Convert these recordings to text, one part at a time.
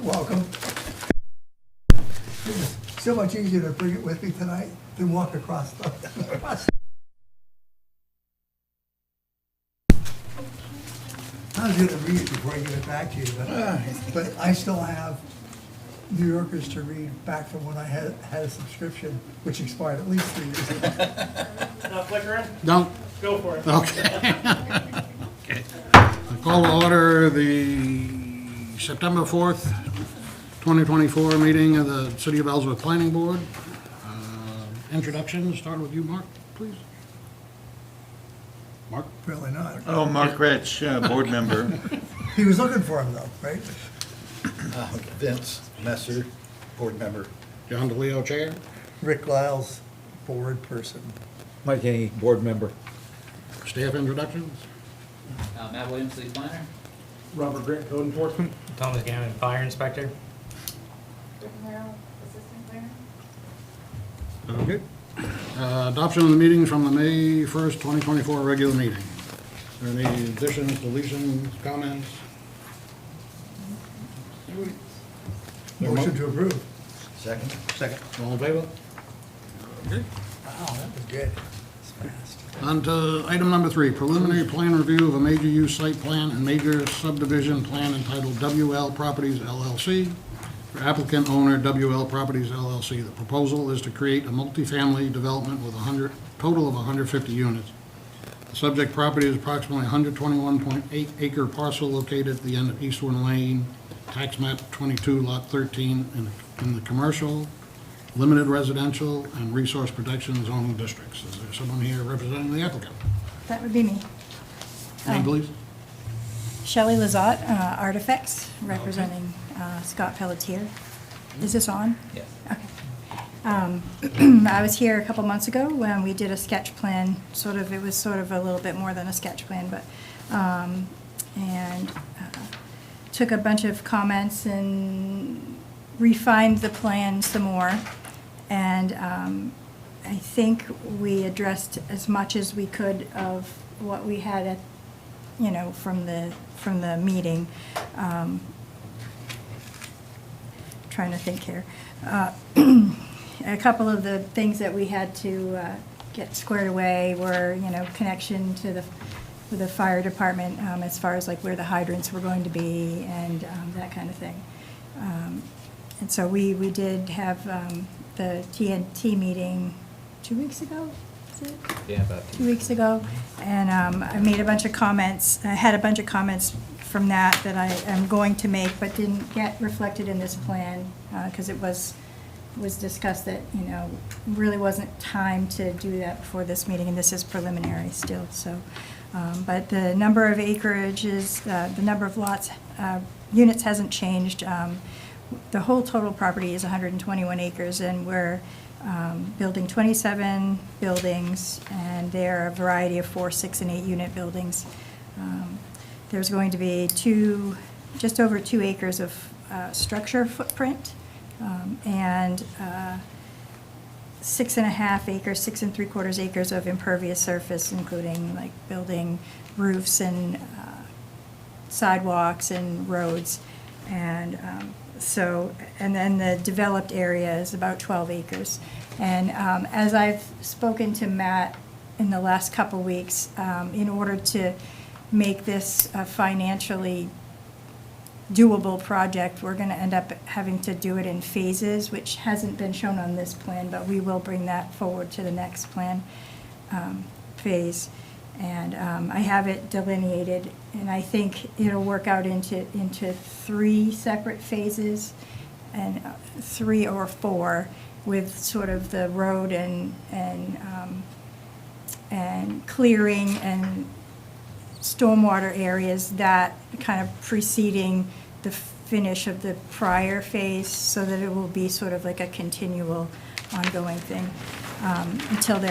Welcome. It was so much easier to bring it with me tonight than walk across the... I was gonna read it before I give it back to you, but I still have New Yorkers to read back from when I had a subscription, which expired at least 3 years ago. Not flickering? No? Go for it. Okay. Okay. I call to order the September 4th, 2024 meeting of the City of Ellsworth Planning Board. Introduction, start with you, Mark, please. Mark? Really not. Oh, Mark Rich, board member. He was looking for him though, right? Vince Messer, board member. John DeLeo, Chair. Rick Lyles, board person. Mike Haney, board member. Staff introductions. Matt Williams, City Planner. Robert Grant, Code Enforcement. Thomas Gammon, Fire Inspector. Merrill, Assistant Planner. Okay. Adoption of the meetings from the May 1st, 2024 regular meeting. Are there any additions, deletions, comments? Motion to approve. Second. Second. All in favor? Okay. Wow, that was good. It's fast. On to item number 3, preliminary plan review of a major use site plan and major subdivision plan entitled WL Properties LLC. For applicant owner WL Properties LLC, the proposal is to create a multifamily development with total of 150 units. The subject property is approximately 121.8 acre parcel located at the end of Eastbourne Lane, tax map 22, lot 13, in the commercial, limited residential, and resource protection zoning districts. Is there someone here representing the applicant? That would be me. Name, please. Shelley Lizotte, Artifacts, representing Scott Pelletier. Is this on? Yes. Okay. I was here a couple months ago when we did a sketch plan, it was sort of a little bit more than a sketch plan, but, took a bunch of comments and refined the plan some more. And I think we addressed as much as we could of what we had at, from the meeting. Trying to think here. A couple of the things that we had to get squared away were, connection to the fire department, as far as like where the hydrants were going to be and that kind of thing. And so we did have the TNT meeting 2 weeks ago, is it? Yeah, about 2 weeks ago, and I made a bunch of comments. I had a bunch of comments from that I am going to make, but didn't get reflected in this plan because it was discussed that really wasn't time to do that before this meeting, and this is preliminary still. So, but the number of acreages, the number of lots, units hasn't changed. The whole total property is 121 acres, and we're building 27 buildings, and they're a variety of 4, 6, and 8 unit buildings. There's going to be just over 2 acres of structure footprint, and 6.5 acres, 6 3/4 acres of impervious surface, including like building roofs and sidewalks and roads, and and then the developed area is about 12 acres. And as I've spoken to Matt in the last couple weeks, in order to make this a financially doable project, we're going to end up having to do it in phases, which hasn't been shown on this plan, but we will bring that forward to the next plan phase. And I have it delineated, and I think it'll work out into 3 separate phases, and 3 or 4, with sort of the road and clearing and stormwater areas that kind of preceding the finish of the prior phase, so that it will be sort of like a continual, ongoing thing until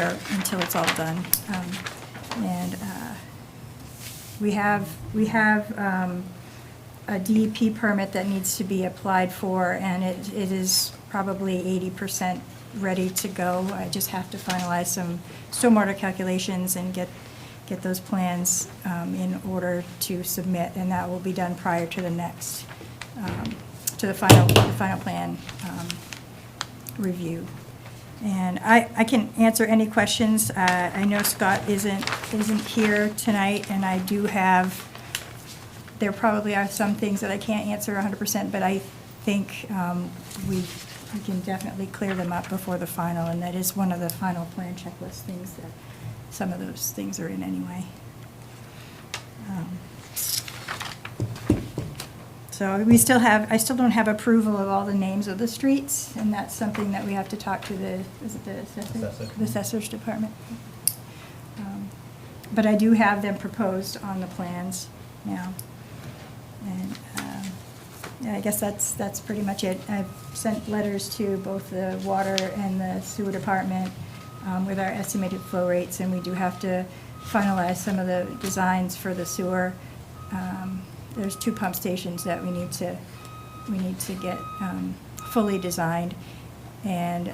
it's all done. We have a DEP permit that needs to be applied for, and it is probably 80% ready to go. I just have to finalize some stormwater calculations and get those plans in order to submit, and that will be done prior to the next to the final plan review. And I can answer any questions. I know Scott isn't here tonight, and I do have, there probably are some things that I can't answer 100%, but I think we can definitely clear them up before the final, and that is one of the final plan checklist things that some of those things are in anyway. So I still don't have approval of all the names of the streets, and that's something that we have to talk to is it the assessor? Assessor. The assessor's department. But I do have them proposed on the plans now. And yeah, I guess that's pretty much it. I've sent letters to both the water and the sewer department with our estimated flow rates, and we do have to finalize some of the designs for the sewer. There's 2 pump stations that we need to get fully designed, and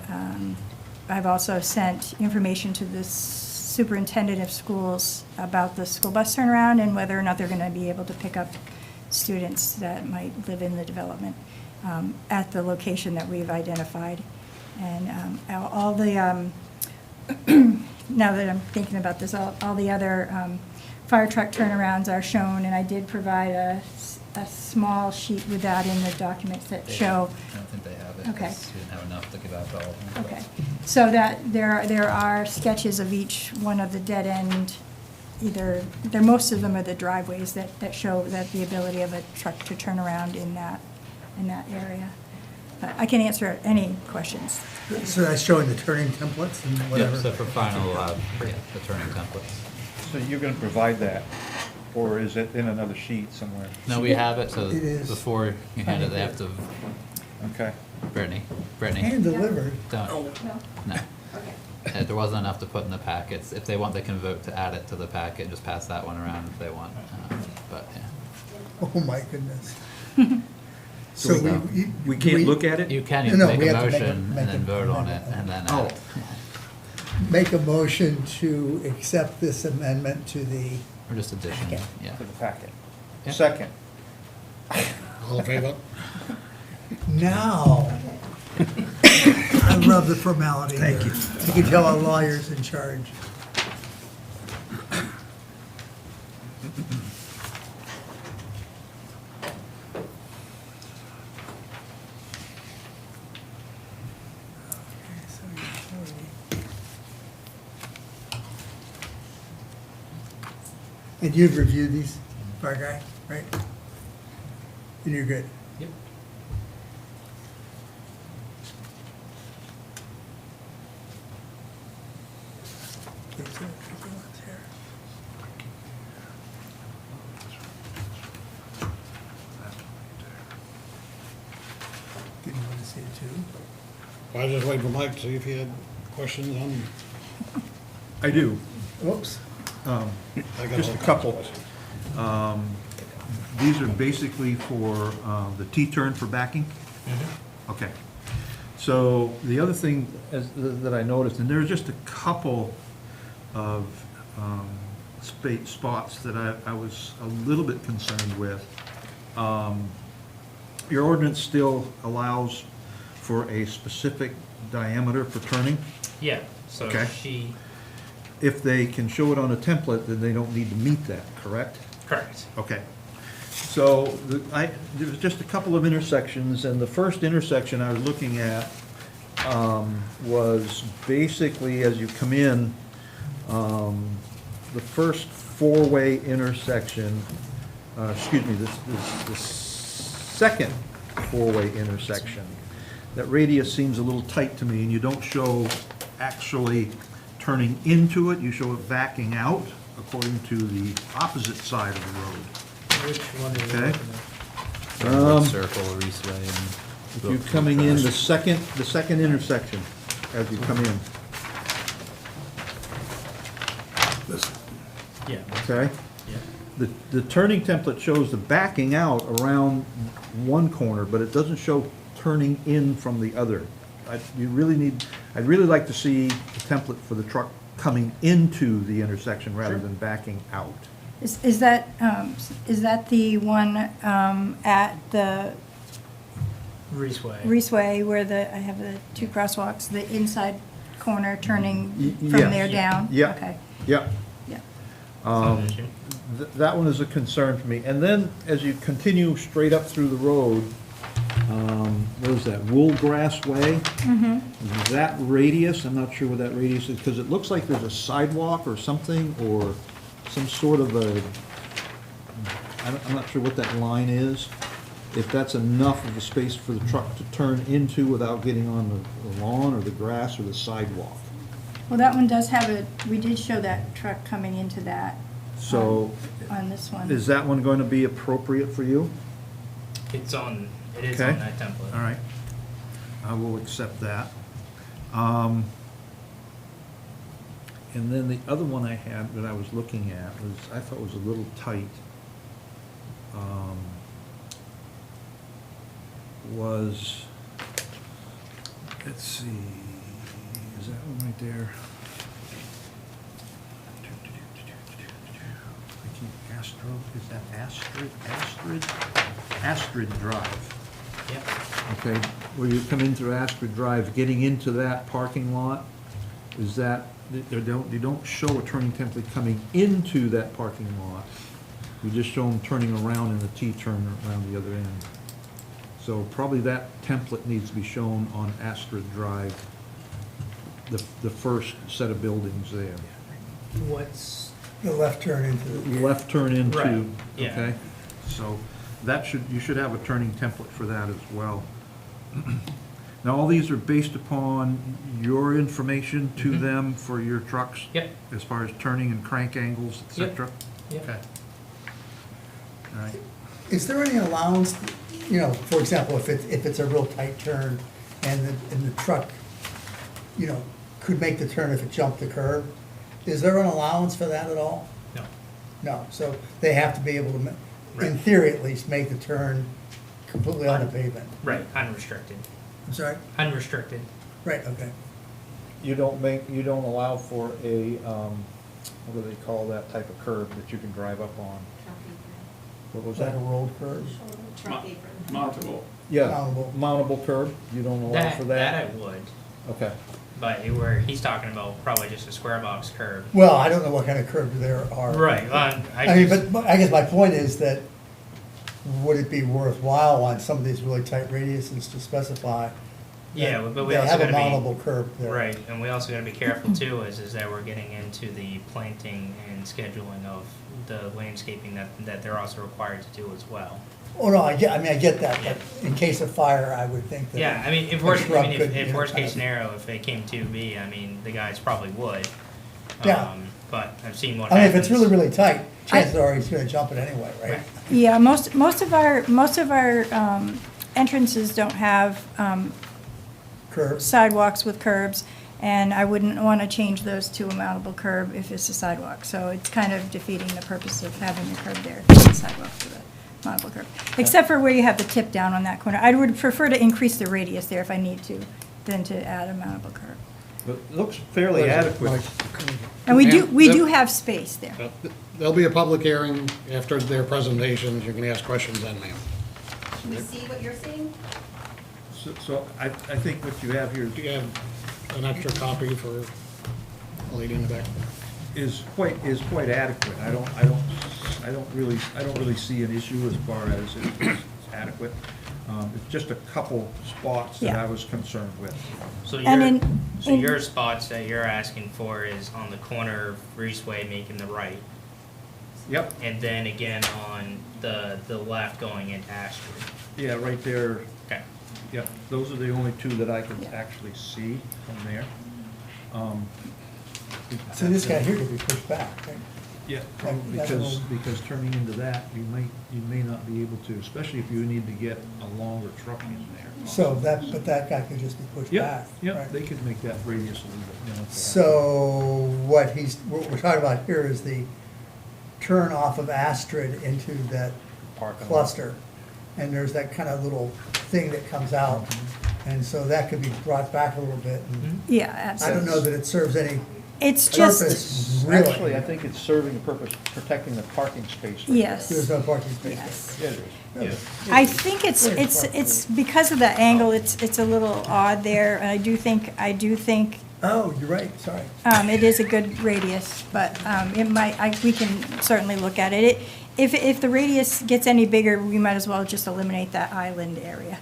I've also sent information to the superintendent of schools about the school bus turnaround and whether or not they're going to be able to pick up students that might live in the development at the location that we've identified. And all the now that I'm thinking about this, all the other fire truck turnarounds are shown, and I did provide a small sheet with that in the documents that show. I don't think they have it. Okay. 'Cause we didn't have enough to give out to all of them. Okay, so that there are sketches of each one of the dead end, most of them are the driveways that show that the ability of a truck to turn around in that area. But I can answer any questions. So that's showing the turning templates and whatever? Yep, so for final, the turning templates. So you're gonna provide that, or is it in another sheet somewhere? No, we have it, so It is. before you hand it, they have to, Okay. Brittany, Hand delivered? don't, no. There wasn't enough to put in the packets. If they want, they can vote to add it to the packet, just pass that one around if they want. But, yeah. Oh, my goodness. So we can't look at it? You can, you No, can we make a have to motion make and then a- vote on it, and then Oh. add it. Make a motion to accept this amendment to the, Or just addition, Okay. yeah. To the packet. Yeah. Second. All in favor? now. I love the formality here. Thank you. You can tell our lawyer's in charge. And you've reviewed these, Fire Guy, right? And you're good? Yep. Did you want to see it too? I was just waiting for Mike to see if he had questions on. I do. Oops. I got Just all a kinds of couple. questions. These are basically for the T-turn for backing? Okay. So the other thing that I noticed, and there's just a couple of spots that I was a little bit concerned with. Your ordinance still allows for a specific diameter for turning. Yeah, so Okay. she, If they can show it on a template, then they don't need to meet that, correct? correct. Okay. So there was just a couple of intersections, and the first intersection I was looking at was basically as you come in, the first four-way intersection, excuse me, the second four-way intersection. That radius seems a little tight to me, and you don't show actually turning into it, you show it backing out according to the opposite side of the road. Which one is Okay. Circle, Reese Way, and. If you're coming in the second intersection as you come in, Yeah, okay? yeah. The turning template shows the backing out around one corner, but it doesn't show turning in from the other. I'd really like to see the template for the truck coming into the intersection rather than backing out. Is that the one at the Reesway. Reesway, where I have the two crosswalks, the inside corner turning Y- from yes. there down? Yeah. Okay, Yeah. yeah. Not an issue. That one is a concern for me. And then, as you continue straight up through the road, what is that, Woolgrass Way? That radius, I'm not sure what that radius is, because it looks like there's a sidewalk or something, or some sort of I'm not sure what that line is. If that's enough of a space for the truck to turn into without getting on the lawn or the grass or the sidewalk. Well, that one does have we did show that truck coming into that. So, On this one. is that one going to be appropriate for you? It is on Okay. that template. All right, I will accept that. And then the other one I had that I was looking at was, I thought was a little tight. Was, let's see, is that one right there? I keep Astro, is that Astrid Drive. Yep. Okay, where you come in through Astrid Drive, getting into that parking lot, is that, you don't show a turning template coming into that parking lot. You just show them turning around in the T-turn around the other end. So probably that template needs to be shown on Astrid Drive, the first set of buildings there. What's, The left turn into the. Left turn into, Right, yeah. okay? So that you should have a turning template for that as well. Now, all these are based upon your information to Mhm. them for your trucks? Yep. As far as turning and crank angles, et Yep. cetera? Yep. Okay. All right. Is there any allowance, you know, for example, if it's a real tight turn and the truck, you know, could make the turn if it jumped the curb? Is there an allowance for that at all? no, No, so they have to be able to, in Right. theory at least, make the turn completely on the pavement. right, unrestricted. I'm sorry? Unrestricted. Right, okay. You don't allow for a, what do they call that type of curb that you can drive up on? What was Was that that? a rolled curb? Mountable. Yeah, Mountable. mountable curb, you don't allow for That that? I would, Okay. but where he's talking about probably just a square box curb. Well, I don't know what kind of curb there are. Right, I mean, but I guess my point is that would it be worthwhile on some of these really tight radiuses to specify? Yeah, that but we they also have a gotta be. mountable curb there. Right, and we also gotta be careful too, is that we're getting into the planting and scheduling of the landscaping that they're also required to do as well. Oh, no, I get that, but in case of fire, I would think that. Yeah, I mean, if a worst, shrub I mean, could, you if know, worst kind case of- scenario, if it came to be, I mean, the guys probably would. Yeah. But I've seen what I mean, if happens. it's really, really tight, chances are he's gonna jump it anyway, right? Right. Yeah, most of our entrances don't have Curbs. sidewalks with curbs, and I wouldn't want to change those to a mountable curb if it's a sidewalk. So it's kind of defeating the purpose of having the curb there, the sidewalk for the mountable curb. Except for where you have the tip down on that corner. I would prefer to increase the radius there if I need to, than to add a mountable curb. But it looks fairly adequate. And we Yeah, do have space there. There'll be a public hearing after their presentations. You can ask questions then, ma'am. Can we see what you're seeing? So I think what you have here Do you have an extra copy for the lady in the back? is quite adequate. I don't really see an issue as far as it's adequate. It's just a couple spots that Yeah. I was concerned with. So And your spots that you're asking for is on the corner of Reesway making the right, Yep, and then again on the left going into Ashford. yeah, right there, Okay. yep, those are the only two that I could Yeah. actually see from there. So this guy here could be pushed back, right? Yeah, That little- because turning into that, you may not be able to, especially if you need to get a longer truck in there. So but that guy could just be pushed Yeah, back. yeah, right? they could make that radius a little bit, you know. if they have to. So what we're talking about here is the turn off of Astrid into that Parking lot. cluster. And there's that kind of little thing that comes out. And so that could be brought back a little bit. And Yeah, I absolutely. don't know that it serves any It's just, Purpose, really. Actually, I think it's serving the purpose, of protecting the parking space. right yes. There's no parking space Yes. there. there. It is. I think it's because of the angle, it's a little odd there, and I do think, Oh, you're right, sorry. it is a good radius, but, it might, we can certainly look at it. If the radius gets any bigger, we might as well just eliminate that island area,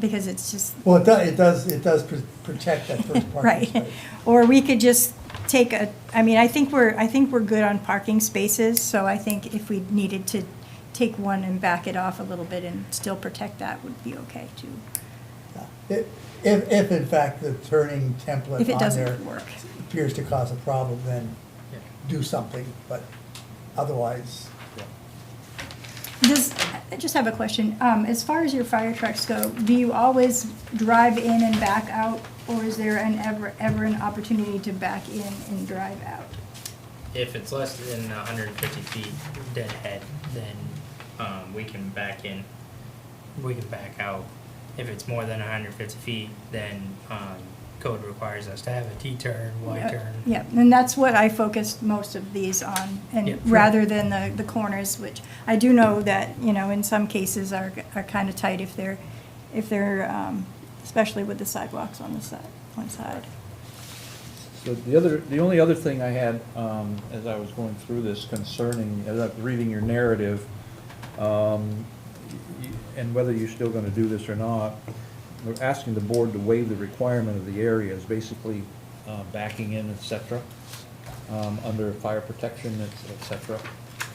because it's just, Well, it does protect that first parking right. space. Or we could just take I think we're good on parking spaces, so I think if we needed to take one and back it off a little bit and still protect that would be okay too. Yeah. If in fact the turning template If it on there doesn't work. appears to cause a problem, then Yeah. do something, but otherwise, I just have a question. As far as your fire trucks go, do you always drive in and back out, or is there ever an opportunity to back in and drive out? If it's less than 150 feet deadhead, then we can back in, we can back out. If it's more than 150 feet, then code requires us to have a T-turn, Y-turn. Yeah, and that's what I focused most of these on, Yeah, and sure. rather than the corners, which I do know that, in some cases are kind of tight if they're, especially with the sidewalks on the side, one side. So the only other thing I had, as I was going through this concerning, as I was reading your narrative, and whether you're still gonna do this or not, we're asking the board to waive the requirement of the areas, basically, backing in, et cetera, under fire protection, et cetera.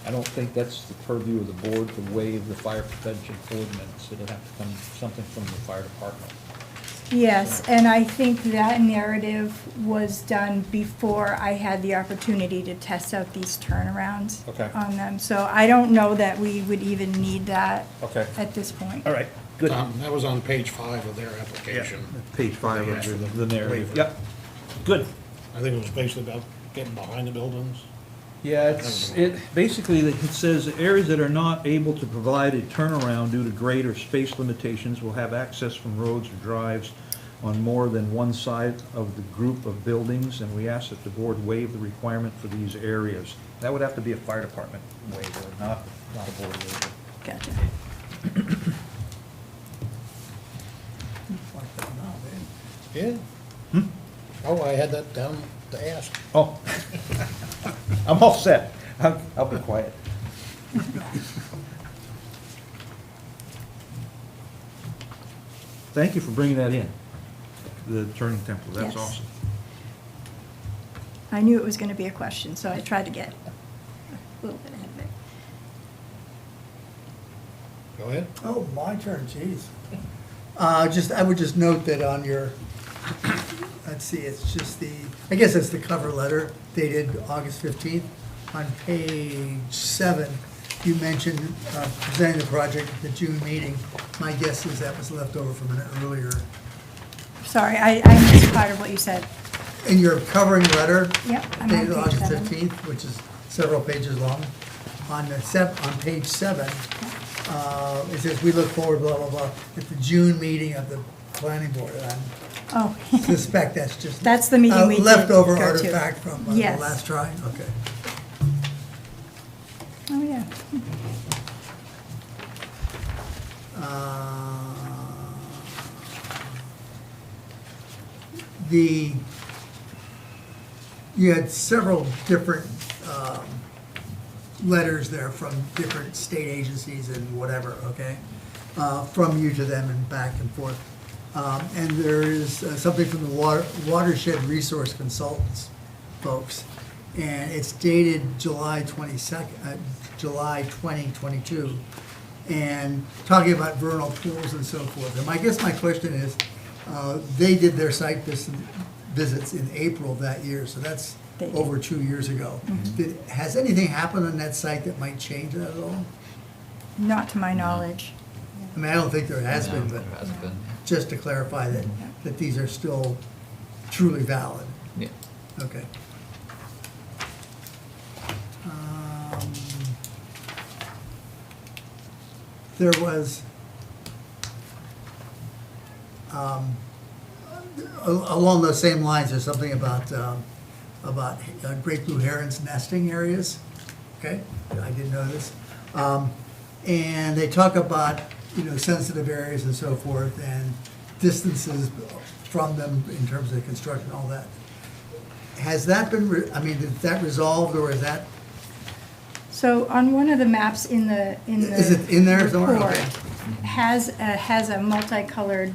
I don't think that's the purview of the board to waive the fire prevention ordinance. It'll have to come something from the fire department. Yes, and I think that narrative was done before I had the opportunity to test out these turnarounds Okay. on them. So I don't know that we would even need that Okay. at this point. All right, good. That was on page 5 of their application. Page 5 They asked for of the narrative. waiver. Yep, good. I think it was basically about getting behind the buildings. Yeah, basically, it says areas that are not able to provide a turnaround due to grade or space limitations will have access from roads or drives on more than one side of the group of buildings, and we ask that the board waive the requirement for these areas. That would have to be a fire department waiver, not a board waiver. Gotcha. like that now, man. Yeah. Oh, I had that down to ask. Oh, I'm all set. I'll be quiet. Thank you for bringing that in, the turning template, that's Yes. awesome. I knew it was gonna be a question, so I tried to get a little bit ahead of it. Go ahead. Oh, my turn, geez. I would just note that on your, let's see, it's just I guess it's the cover letter dated August 15th. On page 7, you mentioned presenting the project at the June meeting. My guess is that was left over from an earlier. Sorry, I missed part of what you said. In your covering letter, Yep, I'm on dated page August 7. 15th, which is several pages long, on page 7, it says, "We look forward, blah, blah, blah, at the June meeting of the planning board." And Oh, I suspect that's just. That's the meeting we did Leftover go to. artifact from the Yes. last try, okay. oh, yeah. You had several different letters there from different state agencies and whatever, okay? From you to them and back and forth. And there is something from the Watershed Resource Consultants folks. And it's dated July 2022. And talking about vernal pools and so forth. And I guess my question is, they did their site visits in April of that year, so that's They did. over 2 years ago. Has anything happened on that site that might change that at all? Not to my knowledge. I mean, I don't think there has No, been, but there hasn't been. just to clarify that these are still truly valid. Yeah. Okay. There was, along those same lines, there's something about about great blue herons nesting areas, okay? I didn't know this. And they talk about, sensitive areas and so forth, and distances from them in terms of construction, all that. Has that been, is that resolved, or is that, So on one of the maps in the is it in there somewhere? report, Okay. has a multicolored,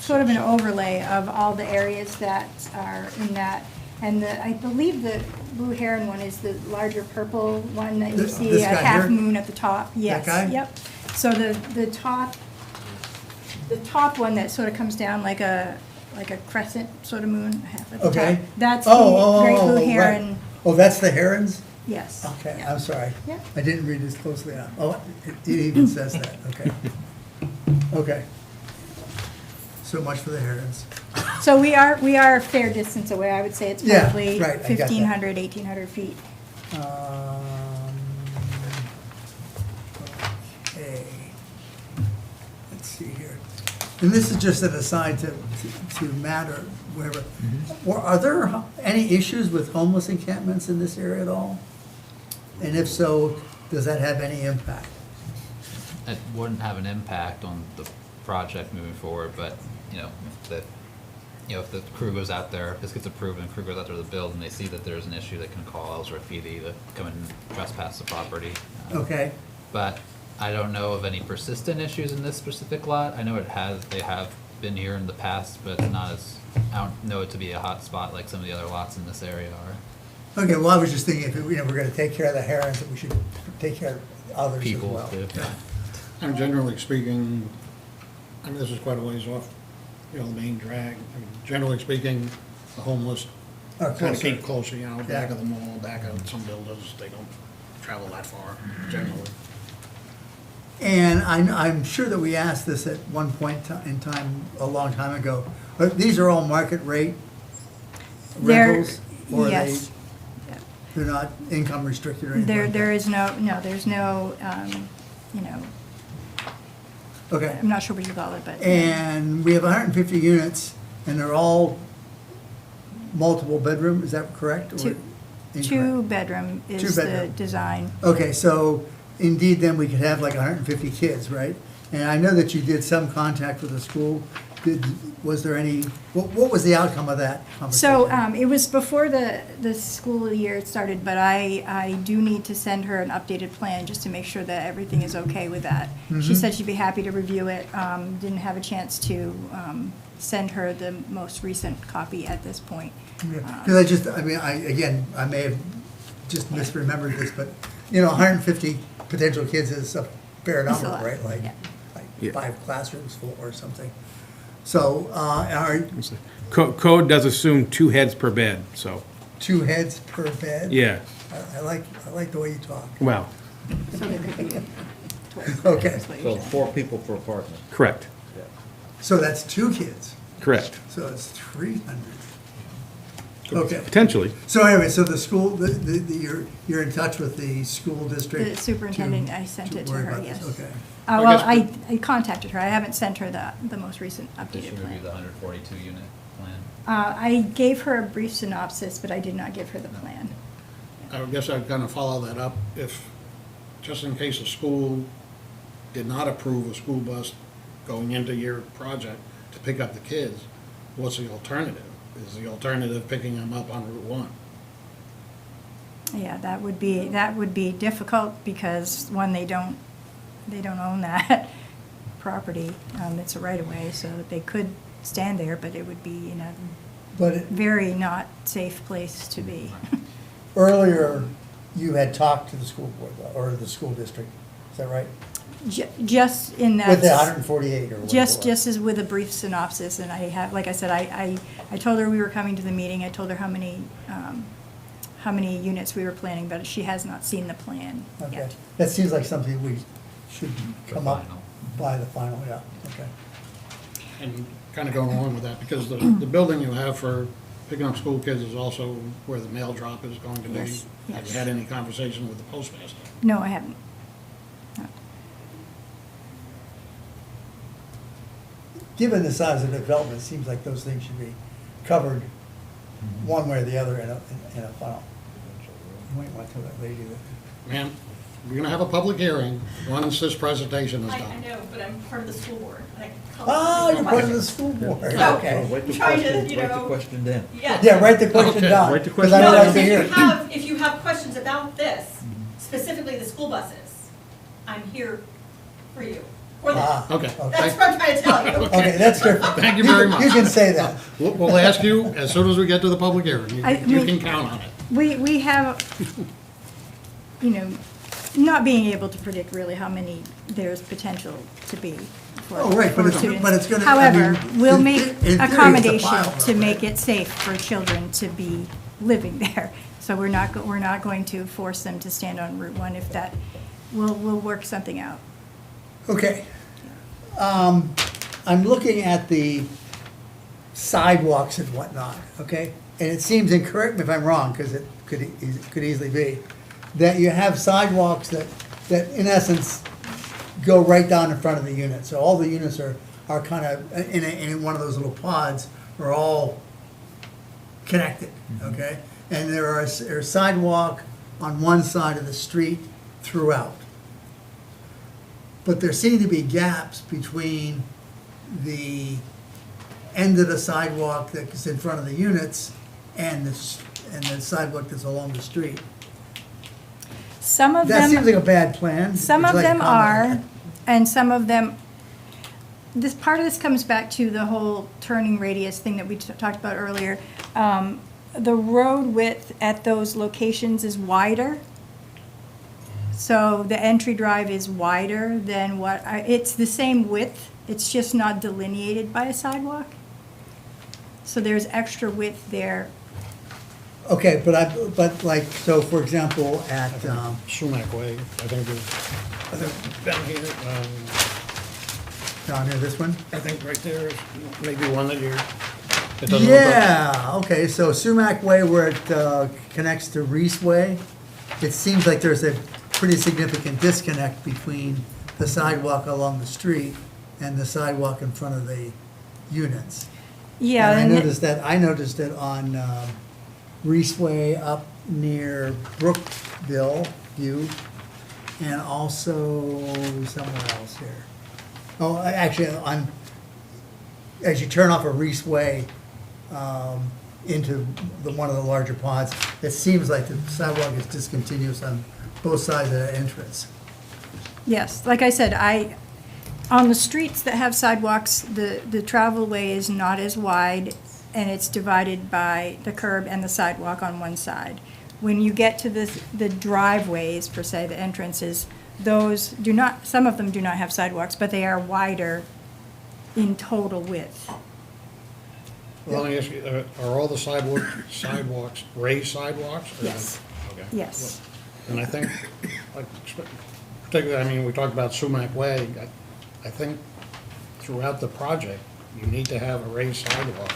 sort of an overlay of all the areas that are in that. And I believe the blue heron one is the larger purple one that you This see, a guy half here? moon at the top. Yes, guy? yep. So the top one that sort of comes down like a crescent sort of moon, half at the top. Okay. That's the Oh, great blue right. heron, Oh, that's the herons? yes. Okay, Yeah. I'm sorry. Yeah. I didn't read this closely enough. Oh, it even says that, okay. Okay. So much for the herons. So we are a fair distance away. I would say it's Yeah, probably right, I got that. 1,500, 1,800 feet. Okay. Let's see here. And this is just an aside to Matt or whoever. Or are there any issues with homeless encampments in this area at all? And if so, does that have any impact? It wouldn't have an impact on the project moving forward, but, if the crew goes out there, if this gets approved and the crew goes out there to build and they see that there's an issue, they can call Ellsworth PD to come and trespass the property. Okay, But I don't know of any persistent issues in this specific lot. I know they have been here in the past, but not as, I don't know it to be a hot spot like some of the other lots in this area are. okay, well, I was just thinking if, we're gonna take care of the herons, that we should take care of others as People well. too. Yeah. And generally speaking, this is quite a ways off, the main drag. Generally speaking, the homeless Or kind of closer. keep closer, back Yeah. of the mall, back of some buildings. They don't travel that far, generally. And I'm sure that we asked this at one point in time, a long time ago, but these are all market rate They're- rentals? Or are yes. they're not income restricted or anything like There that? is there's no, Okay, I'm not sure what you call it, but. and we have 150 units, and they're all multiple bedroom, is that correct? or Two incorrect? bedroom is the Two-bedroom. design. Okay, so indeed, then we could have like 150 kids, right? And I know that you did some contact with the school. Was there any, what was the outcome of that conversation? So, it was before the school year started, but I do need to send her an updated plan just to make sure that everything is okay with that. She said she'd be happy to review it, didn't have a chance to, send her the most recent copy at this point. Because I may have just misremembered this, but, 150 potential kids is a fair It's a number, lot, right? Like Yeah. 5 classrooms full or something. So, are Code does assume 2 heads per bed, so, 2 heads per bed? yeah, I like the way you talk. well, So there could be 12. Okay. That's what So you're saying. 4 people per apartment. correct, So that's 2 kids, correct, so it's 300. Okay, potentially. so anyway, so the school, you're in touch with the school district? The superintendent, I sent to it to worry her, about this, yes. Okay. Well, I I contacted her. I haven't sent her the most recent Did she updated review plan. the 142 unit plan? I gave her a brief synopsis, but I did not give her the plan. I guess I'd kind of follow that up if, just in case the school did not approve a school bus going into your project to pick up the kids, what's the alternative? Is the alternative picking them up on Route 1? Yeah, that would be difficult because, one, they don't own that property. It's a right-of-way, so they could stand there, but it would be in a But very not safe place to be. earlier, you had talked to the school board, or the school district, is that right? Just in that. With the 148 or whatever. Just as with a brief synopsis, and I have, like I said, I told her we were coming to the meeting, I told her how many units we were planning, but she has not seen the plan Okay, yet. that seems like something we should come up final. by the final, yeah, okay. And kind of going along with that, because the building you have for picking up school kids is also where the mail drop is going to be. Yes, Have yes. you had any conversation with the postmaster? No, I haven't. No. Given the size of the development, it seems like those things should be covered one way or the other in a funnel. You might want to tell that lady that. Ma'am, we're gonna have a public hearing once this presentation is I done. know, but I'm part of the school board. Oh, you're part of the school board, So- okay. Write the Trying to, question, you write the know- question down. Yeah, write the question Okay. down. Write the 'cause I question would No, like if to you hear. have, if you have questions about this, specifically the school buses, I'm here for you, for Ah, that. Okay. That's what I'm trying to tell you. Okay, that's different. Thank you very much. You can say that. We'll ask you as soon as we get to the public hearing. You we- can count on it. We have, you know, not being able to predict really how many there's potential to be for Oh, right, but for it's- students. but it's gonna- I However, mean, we'll in make theory, it's a accommodation pile, to though, make right? it safe for children to be living there. So we're not going to force them to stand on Route 1 if that, we'll work something out. Okay. I'm looking at the sidewalks and whatnot, okay? And it seems, and correct me if I'm wrong, because it could easily be, that you have sidewalks that in essence go right down in front of the unit. So all the units are kind of, in one of those little pods, are all connected, okay? And there's sidewalk on one side of the street throughout. But there seem to be gaps between the end of the sidewalk that's in front of the units and the sidewalk that's along the street. Some of That seems them, like a bad plan. some Would of you like to them comment on are, that? and some of them, this, part of this comes back to the whole turning radius thing that we talked about earlier. The road width at those locations is wider. So the entry drive is wider than it's the same width, it's just not delineated by a sidewalk. So there's extra width there. Okay, but like, so for example, at, Sumac Way, I think down here, down here, this one? I think right there is maybe one that you're. it doesn't look like- Yeah, okay, so Sumac Way where it connects to Reese Way, it seems like there's a pretty significant disconnect between the sidewalk along the street and the sidewalk in front of the units. Yeah, And and I noticed it on Reese Way up near Brookville View, and also somewhere else here. Oh, actually, as you turn off of Reese Way into one of the larger pods, it seems like the sidewalk is discontinuous on both sides of that entrance. yes, like I said, on the streets that have sidewalks, the travel way is not as wide, and it's divided by the curb and the sidewalk on one side. When you get to the driveways, per se, the entrances, those do not, some of them do not have sidewalks, but they are wider in total width. Well, let me ask you, are all the sidewalks raised sidewalks? or- Yes. Okay. Yes. And I think, like, particularly, I mean, we talked about Sumac Way, I think throughout the project, you need to have a raised sidewalk.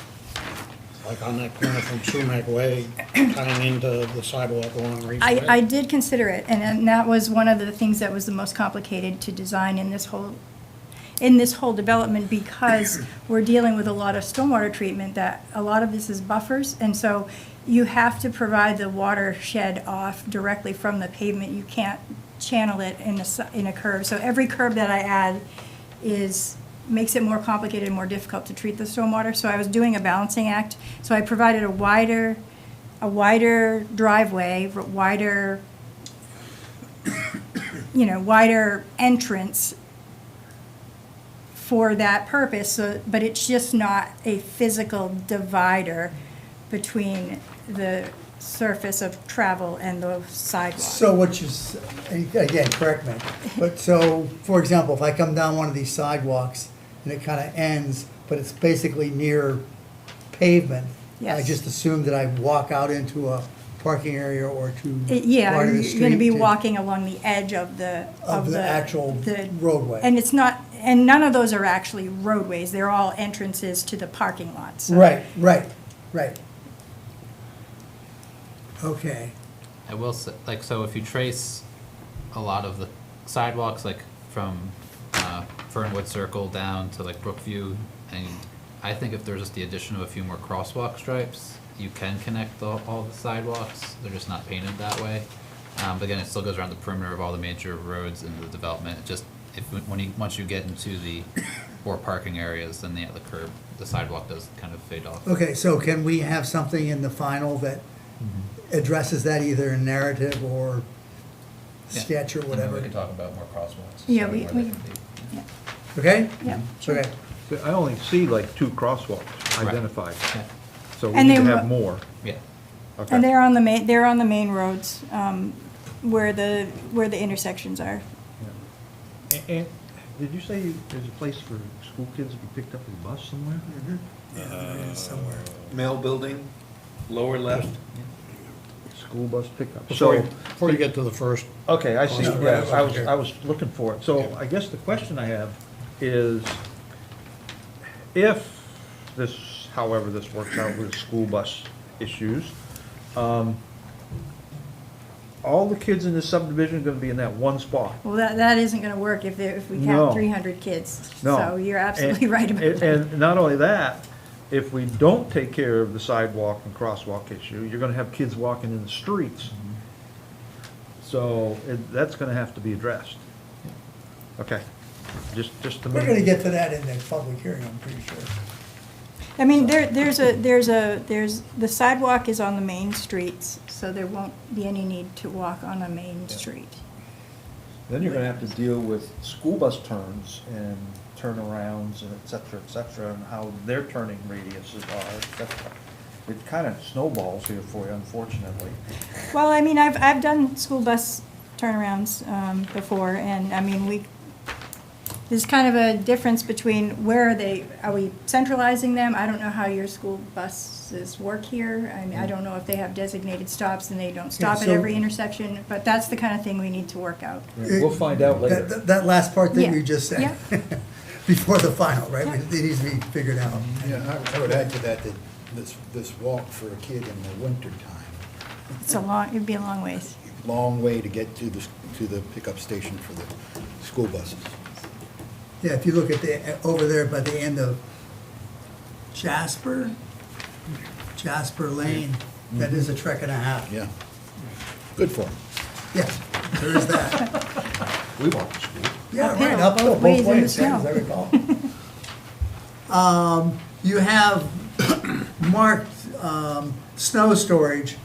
Like on that corner from Sumac Way, tying into the sidewalk along Reese Way. I did consider it, and that was one of the things that was the most complicated to design in this whole development, because we're dealing with a lot of stormwater treatment, that a lot of this is buffers, and so you have to provide the watershed off directly from the pavement. You can't channel it in a curve. So every curb that I add makes it more complicated and more difficult to treat the stormwater. So I was doing a balancing act. So I provided a wider driveway, wider entrance for that purpose, but it's just not a physical divider between the surface of travel and the sidewalk. So what you, again, correct me, but so, for example, if I come down one of these sidewalks and it kind of ends, but it's basically near pavement, I Yes. just assume that I walk out into a parking area or to Yeah, part of the you're gonna be street to- walking along the edge of the. Of the actual the- roadway. And it's not, and none of those are actually roadways, they're all entrances to the parking lots. So- Right. Okay, I will say, like, so if you trace a lot of the sidewalks, like from Fernwood Circle down to like Brookview, and I think if there's just the addition of a few more crosswalk stripes, you can connect all the sidewalks. They're just not painted that way. But again, it still goes around the perimeter of all the major roads in the development. It just, once you get into the more parking areas, then the curb, the sidewalk does kind of fade off. Okay, so can we have something in the final that addresses that either in narrative or Yeah. sketch or And then whatever? we can talk about more crosswalks. Yeah, showing we- where we- they can be. Yeah, Okay? yeah, sure. Okay. I only see like 2 crosswalks Right. identified, Yeah. so we And need to they have were- more. Yeah. Okay. And they're on the main roads, where the intersections are. And did you say there's a place for school kids to be picked up with a bus somewhere? Yeah, there is somewhere. Mail building, lower left. School bus pickup. Before you get to the first, Okay, I see, Oh, yeah, right, I was looking for it. So I guess the question I have is, if this, however this works out with school bus issues, all the kids in this subdivision are gonna be in that one spot? Well, that isn't gonna work if we No. count 300 kids. No. So you're absolutely And- right about that. And not only that, if we don't take care of the sidewalk and crosswalk issue, you're gonna have kids walking in the streets. So that's gonna have to be addressed. Okay, just to We're gonna get to that in the public hearing, I'm pretty sure. I mean, the sidewalk is on the main streets, so there won't be any need to walk on a main street. Then you're gonna have to deal with school bus turns and turnarounds and et cetera, and how their turning radiuses are, et cetera. It kind of snowballs here for you, unfortunately. Well, I mean, I've done school bus turnarounds before, and I mean, there's kind of a difference between are we centralizing them? I don't know how your school buses work here. I mean, I don't know if they have designated stops and they don't stop at so- every intersection, but that's the kind of thing we need to work out. We'll find out later. That last part that Yeah. you just said, Yeah. before the final, right? It needs to be figured out. Yeah, I would add to that, that this walk for a kid in the winter time, It'd be a long ways. long way to get to the pickup station for the school buses. Yeah, if you look at over there by the end of Jasper Lane, that is a trek and a half. Yeah, good for them. Yes, there is that. We walk to school. Yeah, Uphill, right, uphill, both ways both in the ways, as I snow. recall. You have marked snow storage,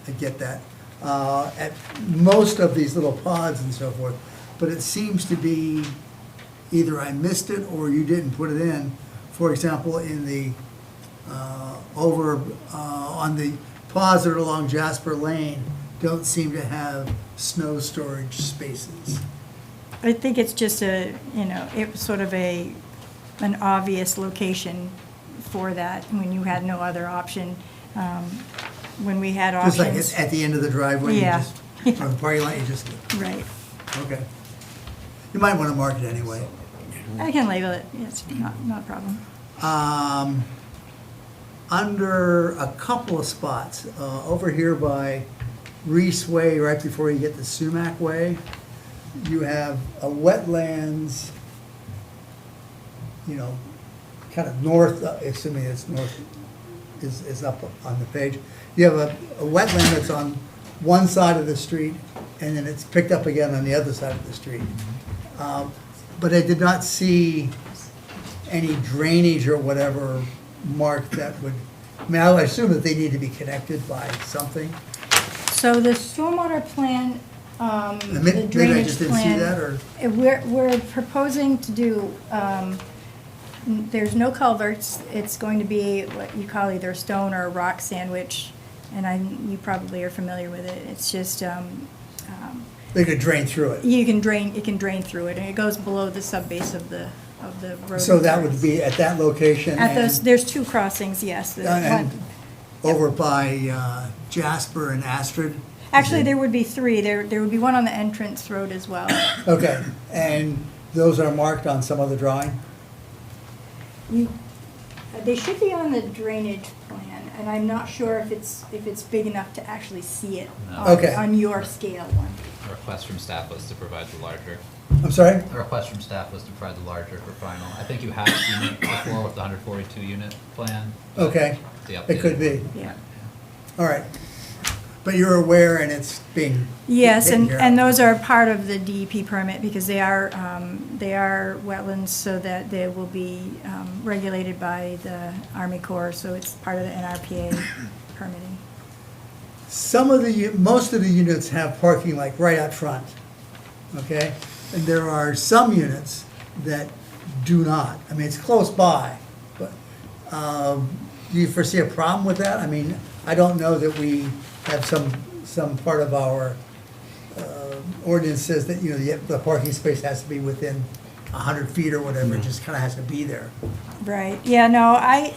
I get that, at most of these little pods and so forth, but it seems to be either I missed it or you didn't put it in. For example, in the, on the pods that are along Jasper Lane, don't seem to have snow storage spaces. I think it's just it was sort of an obvious location for that when you had no other option. When we had Just like options. at the end of the driveway, you Yeah. just, or the parking lot, you just, Right. okay. You might want to mark it anyway. I can label it. It's not a problem. Under a couple of spots, over here by Reese Way, right before you get to Sumac Way, you have a wetlands, kind of north, assuming it's north, is up on the page. You have a wetland that's on one side of the street, and then it's picked up again on the other side of the street. But I did not see any drainage or whatever marked that would, I mean, I would assume that they need to be connected by something. So the stormwater plan, the Maybe I drainage just didn't see plan. that, or, We're proposing to do, there's no culverts. It's going to be what you call either a stone or a rock sandwich, and you probably are familiar with it. It's just, they could drain through it. it can drain through it, and it goes below the subbase of the road. So that would be at that location At those, and there's 2 crossings, yes. The and one- over by Jasper and Astrid? Actually, there would be 3. There would be one on the entrance road as well. Okay, and those are marked on some other drawing? They should be on the drainage plan, and I'm not sure if it's big enough to actually see it No. on Okay. on your scale one. The request from staff was to provide the larger. I'm sorry? A request from staff was to provide the larger for final. I think you have seen it before with the 142 unit plan. but Okay, the it could be. Yeah. All right. But you're aware and it's being. Yes, taken and, care and of. those are part of the DEP permit because they are wetlands so that they will be regulated by the Army Corps, so it's part of the NRPA permitting. Some of the, most of the units have parking like right out front, okay? And there are some units that do not. I mean, it's close by, but do you foresee a problem with that? I mean, I don't know that we have some part of our ordinance says that, you know, the parking space has to be within 100 feet or whatever, it just kind of has to be there. Right, yeah, no, I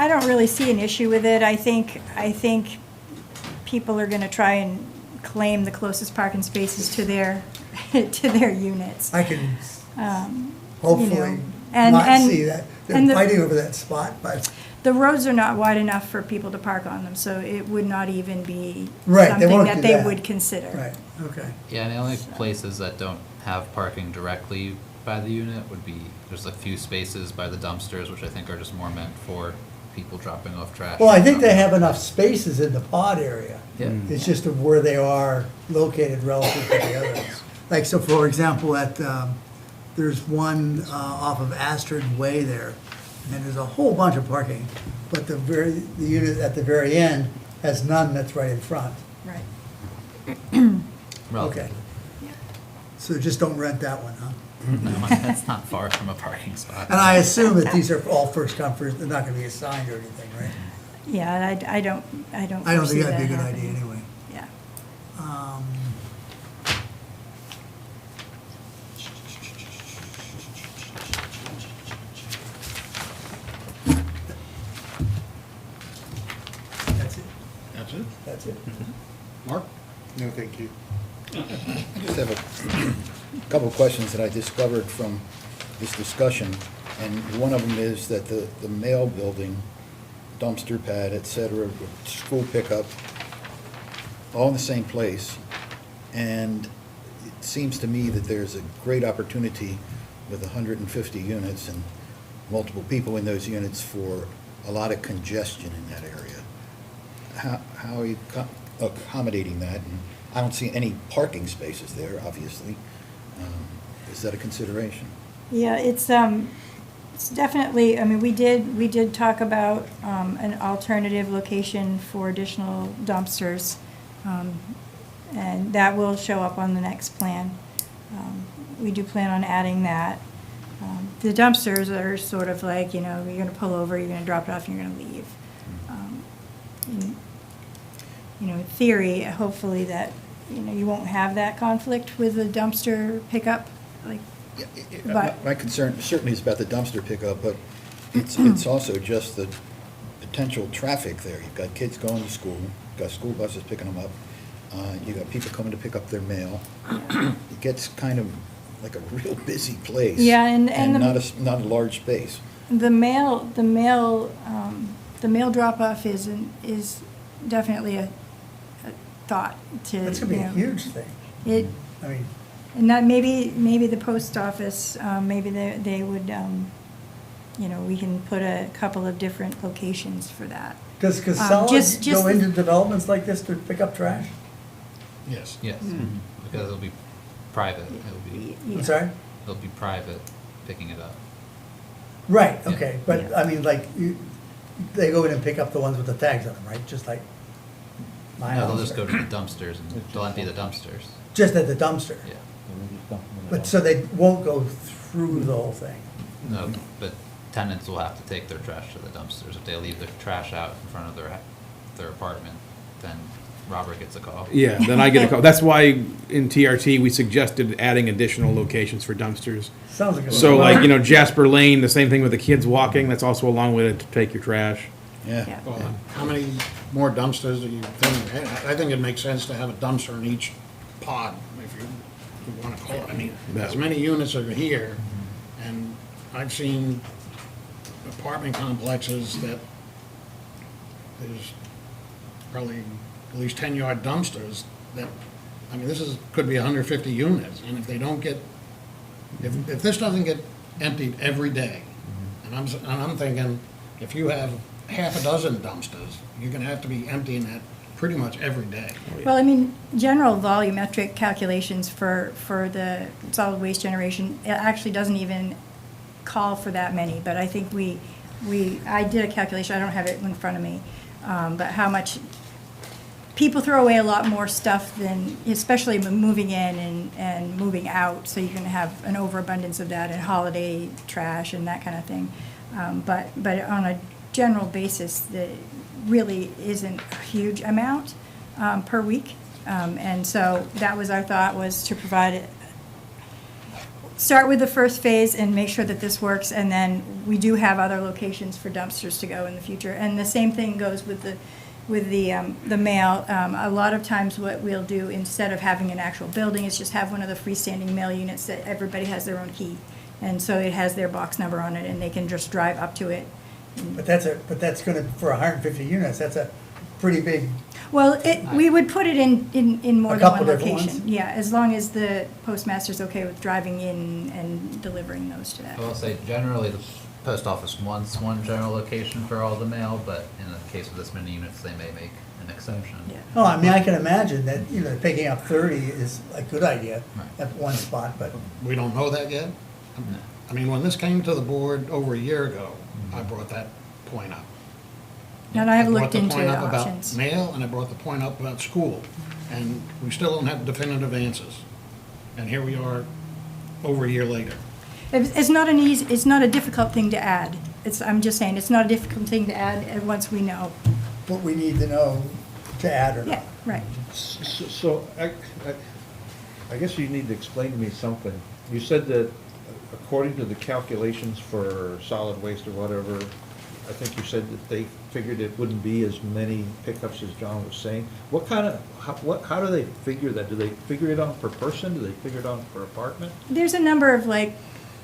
don't really see an issue with it. I think people are gonna try and claim the closest parking spaces to their, to their units. I can You hopefully know, and- not and- see that. They're and the- fighting over that spot, but, The roads are not wide enough for people to park on them, so it would not even be Right, they something won't that do they that. would consider. right, okay. Yeah, and the only places that don't have parking directly by the unit would be, there's a few spaces by the dumpsters, which I think are just more meant for people dropping off trash. Well, I think they have enough spaces in the pod area. Yeah. It's just of where they are located relative to the others. Like, so for example, there's one off of Astrid Way there, and there's a whole bunch of parking, but the unit at the very end has none that's right in front. Right. Relative. Okay. So just don't rent that one, huh? No, that's not far from a parking spot. And I assume that these are all first come, first, they're not gonna be assigned or anything, right? Yeah, and I don't I don't foresee think that'd be a that good idea happening. anyway. Yeah. That's it, That's it? that's it. Mark? No, thank you. I just have a couple of questions that I discovered from this discussion, and one of them is that the mail building, dumpster pad, et cetera, school pickup, all in the same place, and it seems to me that there's a great opportunity with 150 units and multiple people in those units for a lot of congestion in that area. How are you accommodating that? And I don't see any parking spaces there, obviously. Is that a consideration? Yeah, it's definitely, I mean, we did talk about an alternative location for additional dumpsters. And that will show up on the next plan. We do plan on adding that. The dumpsters are sort of like, you know, you're gonna pull over, you're gonna drop it off, and you're gonna leave. You know, in theory, hopefully that, you know, you won't have that conflict with the dumpster pickup, like, But- My concern certainly is about the dumpster pickup, but it's also just the potential traffic there. You've got kids going to school, you've got school buses picking them up, you've got people coming to pick up their mail. It gets kind of like a real busy place. Yeah, and the- not a large space. the mail drop-off is definitely a thought to, That's gonna be you a know, huge thing. It, I mean, and that maybe the post office, maybe they would, you know, we can put a couple of different locations for that. does Casella just go the- into developments like this to pick up trash? Yes. Yes, because it'll be private, Yeah. I'm sorry? it'll be private picking it up. Right, Yeah. okay, but Yeah. I mean, like, they go in and pick up the ones with the tags on them, right? Just like my No, house. they'll just go to the dumpsters and they'll empty the dumpsters, Just at the dumpster? yeah. But so they won't go through the whole thing? No, but tenants will have to take their trash to the dumpsters. If they leave their trash out in front of their apartment, then Robert gets a call. Yeah, then I get a call. That's why in TRT, we suggested adding additional locations for dumpsters. Sounds like a. So like, you know, Jasper Lane, the same thing with the kids walking, that's also a long way to take your trash. Uh, Yeah. Well, how many more dumpsters do you think? I think it makes sense to have a dumpster in each pod, if you want to call it. I mean, as many units are here, and I've seen apartment complexes that there's probably at least 10-yard dumpsters that I mean, could be 150 units, and if they don't get, if this doesn't get emptied every day, and I'm thinking, if you have half a dozen dumpsters, you're gonna have to be emptying that pretty much every day. Well, I mean, general volumetric calculations for the solid waste generation, it actually doesn't even call for that many, but I think I did a calculation, I don't have it in front of me, but how much, people throw away a lot more stuff than, especially moving in and moving out, so you're gonna have an overabundance of that in holiday trash and that kind of thing. But on a general basis, there really isn't a huge amount per week. And so that was our thought, was to provide it, start with the first phase and make sure that this works, and then we do have other locations for dumpsters to go in the future. And the same thing goes with the mail. A lot of times what we'll do, instead of having an actual building, is just have one of the freestanding mail units that everybody has their own key. And so it has their box number on it, and they can just drive up to it. But that's gonna, for 150 units, that's a pretty big, Well, we would put it in more A than couple one different location. ones? Yeah, as long as the postmaster's okay with driving in and delivering those to that. I will say, generally, the post office wants one general location for all the mail, but in the case of this many units, they may make an exception. Yeah. oh, I mean, I can imagine that, picking up 30 is a good idea Right. at one spot, but We don't know that yet? No. I mean, when this came to the board over a year ago, I brought that point up. And I have brought looked the into point up about options. mail, and I brought the point up about school, and we still don't have definitive answers. And here we are, over a year later. It's not it's not a difficult thing to add. I'm just saying, it's not a difficult thing to add once we know. what we need to know to add or Yeah, not. right. So I guess you need to explain to me something. You said that according to the calculations for solid waste or whatever, I think you said that they figured it wouldn't be as many pickups as John was saying. What kind of, how do they figure that? Do they figure it on per person? Do they figure it on per apartment? There's a number of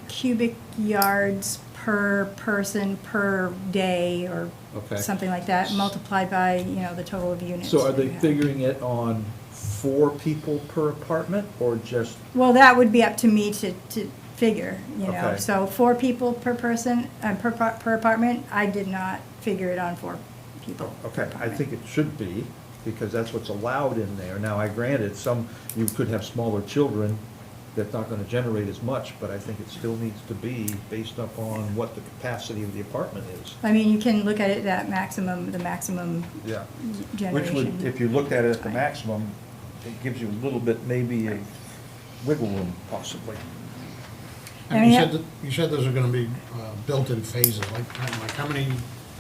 cubic yards per person per day, or Okay. something like that, multiplied by, the total of units. So are that they you have. figuring it on 4 people per apartment or just, Well, that would be up to me to figure, Okay. So 4 people per person, per apartment. I did not figure it on 4 people. per okay, I apartment. think it should be, because that's what's allowed in there. Now, I granted, you could have smaller children that's not gonna generate as much, but I think it still needs to be based upon what the capacity of the apartment is. I mean, you can look at it the maximum Yeah. Which generation. would, if you looked at it at the maximum, it gives you a little bit, maybe a wiggle room possibly. I And mean, you said those are gonna be built in phases, like how many,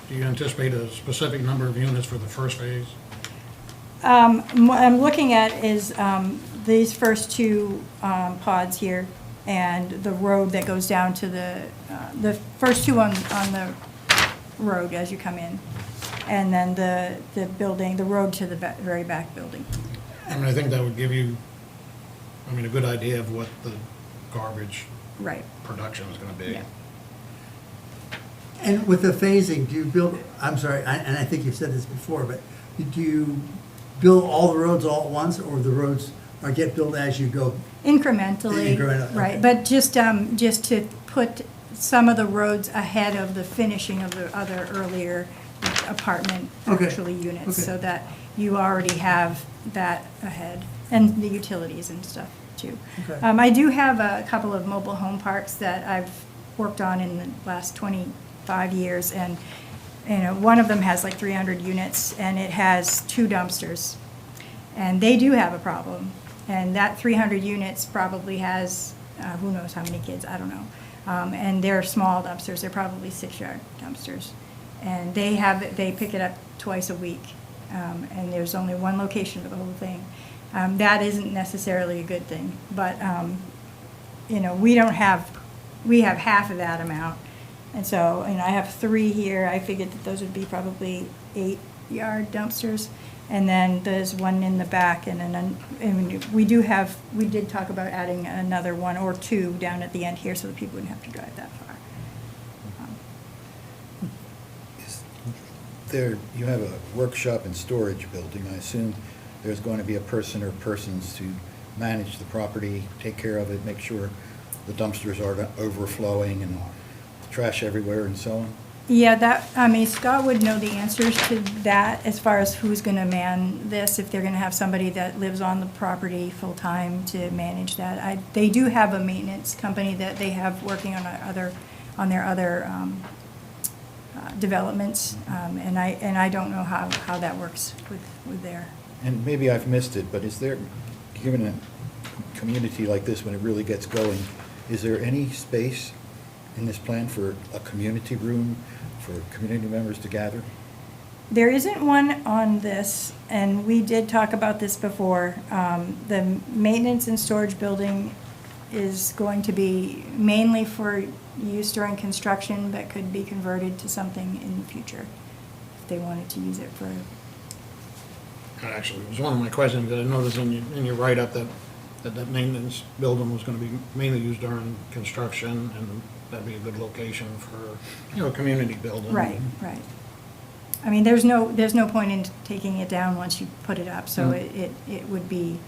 do you anticipate a specific number of units for the first phase? What I'm looking at is these first 2 pods here, and the road that goes down to the first 2 on the road as you come in, and then the building, the road to the very back building. I mean, I think that would give you, a good idea of what the garbage Right. production is gonna be. Yeah. And with the phasing, do you build, I'm sorry, and I think you've said this before, but do you build all the roads all at once, or the roads get built as you go? Incrementally, Incremental, right, okay. but just to put some of the roads ahead of the finishing of the other earlier apartment Okay. actually units, Okay. so that you already have that ahead, and the utilities and stuff too. Okay. I do have a couple of mobile home parks that I've worked on in the last 25 years, and one of them has 300 units, and it has 2 dumpsters. And they do have a problem. And that 300 units probably has, who knows how many kids, I don't know. And they're small dumpsters, they're probably 6-yard dumpsters. And they pick it up twice a week. And there's only one location for the whole thing. That isn't necessarily a good thing, but, we have half of that amount. And so, I have 3 here, I figured that those would be probably 8-yard dumpsters. And then there's one in the back, and then, we did talk about adding another 1 or 2 down at the end here, so that people wouldn't have to drive that far. There, you have a workshop and storage building, I assume there's going to be a person or persons to manage the property, take care of it, make sure the dumpsters aren't overflowing and trash everywhere and so on? Yeah, that, I mean, Scott would know the answers to that as far as who's gonna man this, if they're gonna have somebody that lives on the property full-time to manage that. They do have a maintenance company that they have working on their other developments, and I don't know how that works with their. And maybe I've missed it, but is there, given a community like this, when it really gets going, is there any space in this plan for a community room for community members to gather? There isn't one on this, and we did talk about this before. The maintenance and storage building is going to be mainly for use during construction, but could be converted to something in the future if they wanted to use it for. Actually, it was one of my questions, that I noticed in your write-up that maintenance building was gonna be mainly used during construction, and that'd be a good location for, a community building. Right, right. I mean, there's no point in taking it down once you put it up, so it would be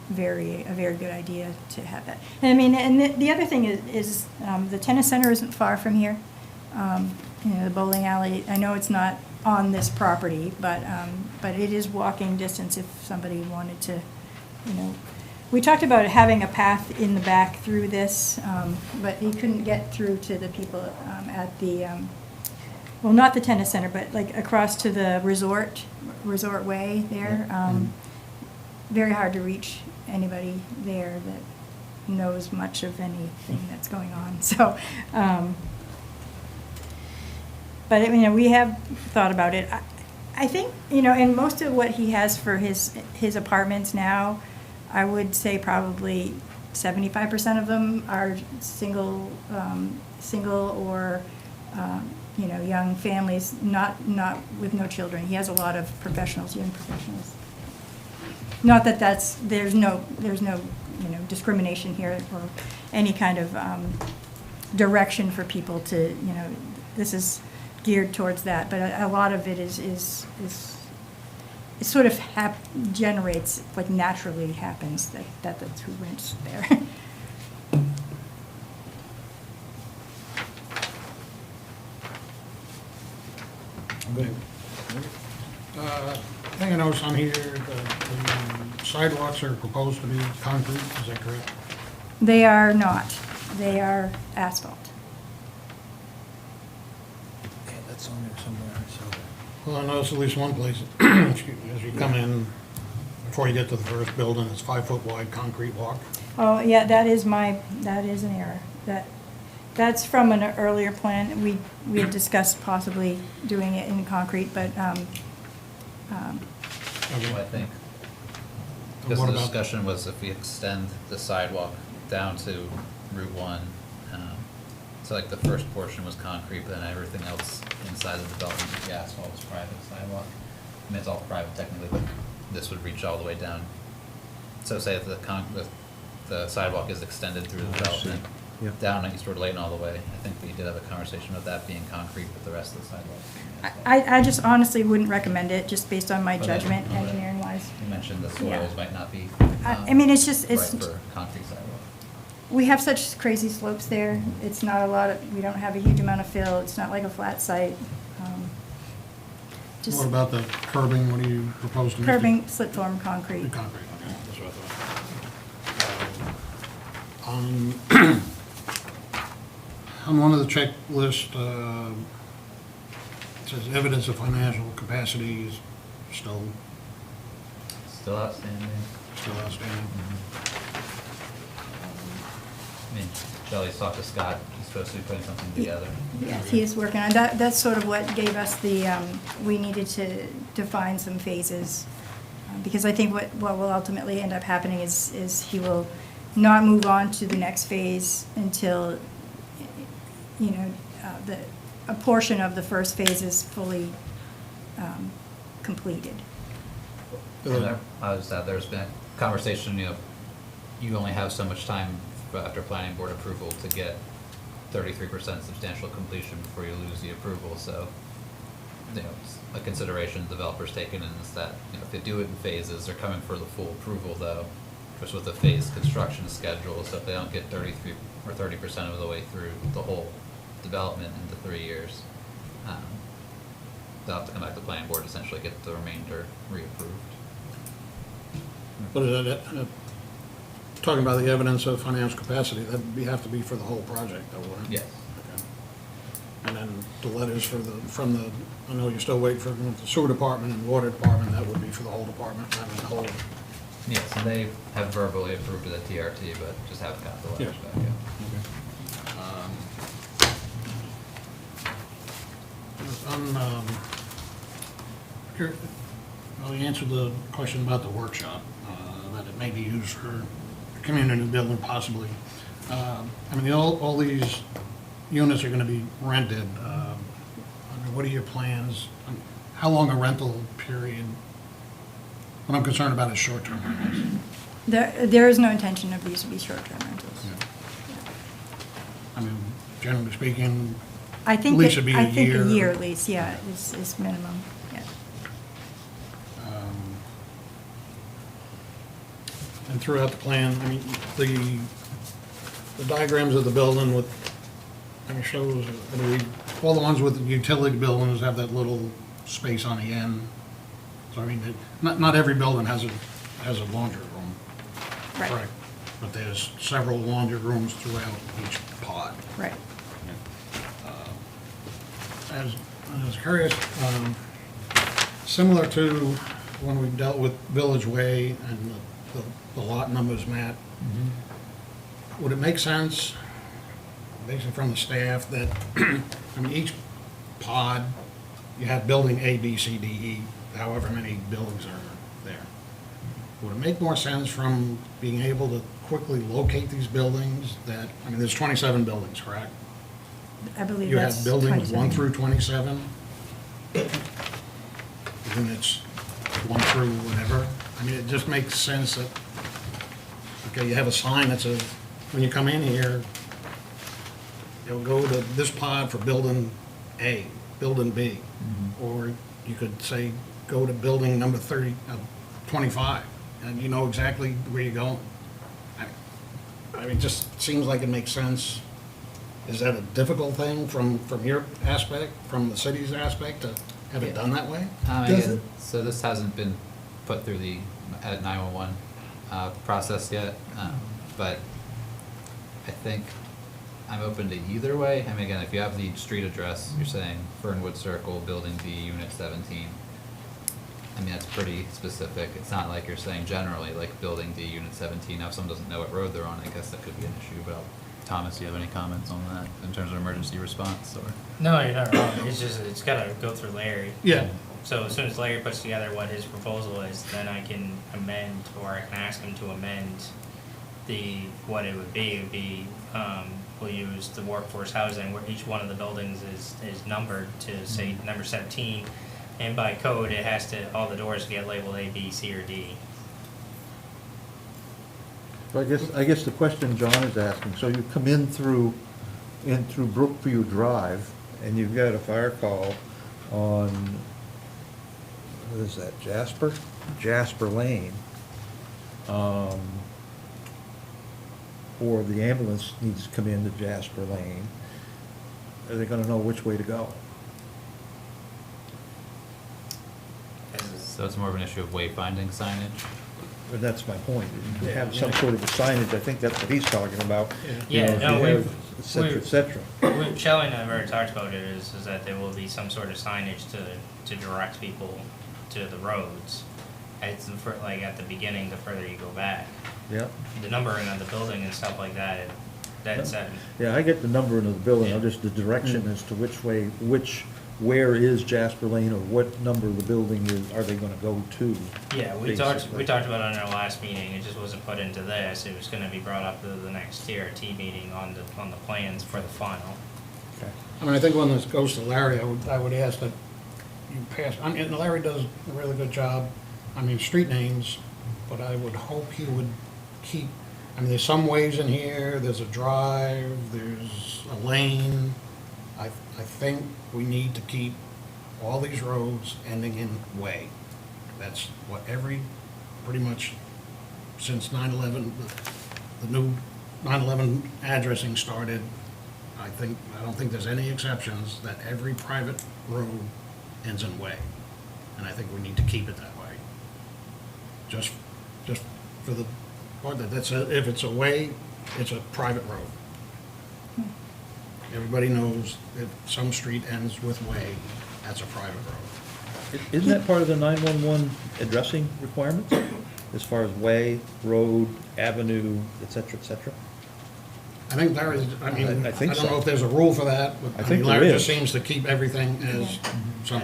a very good idea to have that. And I mean, and the other thing is the tennis center isn't far from here. The bowling alley, I know it's not on this property, but it is walking distance if somebody wanted to, We talked about having a path in the back through this, but you couldn't get through to the people at the, well, not the tennis center, but like across to the resort way there. Very hard to reach anybody there that knows much of anything that's going on. So, but we have thought about it. I think, and most of what he has for his apartments now, I would say probably 75% of them are single or, young families, not with no children. He has a lot of young professionals. Not that there's no discrimination here or any kind of direction for people to, this is geared towards that, but a lot of it is it sort of generates, like naturally happens, that's who rents there. Okay. I think I noticed on here, the sidewalks are proposed to be concrete, is that correct? They are not. They are asphalt. Yeah, that's on there somewhere, so. Well, I noticed at least one place, excuse me, as you come in, before you get to the first building, it's 5-foot wide concrete walk. Oh, yeah, that is an error. That's from an earlier plan. We had discussed possibly doing it in concrete, but, Okay. Well, I think, And because what the about- discussion was if we extend the sidewalk down to Route 1, so like the first portion was concrete, but then everything else inside the development, the asphalt was private sidewalk. I mean, it's all private technically, but this would reach all the way down. So say if the sidewalk is extended through the development, Yeah. down at Eastward Lane all the way, I think we did have a conversation about that being concrete, but the rest of the sidewalk being asphalt. I just honestly wouldn't recommend it, just based on my Okay. judgment, Okay. engineering wise. You mentioned the Yeah. soils might not be. I mean, it's just, Right for concrete sidewalk. we have such crazy slopes there. It's not we don't have a huge amount of fill. It's not like a flat site. Just What about the curbing, what do you propose to make? curbing, slip form concrete. The concrete, okay, that's what I thought. On one of the checklist, it says evidence of financial capacity is still Outstanding. outstanding. I mean, Shelley's talked to Scott, he's supposed to be putting something together. Yes, he is working on that. That's sort of what gave us we needed to define some phases. Because I think what will ultimately end up happening is he will not move on to the next phase until, a portion of the first phase is fully completed. There's been a conversation, you only have so much time after planning board approval to get 33% substantial completion before you lose the approval, so you know, a consideration the developer's taken is that, you know, if they do it in phases, they're coming for the full approval though, just with a phased construction schedule, so if they don't get 33 or 30% of the way through the whole development into 3 years, they'll have to come back to the planning board to essentially get the remainder reapproved. But is that, talking about the evidence of financial capacity, that'd have to be for the whole project, though, wouldn't it? Yes. Okay. And then the letters from the, I know you're still waiting for the sewer department and water department, that would be for the whole department, I mean, the whole. Yes, and they have verbally approved it at TRT, but just haven't got the letters Yeah. back yet. Well, you answered the question about the workshop, that it may be used for community building possibly. I mean, all these units are gonna be rented. I mean, what are your plans? How long a rental period? What I'm concerned about is short-term rentals. There is no intention of these to be short-term rentals. I mean, generally speaking, I think, Lease would be a I think year. a year lease, yeah, is minimum, yeah. and throughout the plan, I mean, the diagrams of the building with, I mean, shows, I mean, all the ones with the utility buildings have that little space on the end. So, I mean, not every building has a laundry room. Right, Correct. But there's several laundry rooms throughout each pod. right. I was curious, similar to when we dealt with Village Way and the lot numbers, Matt, would it make sense, basically from the staff, that, I mean, each pod, you have building A, B, C, D, E, however many buildings are there. Would it make more sense from being able to quickly locate these buildings that, I mean, there's 27 buildings, correct? I believe You that's have buildings 1 27. through 27, units 1 through whatever. I mean, it just makes sense that, okay, you have a sign that says, when you come in here, you'll go to this pod for building A, building B. Or you could say, go to building number 25, and you know exactly where you're going. I mean, it just seems like it makes sense. Is that a difficult thing from your aspect, from the city's aspect, to have it done that way? Does it? So this hasn't been put through the 911 process yet, but I think I'm open to either way. I mean, again, if you have the street address, you're saying Fernwood Circle, Building D, Unit 17. I mean, that's pretty specific. It's not like you're saying generally, like Building D, Unit 17. Now, if someone doesn't know what road they're on, I guess that could be an issue. But Thomas, do you have any comments on that in terms of emergency response, or? No, you're not wrong. It's just, it's gotta go through Larry. Yeah. So as soon as Larry puts together what his proposal is, then I can amend, or I can ask him to amend what it would be, we'll use the workforce housing where each one of the buildings is numbered to say number 17. And by code, it has to, all the doors get labeled A, B, C, or D. So I guess the question John is asking, so you come in through Brookview Drive, and you've got a fire call on, what is that, Jasper Lane. Or the ambulance needs to come into Jasper Lane. Are they gonna know which way to go? So it's more of an issue of wayfinding signage? But that's my point. You have some sort of a signage, I think that's what he's talking about. You Yeah, know, if no, you we've- have et cetera, et cetera. Shelley and I have already talked about it, is that there will be some sort of signage to direct people to the roads. It's like at the beginning, the further you go back. Yeah, The numbering on the building and stuff like that, that's, yeah, I get the number into the building, Yeah. just the direction as to which way, where is Jasper Lane, or what number of the building are they gonna go to? yeah, we basically. talked about it in our last meeting, it just wasn't put into this, it was gonna be brought up to the next TRT meeting on the plans for the final. Okay. I mean, I think when this goes to Larry, I would ask that you pass, I mean, and Larry does a really good job, I mean, street names, but I would hope he would keep, I mean, there's some ways in here, there's a drive, there's a lane. I think we need to keep all these roads ending in way. That's what pretty much since 9/11, the new 9/11 addressing started, I don't think there's any exceptions, that every private road ends in way. And I think we need to keep it that way. Just for the part if it's a way, it's a private road. Everybody knows if some street ends with way, that's a private road. Isn't that part of the 911 addressing requirements? As far as way, road, avenue, et cetera, et cetera? I think there is, I I think don't know so. if there's a rule for that, but I think there Larry just is. seems to keep everything as That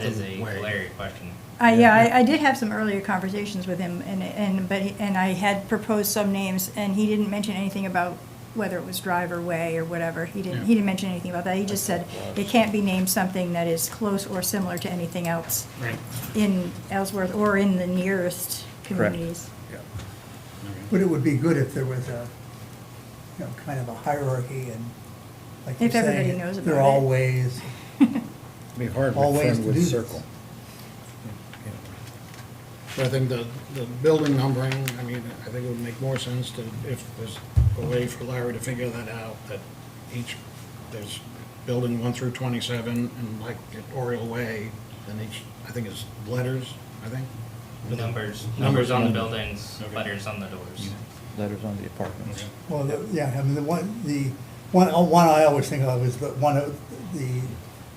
is something a way. Larry question. Yeah, I did have some earlier conversations with him, and I had proposed some names, and he didn't mention anything about whether it was drive or way or whatever. He Yeah. didn't mention anything about that. He just said it can't be named something that is close or similar to anything else Right. in Ellsworth or in the nearest communities. But it would be good if there was a, kind of a hierarchy and, like you're If everybody saying, knows there are about all it. ways. It'd be hard All with ways to Fernwood do this. Circle. So I think the building numbering, I mean, I think it would make more sense to, if there's a way for Larry to figure that out, that there's building 1 through 27, and like at Oriole Way, then I think it's letters, I think. Numbers on the on- buildings, Okay. letters on the doors. Letters on the apartments. Well, yeah, I mean, the one I always think of is the one,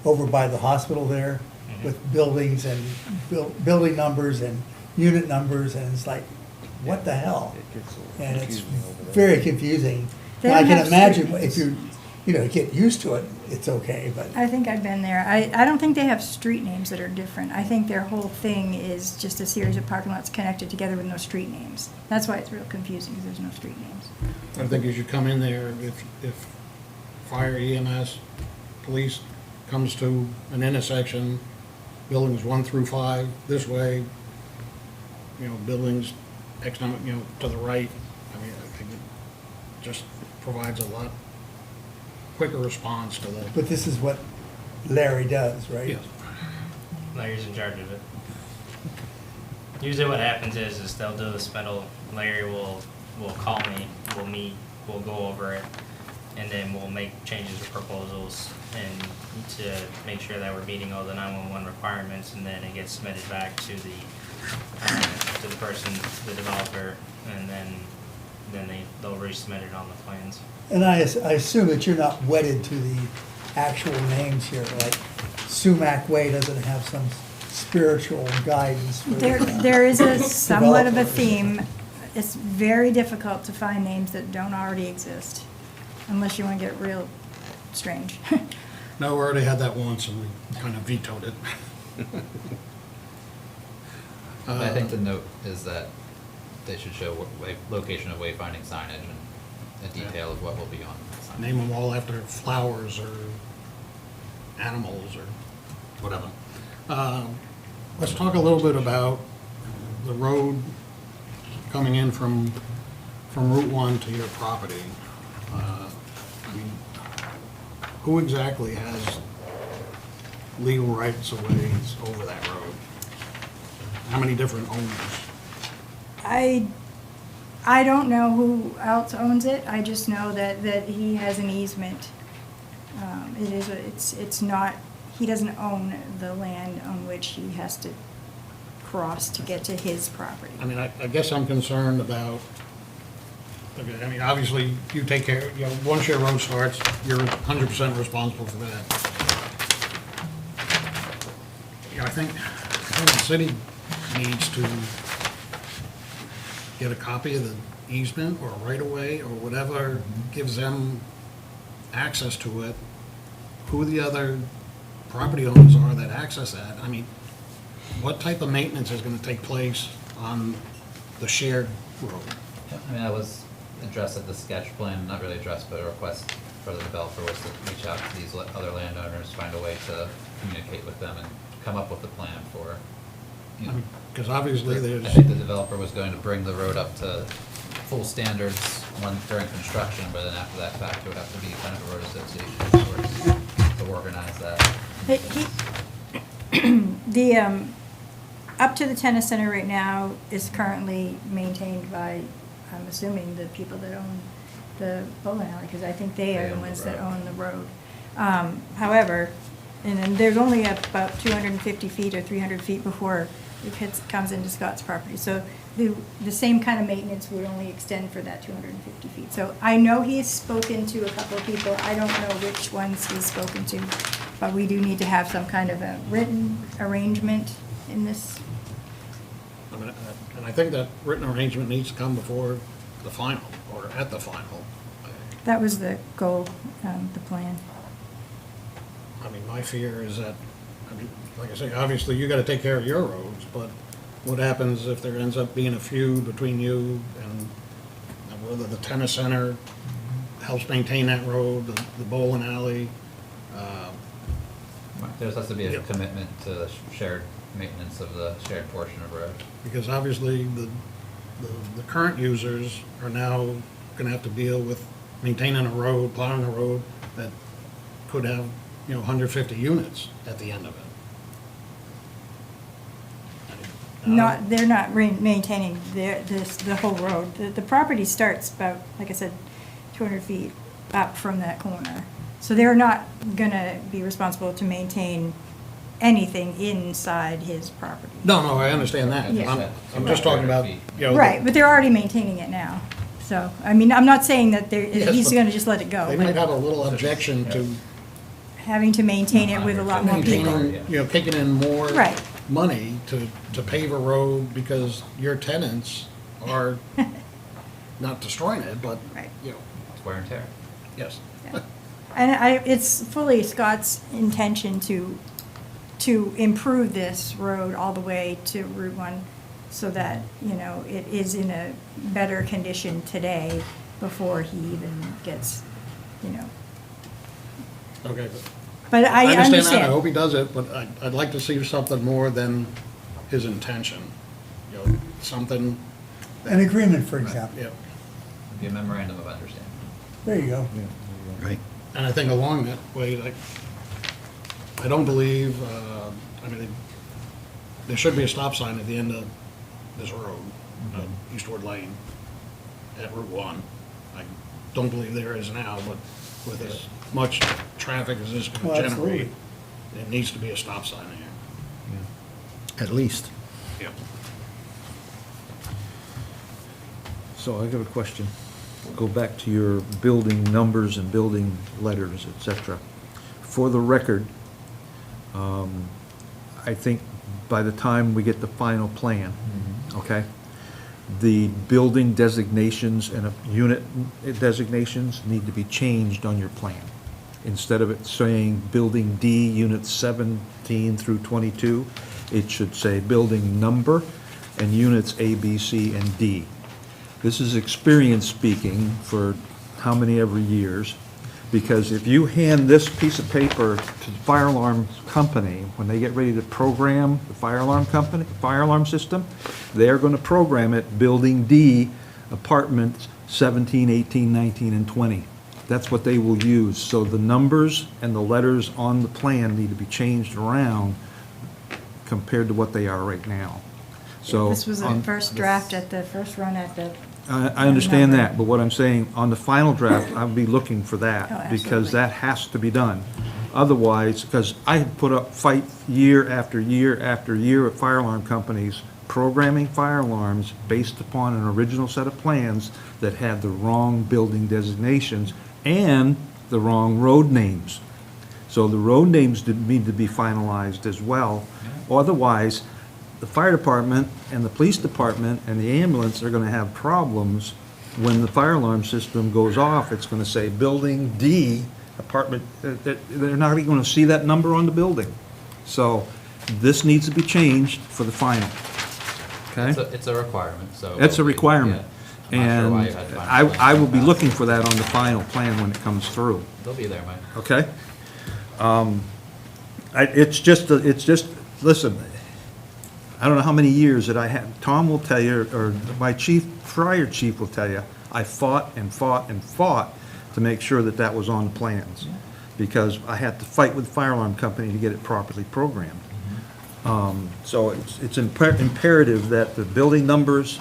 over by the hospital there, with buildings and building numbers and unit numbers, and it's like, what the hell? It gets a little And it's confusing over there. very confusing. They I don't can have imagine street if you get used to it, it's okay, but I think I've been there. I don't think they have street names that are different. I think their whole thing is just a series of parking lots connected together with no street names. That's why it's real confusing, because there's no street names. I think you should come in there, if fire, EMS, police comes to an intersection, buildings 1 through 5 this way, buildings X number, to the right. I mean, I think it just provides a lot quicker response to the. but this is what Larry does, right? Yes. Larry's in charge of it. Usually what happens is they'll do the submittal, Larry will call me, we'll meet, we'll go over it, and then we'll make changes or proposals and to make sure that we're meeting all the 911 requirements, and then it gets submitted back to the person, the developer, and then they'll resubmit it on the plans. And I assume that you're not wedded to the actual names here, like Sumac Way doesn't have some spiritual guidance for There is a somewhat of a Developers. theme. It's very difficult to find names that don't already exist, unless you want to get real strange. No, we already had that once and we kind of vetoed it. I think the note is that they should show location of wayfinding signage and a detail of what will be on the sign. Name them all after flowers or animals or whatever. Let's talk a little bit about the road coming in from Route 1 to your property. I mean, who exactly has legal rights of ways over that road? How many different owners? I don't know who else owns it. I just know that he has an easement. It's not, he doesn't own the land on which he has to cross to get to his property. I mean, I guess I'm concerned about, okay, I mean, obviously, you take care, once your road starts, you're 100% responsible for that. I think the city needs to get a copy of the easement or right-of-way or whatever gives them access to it, who the other property owners are that access that. I mean, what type of maintenance is gonna take place on the shared road? I mean, that was addressed at the sketch plan, not really addressed, but a request for the developer was to reach out to these other landowners, find a way to communicate with them and come up with a plan for, you know. Because obviously I there's, think the developer was going to bring the road up to full standards during construction, but then after that fact, it would have to be kind of a road association to organize that. The, up to the tennis center right now is currently maintained by, I'm assuming, the people that own the bowling alley, because I think they are the ones that own the road. However, and then there's only about 250 feet or 300 feet before it comes into Scott's property. So the same kind of maintenance would only extend for that 250 feet. So I know he's spoken to a couple of people. I don't know which ones he's spoken to, but we do need to have some kind of a written arrangement in this. I mean, and I think that written arrangement needs to come before the final, or at the final. That was the goal, the plan. I mean, my fear is that, I mean, like I say, obviously you gotta take care of your roads, but what happens if there ends up being a feud between you and whether the tennis center helps maintain that road, the bowling alley? There has to be a Yeah. commitment to shared maintenance of the shared portion of road. Because obviously the current users are now gonna have to deal with maintaining a road, plowing a road that could have, 150 units at the end of it. They're not maintaining the whole road. The property starts about, like I said, 200 feet up from that corner. So they're not gonna be responsible to maintain anything inside his property. No, I understand that. Yeah. I'm just talking about, Right, but they're already maintaining it now. So, I mean, I'm not saying that Yes, he's but gonna just let it go, they might but have a little objection to having to maintain it with a lot more people. maintaining, kicking in more Right. money to pave a road because your tenants are not destroying it, but, Right. It's wear and tear. yes. And it's fully Scott's intention to improve this road all the way to Route 1 so that, it is in a better condition today before he even gets, Okay, But I I understand that, I understand. hope he does it, but I'd like to see something more than his intention. Something, An agreement, for example. yeah. Be a memorandum of understanding. There you go. Right. And I think along that way, like, I don't believe, there should be a stop sign at the end of this road, Eastward Lane, at Route 1. I don't believe there is now, but with as much traffic as this Well, gonna absolutely. generate, there needs to be a stop sign there. At least. Yeah. So I got a question. Go back to your building numbers and building letters, et cetera. For the record, I think by the time we get the final plan, okay, the building designations and unit designations need to be changed on your plan. Instead of it saying Building D, Units 17 through 22, it should say Building Number and Units A, B, C, and D. This is experience speaking for how many ever years, because if you hand this piece of paper to the fire alarm company, when they get ready to program the fire alarm company, fire alarm system, they're gonna program it Building D, Apartments 17, 18, 19, and 20. That's what they will use. So the numbers and the letters on the plan need to be changed around compared to what they are right now. So This was the on- first draft at the first run at the, I understand number. that, but what I'm saying, on the final draft, I'll be looking for Oh, that, absolutely. because that has to be done. Otherwise, because I have put up fight year after year after year with fire alarm companies, programming fire alarms based upon an original set of plans that had the wrong building designations and the wrong road names. So the road names did need to be finalized as well. Otherwise, the fire department and the police department and the ambulance are gonna have problems when the fire alarm system goes off. It's gonna say Building D, apartment, they're not even gonna see that number on the building. So this needs to be changed for the final, okay? It's a requirement, so. It's a requirement. Yeah. I'm not sure why And you had to find a I will be plan. looking for that on the final plan when it comes through. They'll be there, Mike. Okay? It's just, listen, I don't know how many years that I had, Tom will tell you, or my prior chief will tell you, I fought and fought and fought to make sure that that was on the plans. Because I had to fight with the fire alarm company to get it properly programmed. So it's imperative that the building numbers,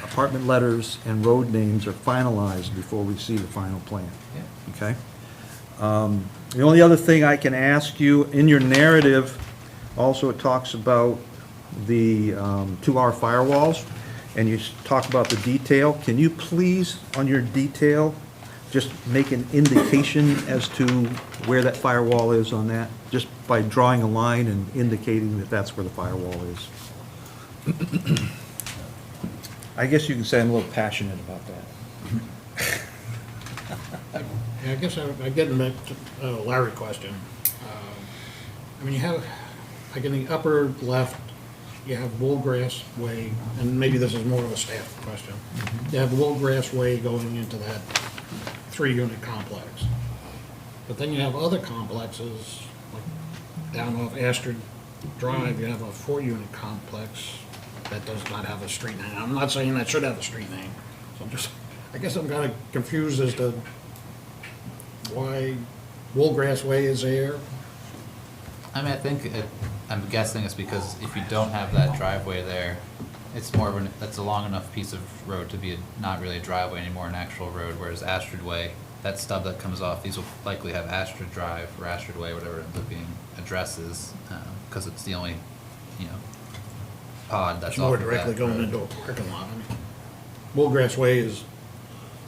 apartment letters, and road names are finalized before we see the final plan. Okay? The only other thing I can ask you, in your narrative, also it talks about the 2-hour firewalls, and you talk about the detail. Can you please, on your detail, just make an indication as to where that firewall is on that? Just by drawing a line and indicating that that's where the firewall is. I guess you can say I'm a little passionate about that. Yeah, I guess I get back to Larry's question. I mean, you have, like in the upper left, you have Woolgrass Way, and maybe this is more of a staff question. You have Woolgrass Way going into that 3-unit complex. But then you have other complexes, like down off Astrid Drive, you have a 4-unit complex that does not have a street name. I'm not saying that should have a street name, so I guess I'm kind of confused as to why Woolgrass Way is there. I mean, I'm guessing it's because if you don't have that driveway there, it's more of that's a long enough piece of road to be not really a driveway anymore, an actual road, whereas Astrid Way, that stub that comes off, these will likely have Astrid Drive or Astrid Way, whatever it ends up being, addresses, because it's the only, pod that's It's more off of that directly going road. into a parking lot. I mean, Woolgrass Way is,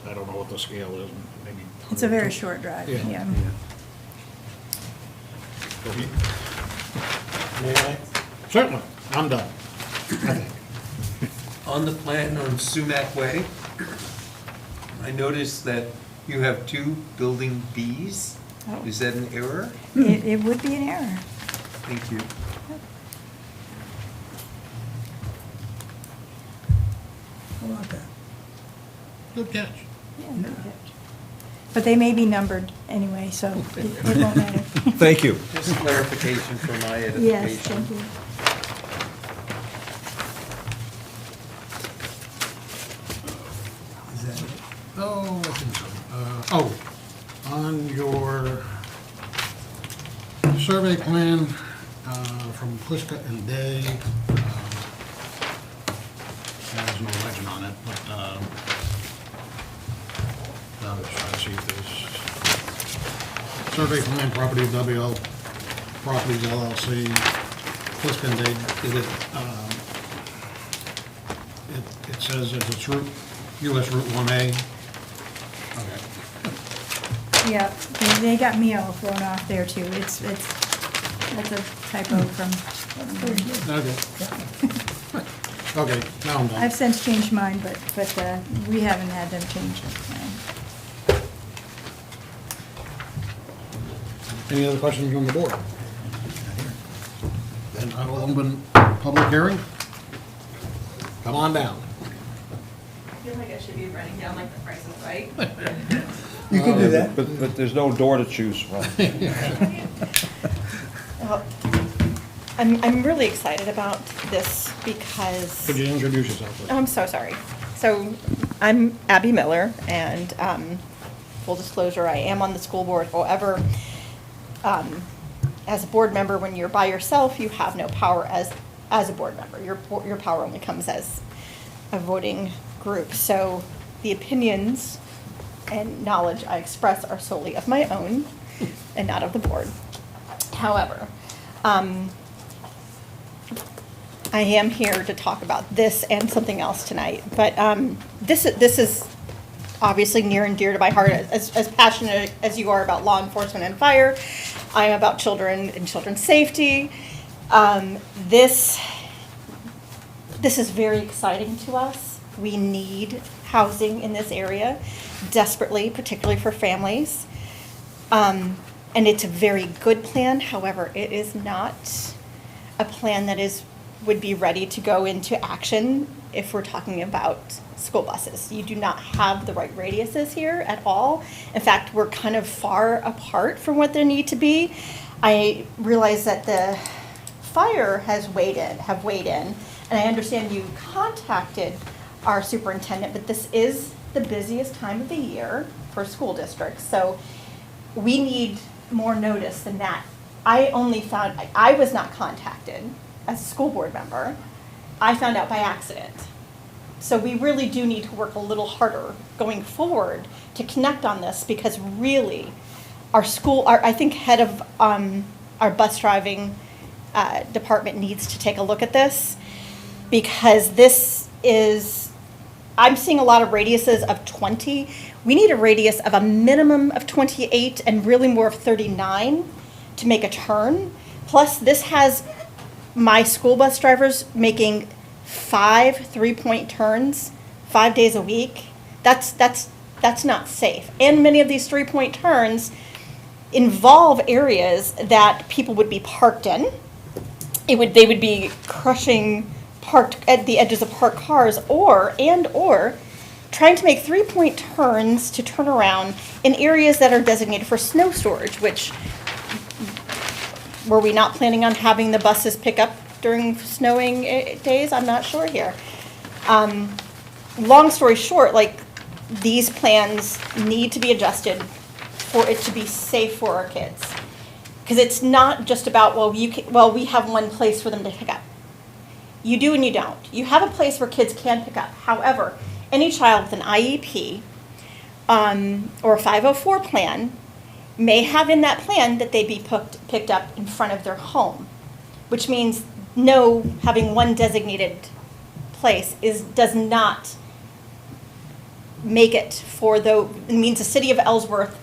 I don't know what the scale is, maybe. It's a very short drive, Yeah. yeah. May I? Certainly, I'm done, I think. On the plan on Sumac Way, I noticed that you have 2 building Bs. Oh. Is that an error? It would be an error. Thank you. How about that? Good catch. Yeah, good catch. But they may be numbered anyway, so it won't matter. Thank you. Just clarification for my edification. Yes, thank you. Is that it? Oh, I think so. On your survey plan from Pliska and Day, there's no legend on it, but I'm just trying to see if there's survey plan, property of WL Properties LLC, Pliska and Day did it. It says that it's US Route 1A. Okay. Yeah, they got me all thrown off there too. That's a typo from, Okay. Okay, now I'm done. I've since changed mine, but we haven't had them change the plan. Any other questions from the board? Then I will open public hearing. Come on down. I feel like I should be writing down like the Price is Right. You can do that. But there's no door to choose from. Well, I'm really excited about this because, Could you introduce yourself, please? oh, I'm so sorry. So I'm Abby Miller, and full disclosure, I am on the school board. However, as a board member, when you're by yourself, you have no power as a board member. Your power only comes as a voting group. So the opinions and knowledge I express are solely of my own and not of the board. However, I am here to talk about this and something else tonight, but this is obviously near and dear to my heart. As passionate as you are about law enforcement and fire, I am about children and children's safety. This is very exciting to us. We need housing in this area desperately, particularly for families. And it's a very good plan. However, it is not a plan that would be ready to go into action if we're talking about school buses. You do not have the right radiuses here at all. In fact, we're kind of far apart from what they need to be. I realize that the fire have weighed in, and I understand you contacted our superintendent, but this is the busiest time of the year for school districts. So we need more notice than that I only found, I was not contacted as a school board member. I found out by accident. So we really do need to work a little harder going forward to connect on this, because really, our school, I think head of our bus driving department needs to take a look at this, because this is, I'm seeing a lot of radiuses of 20. We need a radius of a minimum of 28 and really more of 39 to make a turn. Plus, this has my school bus drivers making 5 3-point turns 5 days a week. That's not safe. And many of these 3-point turns involve areas that people would be parked in. They would be crushing parked at the edges of parked cars, or trying to make 3-point turns to turn around in areas that are designated for snow storage, which, were we not planning on having the buses pick up during snowing days? I'm not sure here. Long story short, like, these plans need to be adjusted for it to be safe for our kids. Because it's not just about, we have one place for them to pick up. You do and you don't. You have a place where kids can pick up. However, any child with an IEP or a 504 plan may have in that plan that they be picked up in front of their home, which means having one designated place does not make it for it means the city of Ellsworth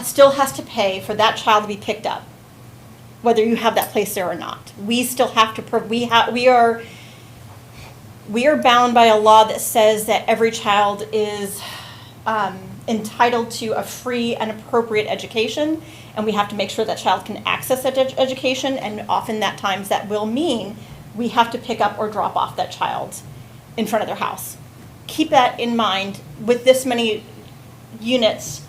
still has to pay for that child to be picked up, whether you have that place there or not. We still have to, we are bound by a law that says that every child is entitled to a free and appropriate education, and we have to make sure that child can access that education, and often that will mean we have to pick up or drop off that child in front of their house. Keep that in mind with this many units.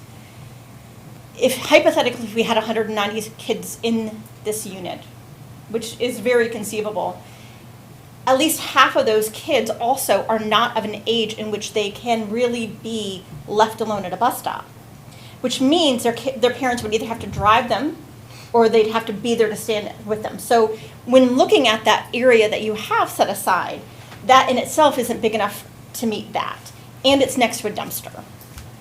If hypothetically we had 190 kids in this unit, which is very conceivable, at least half of those kids also are not of an age in which they can really be left alone at a bus stop, which means their parents would either have to drive them or they'd have to be there to stand with them. So when looking at that area that you have set aside, that in itself isn't big enough to meet that. And it's next to a dumpster.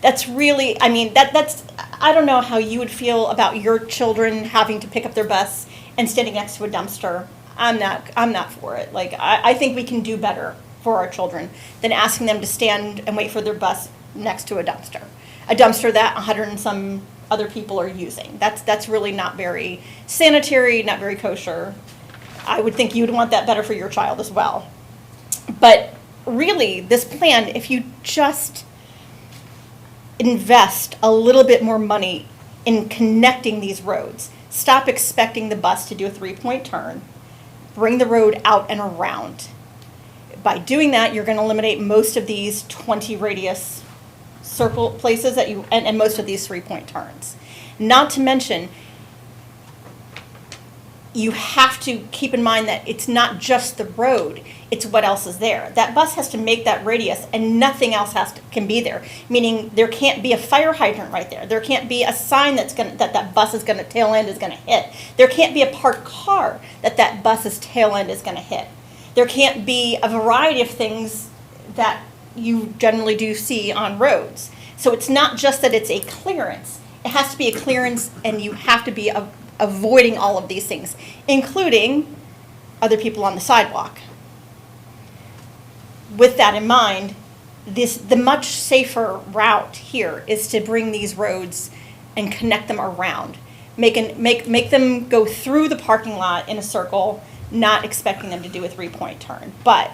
That's really, that's, I don't know how you would feel about your children having to pick up their bus and standing next to a dumpster. I'm not for it. Like, I think we can do better for our children than asking them to stand and wait for their bus next to a dumpster that 100 and some other people are using. That's really not very sanitary, not very kosher. I would think you'd want that better for your child as well. But really, this plan, if you just invest a little bit more money in connecting these roads, stop expecting the bus to do a 3-point turn, bring the road out and around. By doing that, you're going to eliminate most of these 20 radius circle places and most of these 3-point turns. Not to mention, you have to keep in mind that it's not just the road, it's what else is there. That bus has to make that radius and nothing else can be there. Meaning there can't be a fire hydrant right there. There can't be a sign that bus tail end is gonna hit. There can't be a parked car that bus's tail end is gonna hit. There can't be a variety of things that you generally do see on roads. So it's not just that it's a clearance. It has to be a clearance, and you have to be avoiding all of these things, including other people on the sidewalk. With that in mind, the much safer route here is to bring these roads and connect them around. Make them go through the parking lot in a circle, not expecting them to do a 3-point turn. But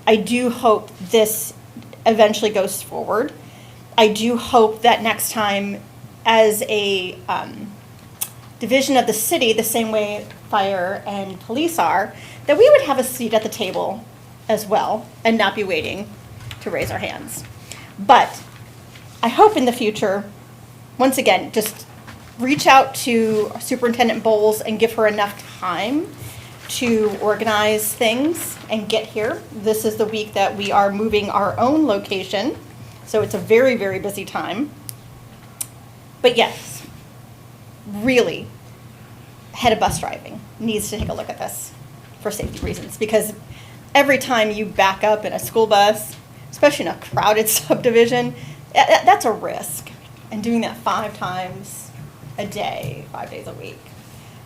I do hope this eventually goes forward. I do hope that next time, as a division of the city, the same way fire and police are, that we would have a seat at the table as well and not be waiting to raise our hands. But I hope in the future, once again, just reach out to Superintendent Bowles and give her enough time to organize things and get here. This is the week that we are moving our own location, so it's a very, very busy time. But yes, really, head of bus driving needs to take a look at this for safety reasons, because every time you back up in a school bus, especially in a crowded subdivision, that's a risk. And doing that 5 times a day, 5 days a week,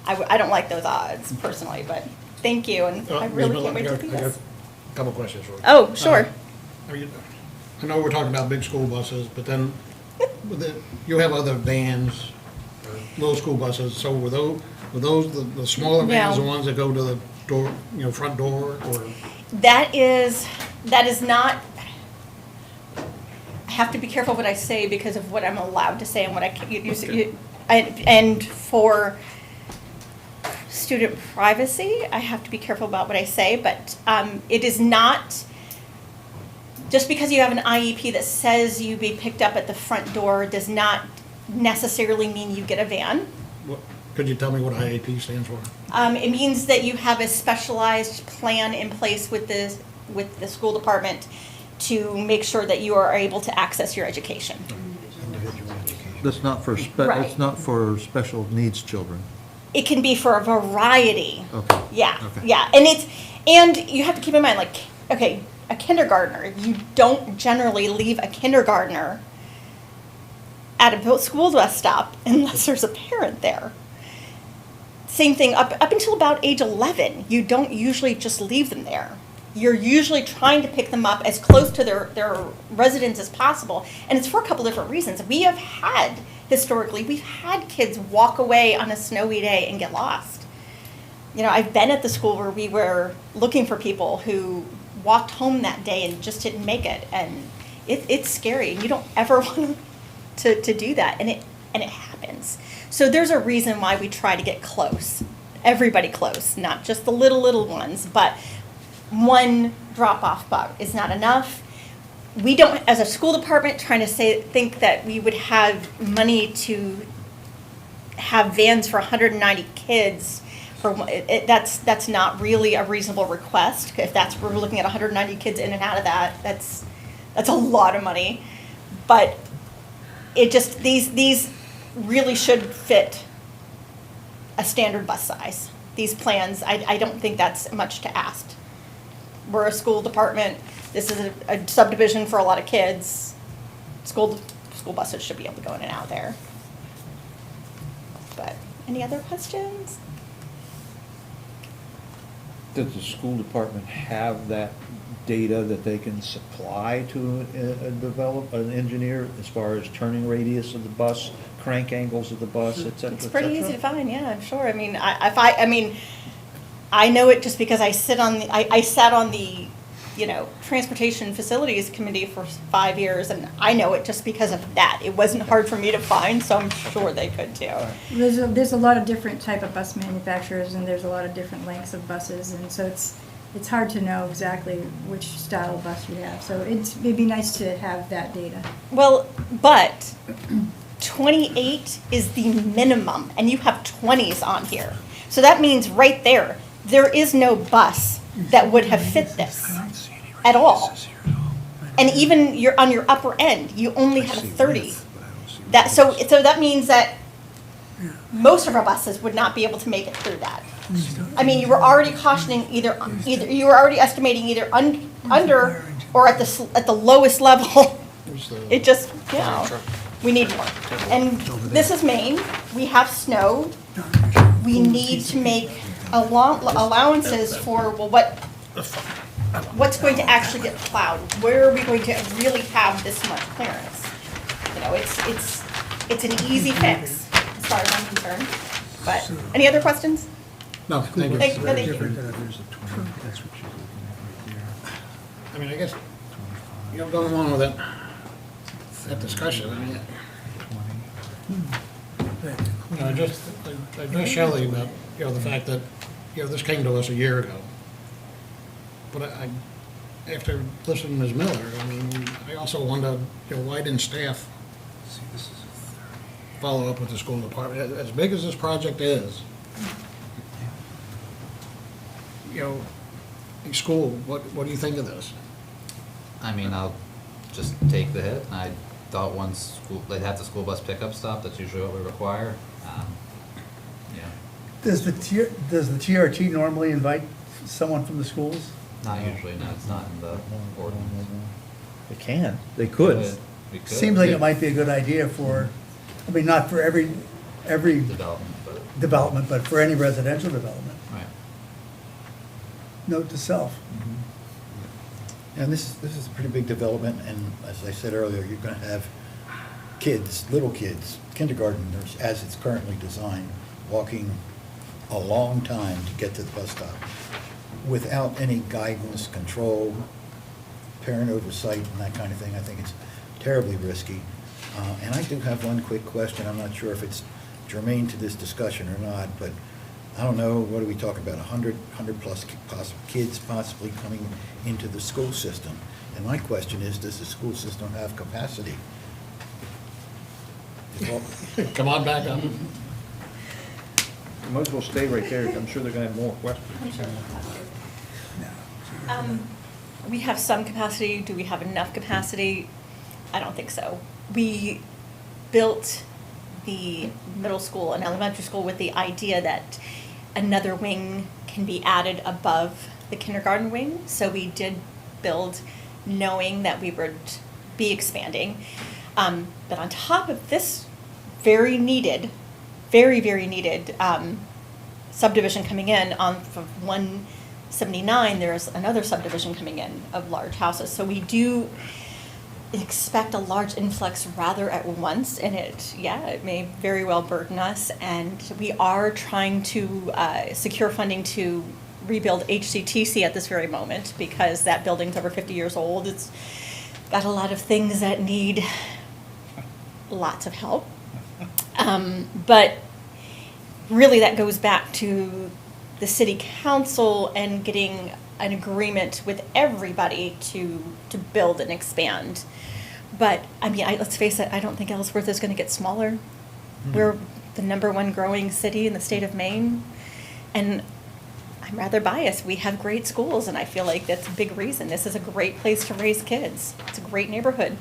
I don't like those odds personally, but thank you, and I really can't wait to see I got this. a couple questions for you. Oh, sure. I know we're talking about big school buses, but then you have other vans, or little school buses, so were those the smaller vans, the No. ones that go to the door, front door, or? That is not, I have to be careful what I say because of what I'm allowed to say and what I can't, and for student privacy, I have to be careful about what I say, but it is not, just because you have an IEP that says you be picked up at the front door does not necessarily mean you get a van. Could you tell me what IAP stands for? It means that you have a specialized plan in place with the school department to make sure that you are able to access your education. That's not for, Right. it's not for special needs children. It can be for a variety. Okay. Yeah, Okay. yeah, and you have to keep in mind, like, okay, a kindergartner, you don't generally leave a kindergartner at a school bus stop unless there's a parent there. Same thing, up until about age 11, you don't usually just leave them there. You're usually trying to pick them up as close to their residence as possible, and it's for a couple different reasons. Historically, we've had kids walk away on a snowy day and get lost. I've been at the school where we were looking for people who walked home that day and just didn't make it, and it's scary, and you don't ever want to do that, and it happens. So there's a reason why we try to get close, everybody close, not just the little ones, but one drop-off spot is not enough. We don't, as a school department, think that we would have money to have vans for 190 kids. That's not really a reasonable request. If we're looking at 190 kids in and out of that, that's a lot of money. But these really should fit a standard bus size. These plans, I don't think that's much to ask. We're a school department. This is a subdivision for a lot of kids. School buses should be able to go in and out there. But any other questions? Does the school department have that data that they can supply to an engineer as far as turning radius of the bus, crank angles of the bus, et cetera, It's et pretty cetera? easy to find, yeah, I'm sure. I mean, I know it just because I sat on the Transportation Facilities Committee for 5 years, and I know it just because of that. It wasn't hard for me to find, so I'm sure they could too. There's a lot of different type of bus manufacturers, and there's a lot of different lengths of buses, and so it's hard to know exactly which style of bus you have. So it'd be nice to have that data. Well, but 28 is the minimum, and you have 20s on here. So that means right there is no bus that would have fit this at all. And even on your upper end, you only have a 30. So that means that most of our buses would not be able to make it through that. I mean, you were already cautioning you were already estimating either under or at the lowest level. It just, we need more. And this is Maine. We have snow. We need to make allowances for, what's going to actually get plowed? Where are we going to really have this much clearance? It's an easy fix, as far as I'm concerned. But, any other questions? No, thank you. Thank you. I mean, I guess, going along with that discussion, I addressed Shelley about, the fact that, this came to us a year ago. But after listening to Ms. Miller, I also wonder, why didn't staff follow up with the school department? As big as this project is, school, what do you think of this? I mean, I'll just take the hit. I thought they'd have the school bus pickup stop, that's usually what we require. Does the TRT normally invite someone from the schools? Not usually, no, it's not in the ordinance. They can, they could. We could. Seems like it might be a good idea for, I mean, not for every Development, but, development, but for any residential development. right. Note to self. And this is a pretty big development, and as I said earlier, you're gonna have kids, little kids, kindergartners, as it's currently designed, walking a long time to get to the bus stop without any guidance, control, parent oversight, and that kind of thing. I think it's terribly risky. And I do have one quick question. I'm not sure if it's germane to this discussion or not, but I don't know, what are we talking about, 100 plus kids possibly coming into the school system? And my question is, does the school system have capacity? Come on back up. You might as well stay right there, I'm sure they're gonna have more questions. We have some capacity. Do we have enough capacity? I don't think so. We built the middle school and elementary school with the idea that another wing can be added above the kindergarten wing. So we did build knowing that we would be expanding. But on top of this very needed subdivision coming in on 179, there's another subdivision coming in of large houses. So we do expect a large influx rather at once, and it may very well burden us. And we are trying to secure funding to rebuild HCTC at this very moment, because that building's over 50 years old. It's got a lot of things that need lots of help. But really that goes back to the city council and getting an agreement with everybody to build and expand. But, I mean, let's face it, I don't think Ellsworth is gonna get smaller. We're the #1 growing city in the state of Maine, and I'm rather biased. We have great schools, and I feel like that's a big reason. This is a great place to raise kids. It's a great neighborhood,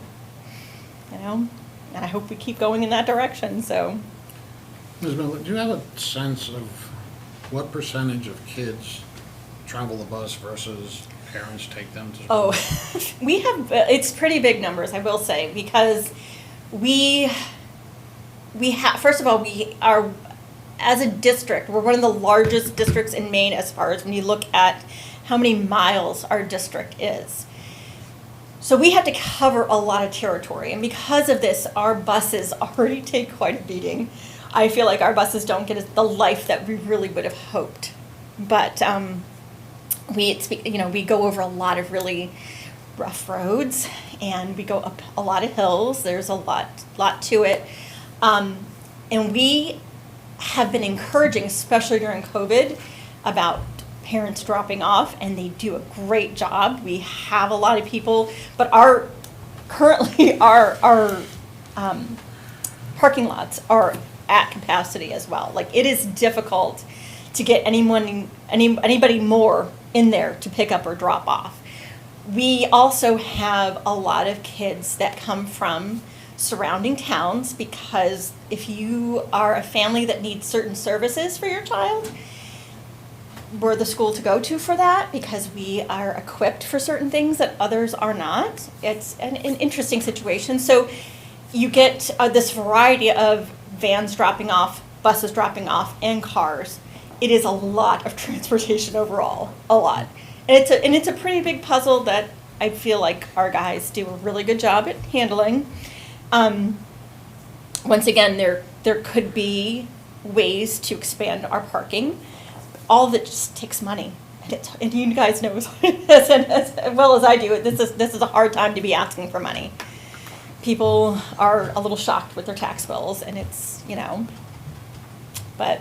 you know? And I hope we keep going in that direction, so. Ms. Miller, do you have a sense of what percentage of kids travel the bus versus parents take them to school? Oh, we have, it's pretty big numbers, I will say, because we have, first of all, we are, as a district, we're one of the largest districts in Maine as far as when you look at how many miles our district is. So we have to cover a lot of territory, and because of this, our buses already take quite a beating. I feel like our buses don't get the life that we really would have hoped. But we go over a lot of really rough roads, and we go up a lot of hills. There's a lot to it. And we have been encouraging, especially during COVID, about parents dropping off, and they do a great job. We have a lot of people, but currently our parking lots are at capacity as well. Like, it is difficult to get anybody more in there to pick up or drop off. We also have a lot of kids that come from surrounding towns, because if you are a family that needs certain services for your child, we're the school to go to for that, because we are equipped for certain things that others are not. It's an interesting situation. So you get this variety of vans dropping off, buses dropping off, and cars. It is a lot of transportation overall, a lot. And it's a pretty big puzzle that I feel like our guys do a really good job at handling. Once again, there could be ways to expand our parking. All of it just takes money, and you guys know as well as I do. This is a hard time to be asking for money. People are a little shocked with their tax bills, and it's, but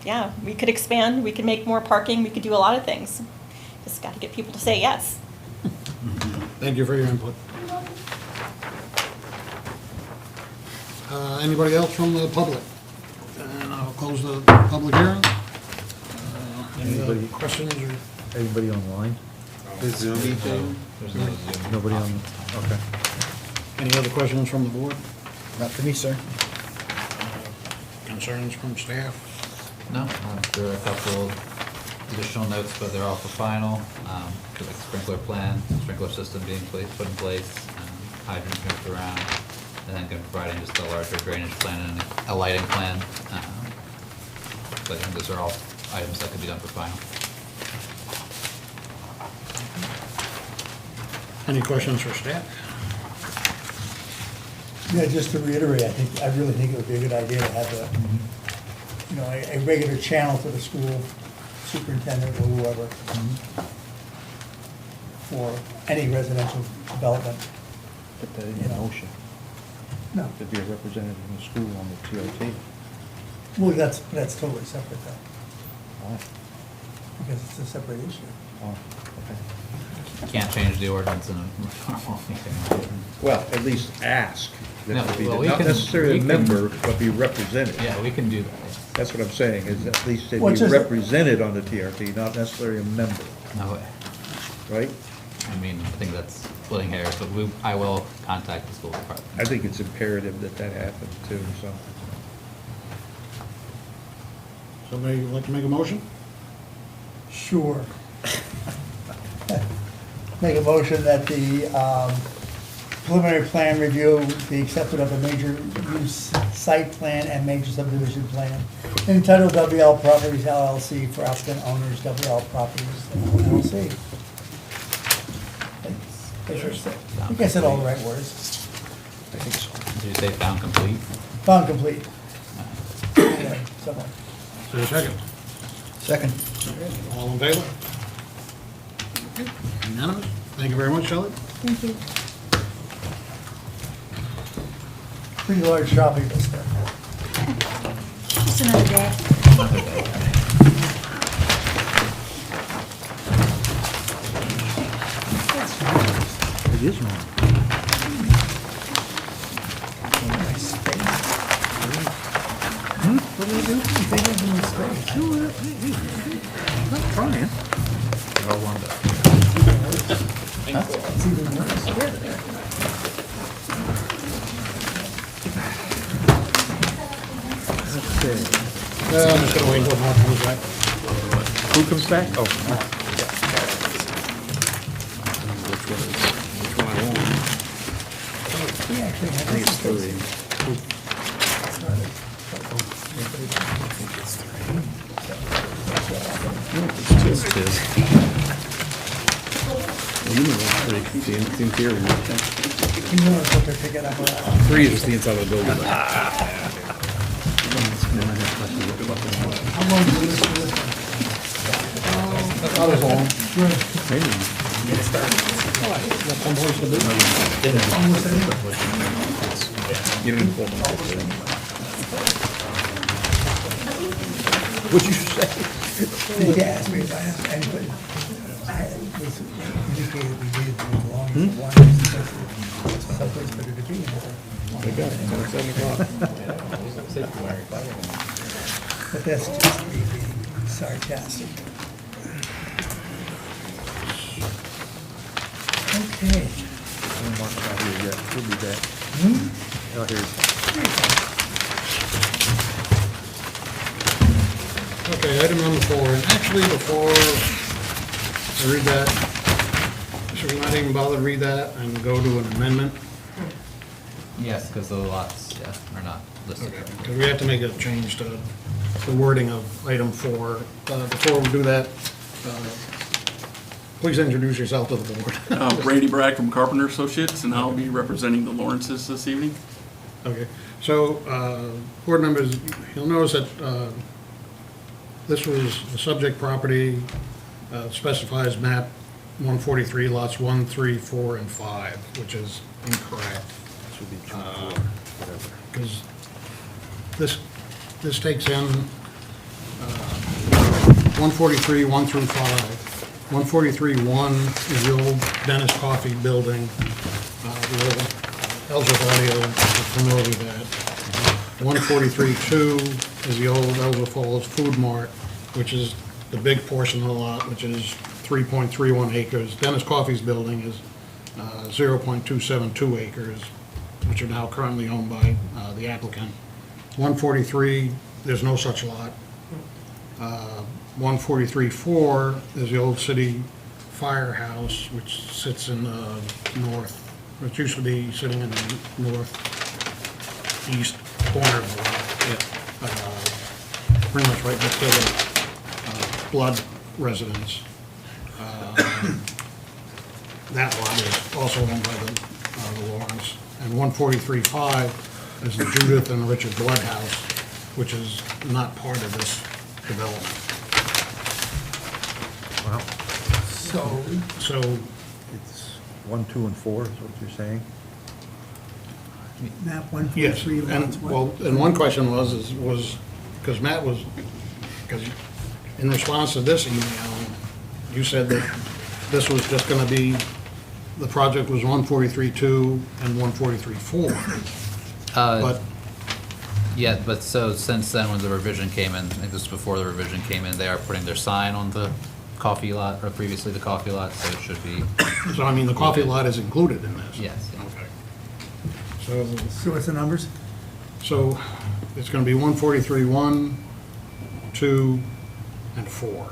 yeah, we could expand, we could make more parking, we could do a lot of things. Just got to get people to say yes. Thank you for your input. Anybody else from the public? And I'll close the public hearing. Any other questions or? Anybody online? The Zoom thing? There's no Zoom. Nobody on, okay. Any other questions from the board? Not for me, sir. Concerns from staff? No, there are a couple additional notes, but they're all for final. For the sprinkler plan, sprinkler system being put in place, hydrants moved around, and then providing just a larger drainage plan and a lighting plan. But I think those are all items that could be done for final. Any questions for staff? Yeah, just to reiterate, I really think it would be a good idea to have a regular channel to the school superintendent or whoever for any residential development. Put that in your motion, No, to be a representative in the school on the TRT. well, that's totally separate though, Oh, because it's a separate issue. oh, okay. You can't change the ordinance in a normal meeting. Well, at least ask. That No, to be well, the- we Not can- necessarily we a can- member, but be represented. Yeah, we can do that. That's what I'm saying, is at least they'd Well, be just- represented on the TRT, not necessarily a member, No way. right? I mean, I think that's splitting hairs, but I will contact the school department. I think it's imperative that that happen too, so. Somebody like to make a motion? Sure. Make a motion that the preliminary plan review be accepted of a major use site plan and major subdivision plan entitled WL Properties LLC for applicant owners, WL Properties LLC. I think I said all the right words. I think so. Did you say found complete? Found complete. Yeah, somewhere. Is there a second? Second. All in favor? Okay, unanimous. Thank you very much, Shelley. Thank you. Pretty large shopping list there. Just another day. It is wrong. Nice space. What do they do? They give them space. Not trying. They're all warmed up. It's even worse. Okay. I'm just gonna wait until Mark comes back. Who comes back? Oh, We actually have this space. The interior. You know what they're picking up around. 3 is just the inside of the building. How long do this for this one? Not as long. Almost any. You didn't pull them. what'd you say? They asked me if I had anybody. I was indicated we needed to move along as one, someplace better to be. They got it, it's 7 o'clock. But that's just me being sarcastic. Okay. Mark's not here yet, he'll be back. Oh, here. Okay, item number 4, and actually before I read that, should we not even bother to read that and go to an amendment? Yes, because the lots, yeah, are not listed. Because we have to make a change to the wording of item 4. Before we do that, please introduce yourself to the board. Brady Bragg from Carpenter Associates, and I'll be representing the Lawrences this evening. Okay, so, board members, you'll notice that this was the subject property, specifies map 143 lots 1, 3, 4, and 5, which is incorrect. Should be 2, 4, whatever. Because this takes in 143, 1 through 5. 143-1 is the old Dennis Coffee building, the old Ellsworth Audio, if you're familiar with that. 143-2 is the old Ellsworth Falls Food Mart, which is the big portion of the lot, which is 3.31 acres. Dennis Coffee's building is 0.272 acres, which are now currently owned by the applicant. 143, there's no such lot. 143-4 is the old city firehouse, which sits in the north, which used to be sitting in the northeast corner of the lot. Pretty much right next to the Blood residence. That lot is also owned by the Lawrence. And 143-5 is the Judith and Richard Blood house, which is not part of this development. Wow. So, It's 1, 2, and 4 is what you're saying? Map yes, 143, and, lots what? well, and one question was, because Matt was, because in response to this email, you said that this was just gonna be, the project was 143-2 and 143-4. But, Yeah, but so since then, when the revision came in, I think this was before the revision came in, they are putting their sign on the coffee lot, or previously the coffee lot, so it should be, so I mean, the coffee lot is included in this? yes. Okay. So what's the numbers? So it's gonna be 143-1, 2, and 4.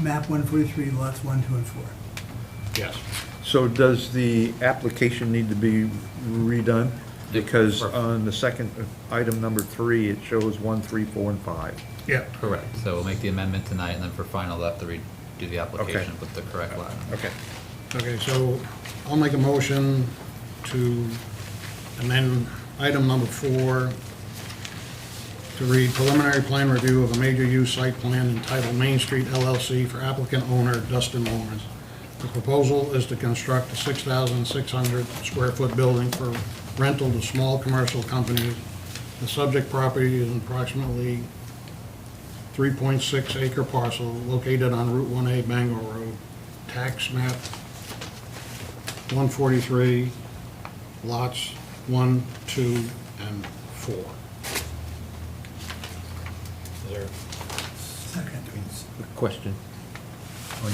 Map 143, lots 1, 2, and 4. Yes. So does the application need to be redone? Because on the second, item number 3, it shows 1, 3, 4, and 5. Yeah. Correct, so we'll make the amendment tonight, and then for final, they'll have to redo the application with the correct lot. Okay. Okay, so I'll make a motion to amend item number 4 to read preliminary plan review of a major use site plan entitled Main Street LLC for applicant owner Dustin Lawrence. The proposal is to construct a 6,600 square foot building for rental to small commercial companies. The subject property is approximately 3.6 acre parcel located on Route 1A Bangor Road, tax map 143, lots 1, 2, and 4. Is there? Second. Question on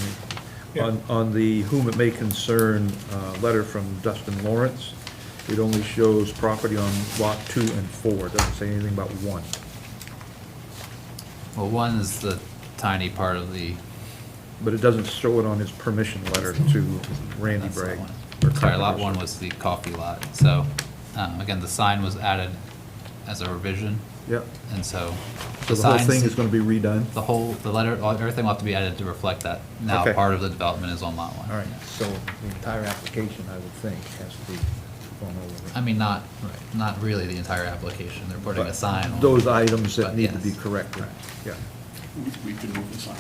Yeah. on the whom it may concern letter from Dustin Lawrence. It only shows property on lot 2 and 4. It doesn't say anything about 1. Well, one is the tiny part of the, But it doesn't show it on his permission letter to Randy that's Bragg. lot or one. Sorry, lot Controversy. one was the coffee lot, so, again, the sign was added as a revision, Yep. and so. So the whole signs- thing is gonna be redone? The whole, the letter, everything will have to be added to reflect that now Okay. part of the development is on lot one. All right, so the entire application, I would think, has to be gone over. I mean, not really the entire application, they're putting a But sign on. those items that but need to be yes. corrected, Right. yeah. We can move the sign.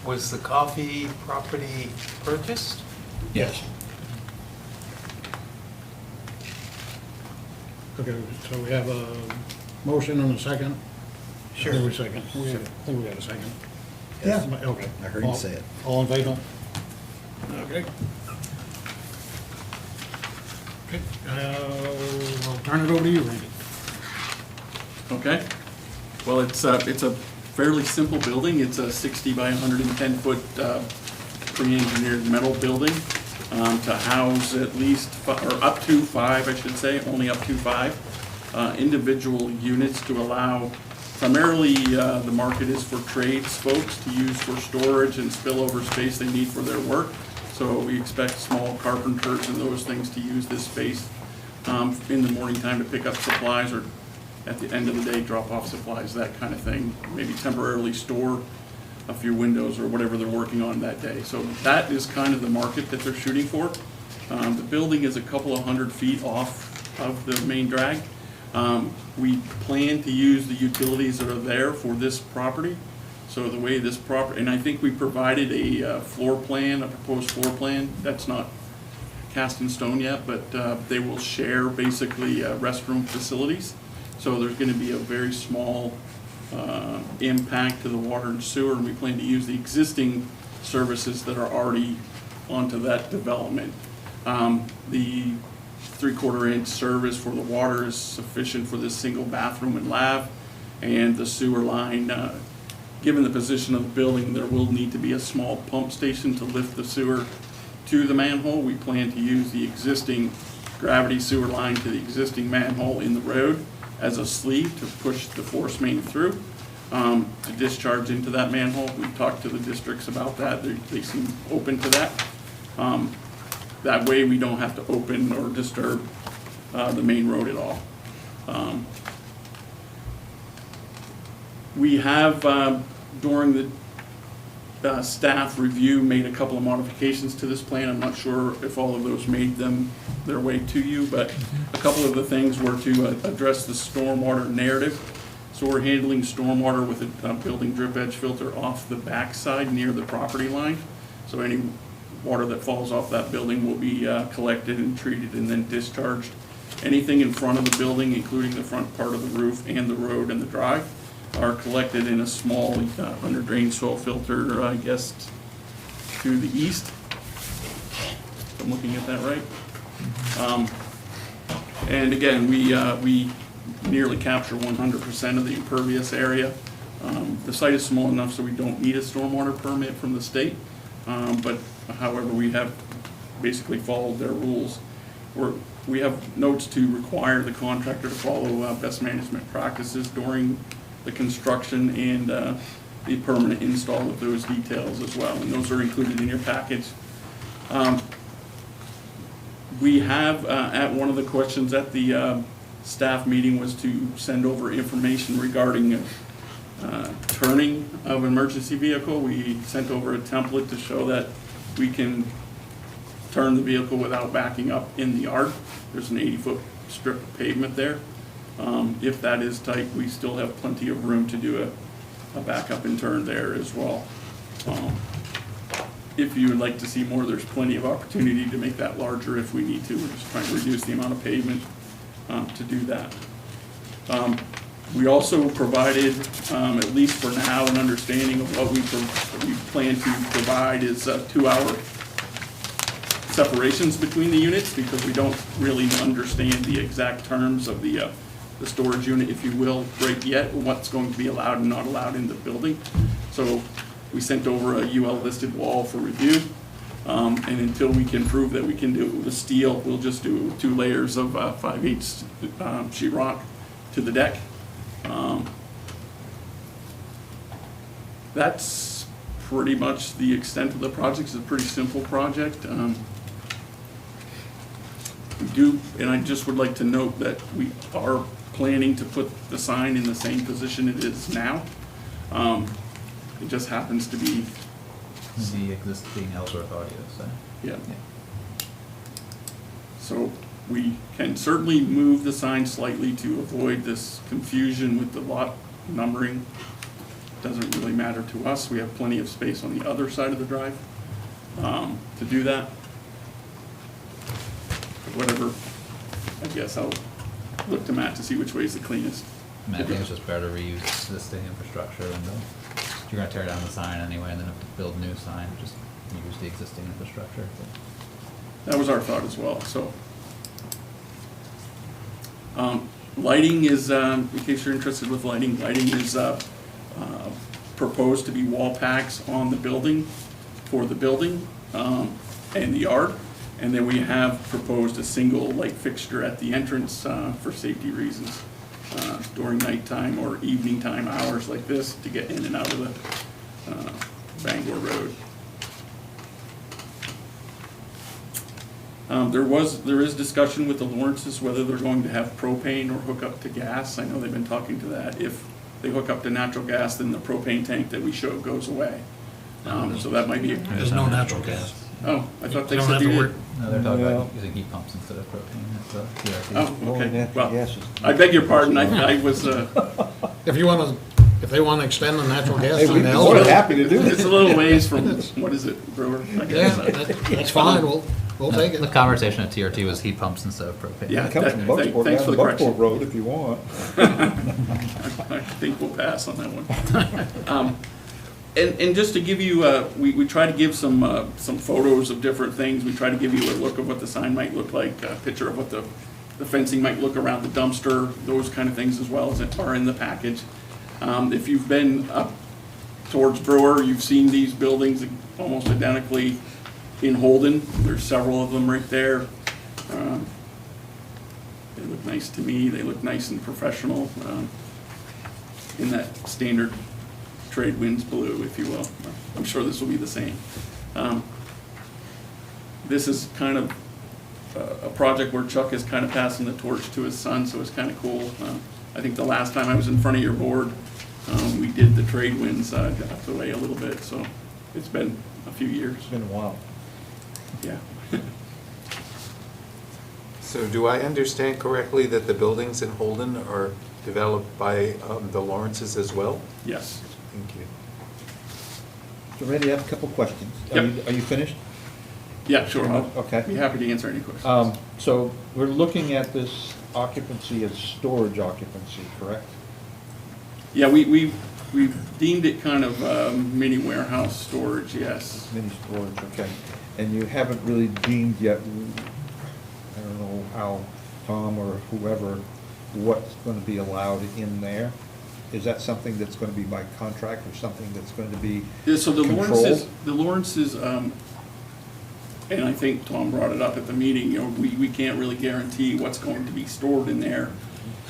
Was the coffee property purchased? Yes. Okay, so we have a motion and a second? Sure. I think we got a second. Yeah. Okay. I heard him say it. All in favor? Okay. Okay, I'll turn it over to you, Randy. Okay. Well, it's a fairly simple building. It's a 60 by 110 foot pre-engineered metal building to house at least, or up to 5, I should say, only up to 5 individual units to allow, primarily the market is for trades folks to use for storage and spillover space they need for their work. So we expect small carpenters and those things to use this space in the morning time to pick up supplies, or at the end of the day, drop off supplies, that kind of thing. Maybe temporarily store a few windows or whatever they're working on that day. So that is kind of the market that they're shooting for. The building is a couple of 100 feet off of the main drag. We plan to use the utilities that are there for this property. So the way this property, and I think we provided a floor plan, a proposed floor plan. That's not cast in stone yet, but they will share basically restroom facilities. So there's going to be a very small impact to the water and sewer, and we plan to use the existing services that are already onto that development. The 3/4 inch service for the water is sufficient for this single bathroom and lab, and the sewer line, given the position of the building, there will need to be a small pump station to lift the sewer to the manhole. We plan to use the existing gravity sewer line to the existing manhole in the road, as a sleeve to push the force main through, to discharge into that manhole. We talked to the districts about that. They seem open to that. That way we don't have to open or disturb the main road at all. We have, during the staff review, made a couple of modifications to this plan. I'm not sure if all of those made their way to you, but a couple of the things were to address the stormwater narrative. So we're handling stormwater with a building drip edge filter off the backside near the property line. So any water that falls off that building will be collected and treated and then discharged. Anything in front of the building, including the front part of the roof and the road and the drive, are collected in a small under drain soil filter, I guess, to the east. If I'm looking at that right. And again, we nearly capture 100% of the impervious area. The site is small enough so we don't need a stormwater permit from the state. But however, we have basically followed their rules. We have notes to require the contractor to follow best management practices during the construction and the permanent install of those details as well, and those are included in your package. We have, at one of the questions at the staff meeting was to send over information regarding turning of emergency vehicle. We sent over a template to show that we can turn the vehicle without backing up in the yard. There's an 80-foot strip of pavement there. If that is tight, we still have plenty of room to do a backup and turn there as well. If you would like to see more, there's plenty of opportunity to make that larger if we need to. We're just trying to reduce the amount of pavement to do that. We also provided, at least for now, an understanding of what we plan to provide is 2-hour separations between the units, because we don't really understand the exact terms of the storage unit, if you will, right yet, what's going to be allowed and not allowed in the building. So we sent over a UL listed wall for review, and until we can prove that we can do it with steel, we'll just do 2 layers of 5/8 sheetrock to the deck. That's pretty much the extent of the project. It's a pretty simple project. We do, and I just would like to note that we are planning to put the sign in the same position it is now. It just happens to be, The existing Ellsworth audio, so. yeah. So we can certainly move the sign slightly to avoid this confusion with the lot numbering. Doesn't really matter to us. We have plenty of space on the other side of the drive to do that. Whatever, I guess I'll look to Matt to see which way is the cleanest. I mean, I think it's just better to reuse existing infrastructure and if you're gonna tear down the sign anyway and then have to build a new sign, just use the existing infrastructure. That was our thought as well, so. Lighting is, in case you're interested with lighting is proposed to be wall packs on the building, for the building and the yard. And then we have proposed a single light fixture at the entrance for safety reasons during nighttime or evening time hours like this to get in and out of the Bangor Road. There is discussion with the Lawrences whether they're going to have propane or hook up to gas. I know they've been talking to that. If they hook up to natural gas, then the propane tank that we showed goes away. So that might be. There's no natural gas. Oh, I thought they You don't said have you to did. worry. No, they're talking about using heat pumps instead of propane. That's a Oh, okay. natural Well, gas is- I beg your pardon. I was. If they wanna extend the natural gas Hey, line we'd to be more than Ellsworth, happy to do It's it. a little ways from, what is it, Brewer? I yeah, guess. that's fine, we'll take The it. conversation at TRT was heat pumps instead of propane. Yeah. It comes from Bucksport, Thanks for down the correction. Bucksport Road if you want. I think we'll pass on that one. And just to give you, we try to give some photos of different things. We try to give you a look of what the sign might look like, a picture of what the fencing might look around the dumpster, those kind of things as well as are in the package. If you've been up towards Brewer, you've seen these buildings almost identically in Holden. There's several of them right there. They look nice to me, they look nice and professional, in that standard trade winds blue, if you will. I'm sure this will be the same. This is kind of a project where Chuck is kind of passing the torch to his son, so it's kind of cool. I think the last time I was in front of your board, we did the trade winds, got away a little bit, so it's been a few years. It's been a while. Yeah. So do I understand correctly that the buildings in Holden are developed by the Lawrences as well? Yes. Thank you. So Randy, I have a couple questions. Yep. Are you finished? Yeah, sure. I'll Okay. be happy to answer any questions. So we're looking at this occupancy as storage occupancy, correct? Yeah, we deemed it kind of mini warehouse storage, yes. Mini storage, okay. And you haven't really deemed yet, I don't know how Tom or whoever, what's going to be allowed in there? Is that something that's going to be by contract or something that's going to be Yeah, so the controlled? Lawrences, and I think Tom brought it up at the meeting, you know, we can't really guarantee what's going to be stored in there.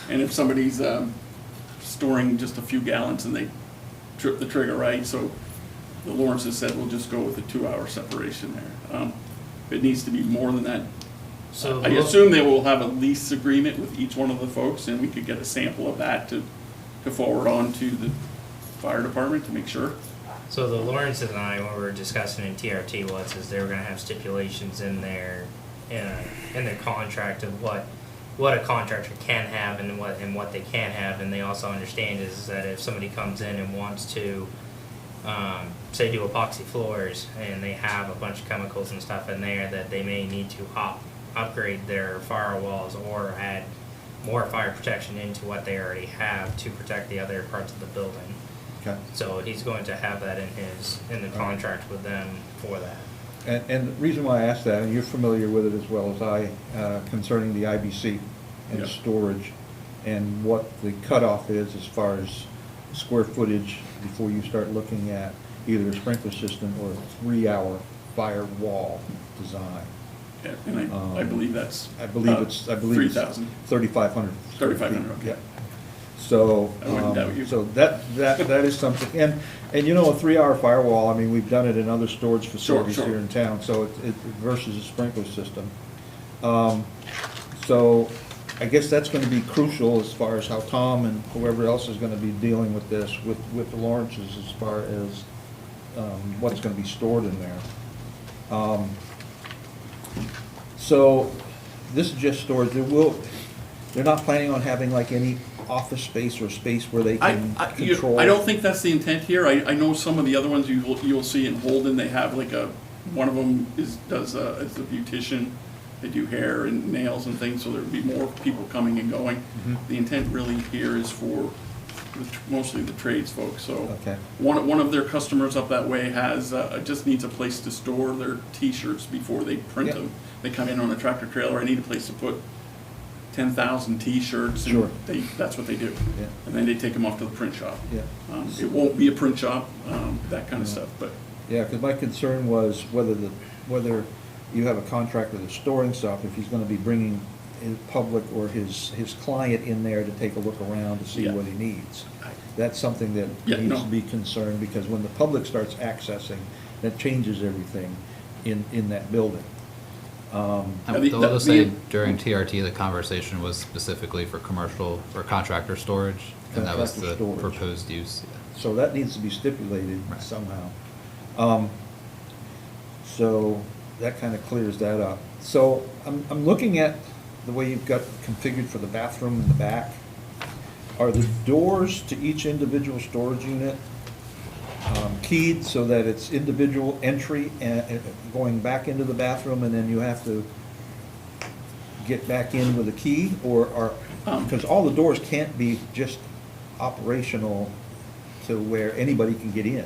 And if somebody's storing just a few gallons and they trip the trigger, right, so the Lawrences said we'll just go with a 2-hour separation there. It needs to be more than that. So I assume they will have a lease agreement with each one of the folks, and we could get a sample of that to forward on to the fire department to make sure. So the Lawrences and I, when we were discussing in TRT, is they were gonna have stipulations in their, in their contract of what a contractor can have and what they can't have, and they also understand is that if somebody comes in and wants to, say do epoxy floors, and they have a bunch of chemicals and stuff in there, that they may need to upgrade their firewalls or add more fire protection into what they already have to protect the other parts of the building. Okay. So he's going to have that in the contract with them for that. And the reason why I asked that, and you're familiar with it as well as I, concerning the IBC and Yeah. storage, and what the cutoff is as far as square footage before you start looking at either a sprinkler system or a 3-hour firewall design. Yeah, and I believe that's. I believe it's 3,000. 3,500. 3,500, okay. Yeah. So, I wouldn't doubt you. so that is something, and you know, a 3-hour firewall, I mean, we've done it in other storage facilities sure. here in town, so it versus a sprinkler system. So I guess that's gonna be crucial as far as how Tom and whoever else is gonna be dealing with this, with the Lawrences as far as, what's gonna be stored in there. So this is just storage, they're not planning on having like any office space or space where they can control? I don't think that's the intent here. I know some of the other ones you'll see in Holden, they have like one of them is a beautician. They do hair and nails and things, so there'd be more people coming and going. Mhm. The intent really here is for mostly the trades folks, so. Okay. One of their customers up that way has, just needs a place to store their T-shirts before they print Yeah. them. They come in on a tractor trailer, I need a place to put 10,000 T-shirts. and Sure. That's what they do. Yeah. And then they take them off to the print shop. Yeah. It won't be a print shop, that kind of stuff, but. Yeah, because my concern was whether you have a contractor that's storing stuff, if he's gonna be bringing his public or his client in there to take a look around to see Yeah. what he needs. That's something that Yeah, needs no. to be concerned, because when the public starts accessing, that changes everything in that building. I I mean, will just say, during TRT, the conversation was specifically for commercial, or contractor storage, and that was the Contractor storage. proposed use. So that needs to be stipulated Right. somehow. So that kind of clears that up. So I'm looking at the way you've got configured for the bathroom in the back. Are the doors to each individual storage unit keyed so that it's individual entry and going back into the bathroom, and then you have to get back in with a key? Or because all the doors can't be just operational to where anybody can get in.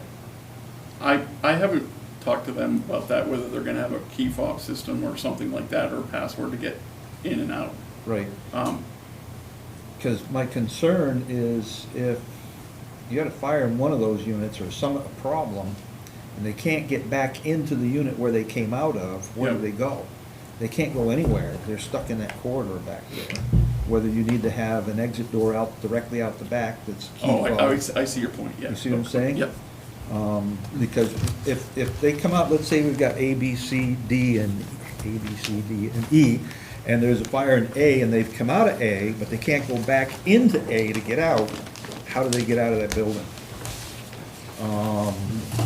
I haven't talked to them about that, whether they're gonna have a key fob system or something like that, or a password to get in and out. Right. Um, Because my concern is if you had a fire in one of those units or some problem, and they can't get back into the unit where they came out of, where do Yeah. they go? They can't go anywhere. They're stuck in that corridor back there. whether you need to have an exit door out, directly out the back that's key Oh, fob. I see your point, yeah. You see what I'm saying? Yep. Because if they come out, let's say we've got A, B, C, D, and E, and there's a fire in A, and they've come out of A, but they can't go back into A to get out, how do they get out of that building?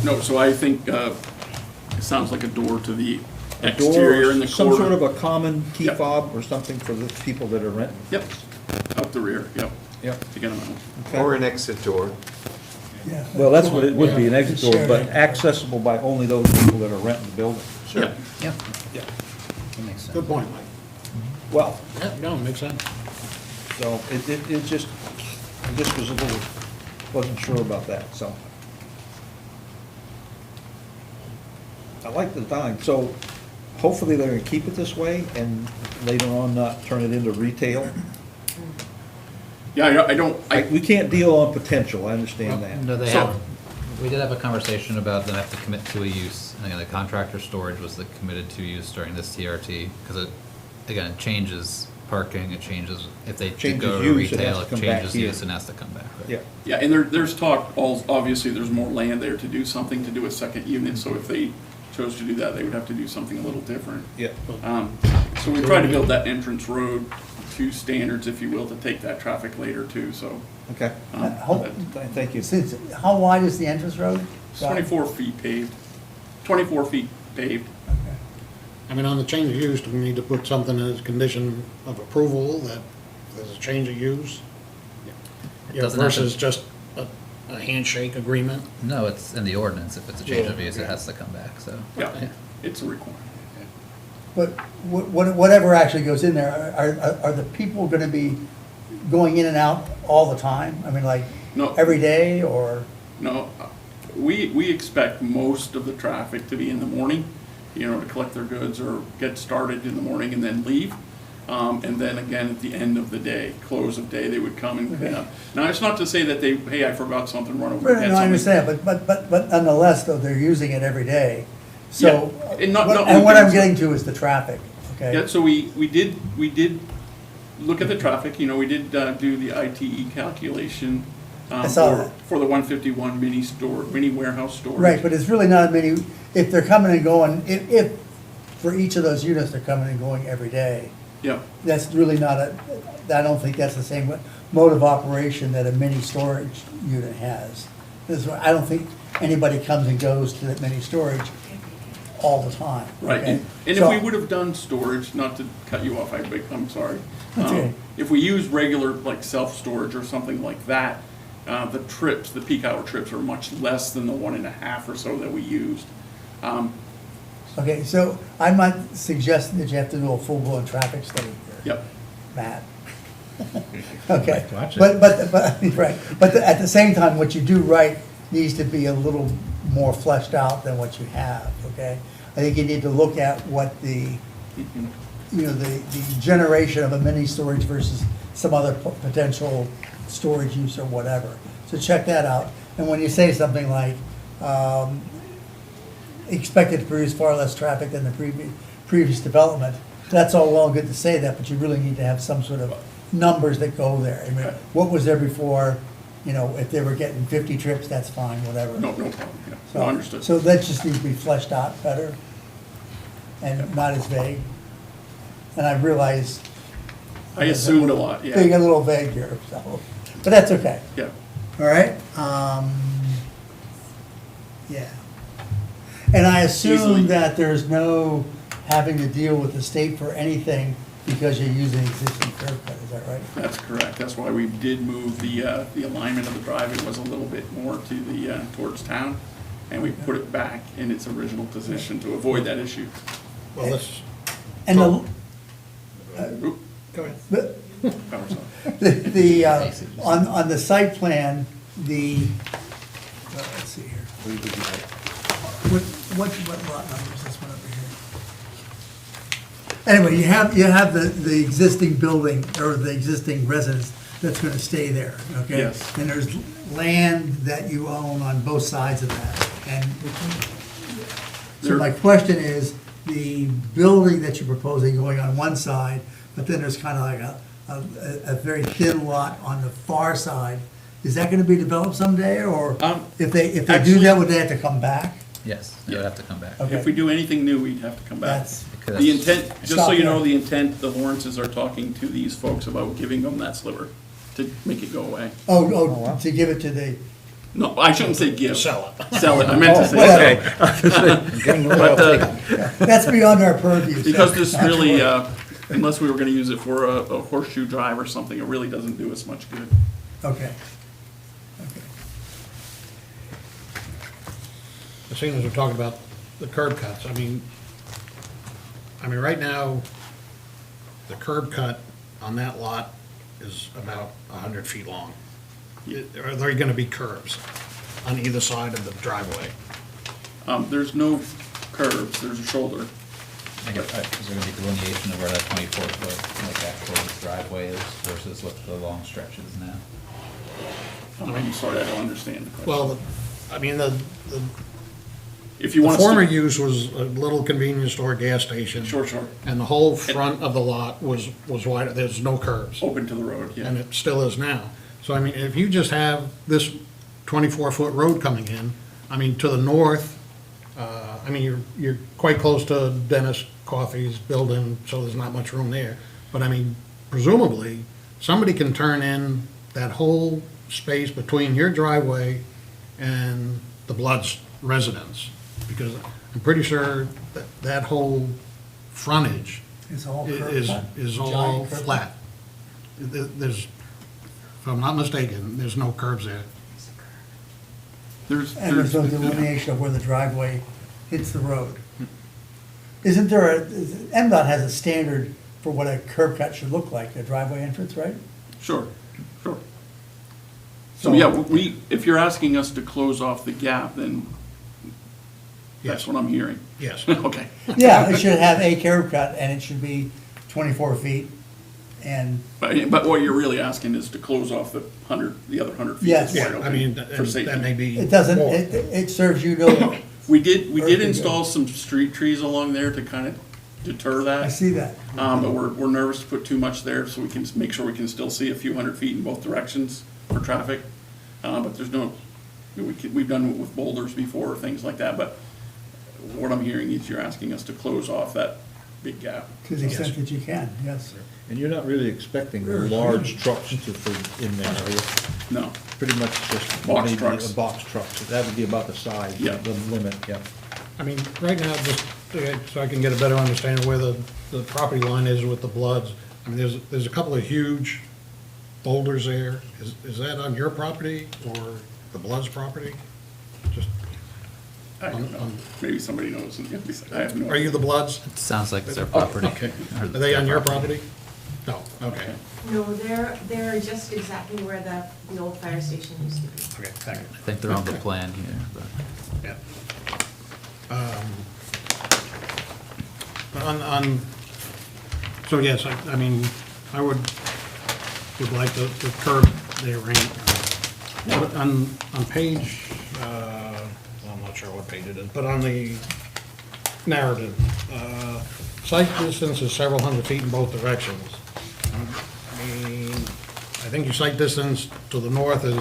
No, so I think, it sounds like a door to the A door, exterior in the some corner. sort of a common key Yep. fob or something for the people that are renting? Yep, out the rear, yep, Yep. to get them out. Okay. Or an exit door. Yeah. Well, that's what it would be, an exit door, but Shared. accessible by only those people that are renting the building. Yeah. Yeah, Yeah, that makes sense. good point, Mike. Well, Yeah, no, it makes sense. so it just, I just was a little, wasn't sure about that, so. I like the design, so hopefully they're gonna keep it this way and later on not turn it into retail. Yeah, I don't, We can't deal on potential, I understand that. No, they So- have, we did have a conversation about them have to commit to a use, and again, the contractor storage was the committed to use during this TRT, because it, again, it changes parking, it changes, if they did Changes go to use, it has retail, to it come back changes here. use and has to come back, right? Yeah, yeah, and there's talk, obviously, there's more land there to do something, to do a second unit, so if they chose to do that, they would have to do something a little different. yeah. So we tried to build that entrance road to standards, if you will, to take that traffic later too, so. Okay, thank you. Since, how wide is the entrance road? It's 24 feet paved, 24 feet paved. Okay. I mean, on the change of use, do we need to put something as a condition of approval that there's a change of use? It You know, doesn't have to- versus just a handshake agreement? No, it's in the ordinance, if it's a change of Yeah, use, it okay. has to come back, so. Yeah, it's a requirement. But whatever actually goes in there, are the people gonna be going in and out all the time? I mean, like, No. every day, or? No, we expect most of the traffic to be in the morning, you know, to collect their goods or get started in the morning and then leave. And then again, at the end of the day, close of day, they would come and clean up. Now, it's not to say that they, hey, I forgot something, run over and Right, get no, I something. understand, but nonetheless, though, they're using it every day. So, Yeah, and not and what I'm weekends. getting to is the traffic, okay? Yeah, so we did look at the traffic, you know, we did do the ITE calculation I saw that. for the 151 mini warehouse storage. Right, but it's really not many, if they're coming and going, if for each of those units, they're coming and going every day, Yeah, that's really not I don't think that's the same mode of operation that a mini storage unit has. This is why I don't think anybody comes and goes to that mini storage all the time. right. okay? And if So- we would have done storage, not to cut you off, I'm sorry. That's okay. If we use regular, like, self-storage or something like that, the trips, the peak hour trips are much less than the 1.5 or so that we used. Okay, so I'm not suggesting that you have to do a full-blown traffic study here. Yep. Matt. Okay, Watch it. but, right, but at the same time, what you do right needs to be a little more fleshed out than what you have, okay? I think you need to look at what the, you know, the generation of a mini storage versus some other potential storage use or whatever. So check that out, and when you say something like, expected to produce far less traffic than the previous development, that's all well and good to say that, but you really need to have some sort of numbers that go there. I mean, what was there before, you know, if they were getting 50 trips, that's fine, whatever. No problem, yeah. So- No, understood. So that just needs to be fleshed out better and not as vague. And I realize. I assumed a lot, yeah. Being a little vague here, so, but that's okay. Yeah. All right, yeah. And I Easily. assume that there's no having to deal with the state for anything because you're using existing curb cut, is that right? That's correct. That's why we did move the alignment of the drive. It was a little bit more to the, towards town. And we put it back in its original position to avoid that issue. Well, let's, And the, Oop, go ahead. power's off. the, on the site plan, let's see here. What lot number is this one over here? Anyway, you have the existing building, or the existing residence that's gonna stay there, okay? Yes. And there's land that you own on both sides of that, and so my question is, the building that you're proposing going on one side, but then there's kind of like a very thin lot on the far side. Is that gonna be developed someday, or if they do actually- that, would they have to come back? Yes, you would have to come back. Okay. If we do anything new, we'd have to come back. That's, Because The intent, just so Stop you know, there. the intent, the Lawrences are talking to these folks about giving them that sliver to make it go away. oh, to give it to the, No, I shouldn't say give. Sell it. Sell it, I meant to say whatever. sell. Getting a little taken. That's beyond our purview. Because this That's really, right. unless we were gonna use it for a horseshoe drive or something, it really doesn't do us much good. Okay. As soon as we're talking about the curb cuts, I mean, right now, the curb cut on that lot is about 100 feet long. Are there gonna be curbs on either side of the driveway? There's no curves, there's a shoulder. I guess, is there gonna be delineation of where that 24-foot, like, actual driveway is versus what the long stretch is now? I'm sorry, I don't understand the question. Well, the If you the want us former to. use was a little convenience store, gas station. Sure, sure. And the whole front of the lot was wide, there's no curbs. Open to the road, And yeah. it still is now. So I mean, if you just have this 24-foot road coming in, I mean, to the north, I mean, you're quite close to Dennis Coffey's building, so there's not much room there. But I mean, presumably, somebody can turn in that whole space between your driveway and the Blood's residence. Because I'm pretty sure that whole frontage It's all curb is cut? all Giant curb flat. There's, if I'm not mistaken, there's no curbs there. And there's no delineation of where the driveway hits the road. Isn't there MDOT has a standard for what a curb cut should look like, a driveway entrance, right? Sure, sure. So, yeah, if you're asking us to close off the gap, then that's Yes. what I'm hearing. Yes. Okay. Yeah, it should have a curb cut, and it should be 24 feet, and, But what you're really asking is to close off the other 100 feet. Yes. that's wide Yeah, I open mean, for that safety. may be. it doesn't, more. it serves you no, We did Perfect. install some street trees along there to kind of deter that. I see that. But we're nervous to put too much there, so we can make sure we can still see a few hundred feet in both directions for traffic. But there's no, we've done it with boulders before, things like that, but what I'm hearing is you're asking us to close off that big gap. To the extent that you can, yes. And you're not really expecting large trucks to fit in there, are you? No, Pretty much just Box maybe trucks. a box truck. That would be about the size, Yeah. the limit, yeah. I mean, right now, just so I can get a better understanding where the property line is with the Bloods, I mean, there's a couple of huge boulders there. Is that on your property or the Bloods' property? Just, I don't know. Maybe somebody knows. I have no. are you the Bloods? It sounds like it's their property. Okay. Or Are they on their your property? No, okay. No, they're just exactly where the old fire station used to be. Okay, thank you. I think they're on the plan here, but. Yeah. So yes, I mean, I would like the curb there, right? On page, I'm not sure what page it is, but on the narrative, site distance is several hundred feet in both directions. I mean, I think your site distance to the north it'd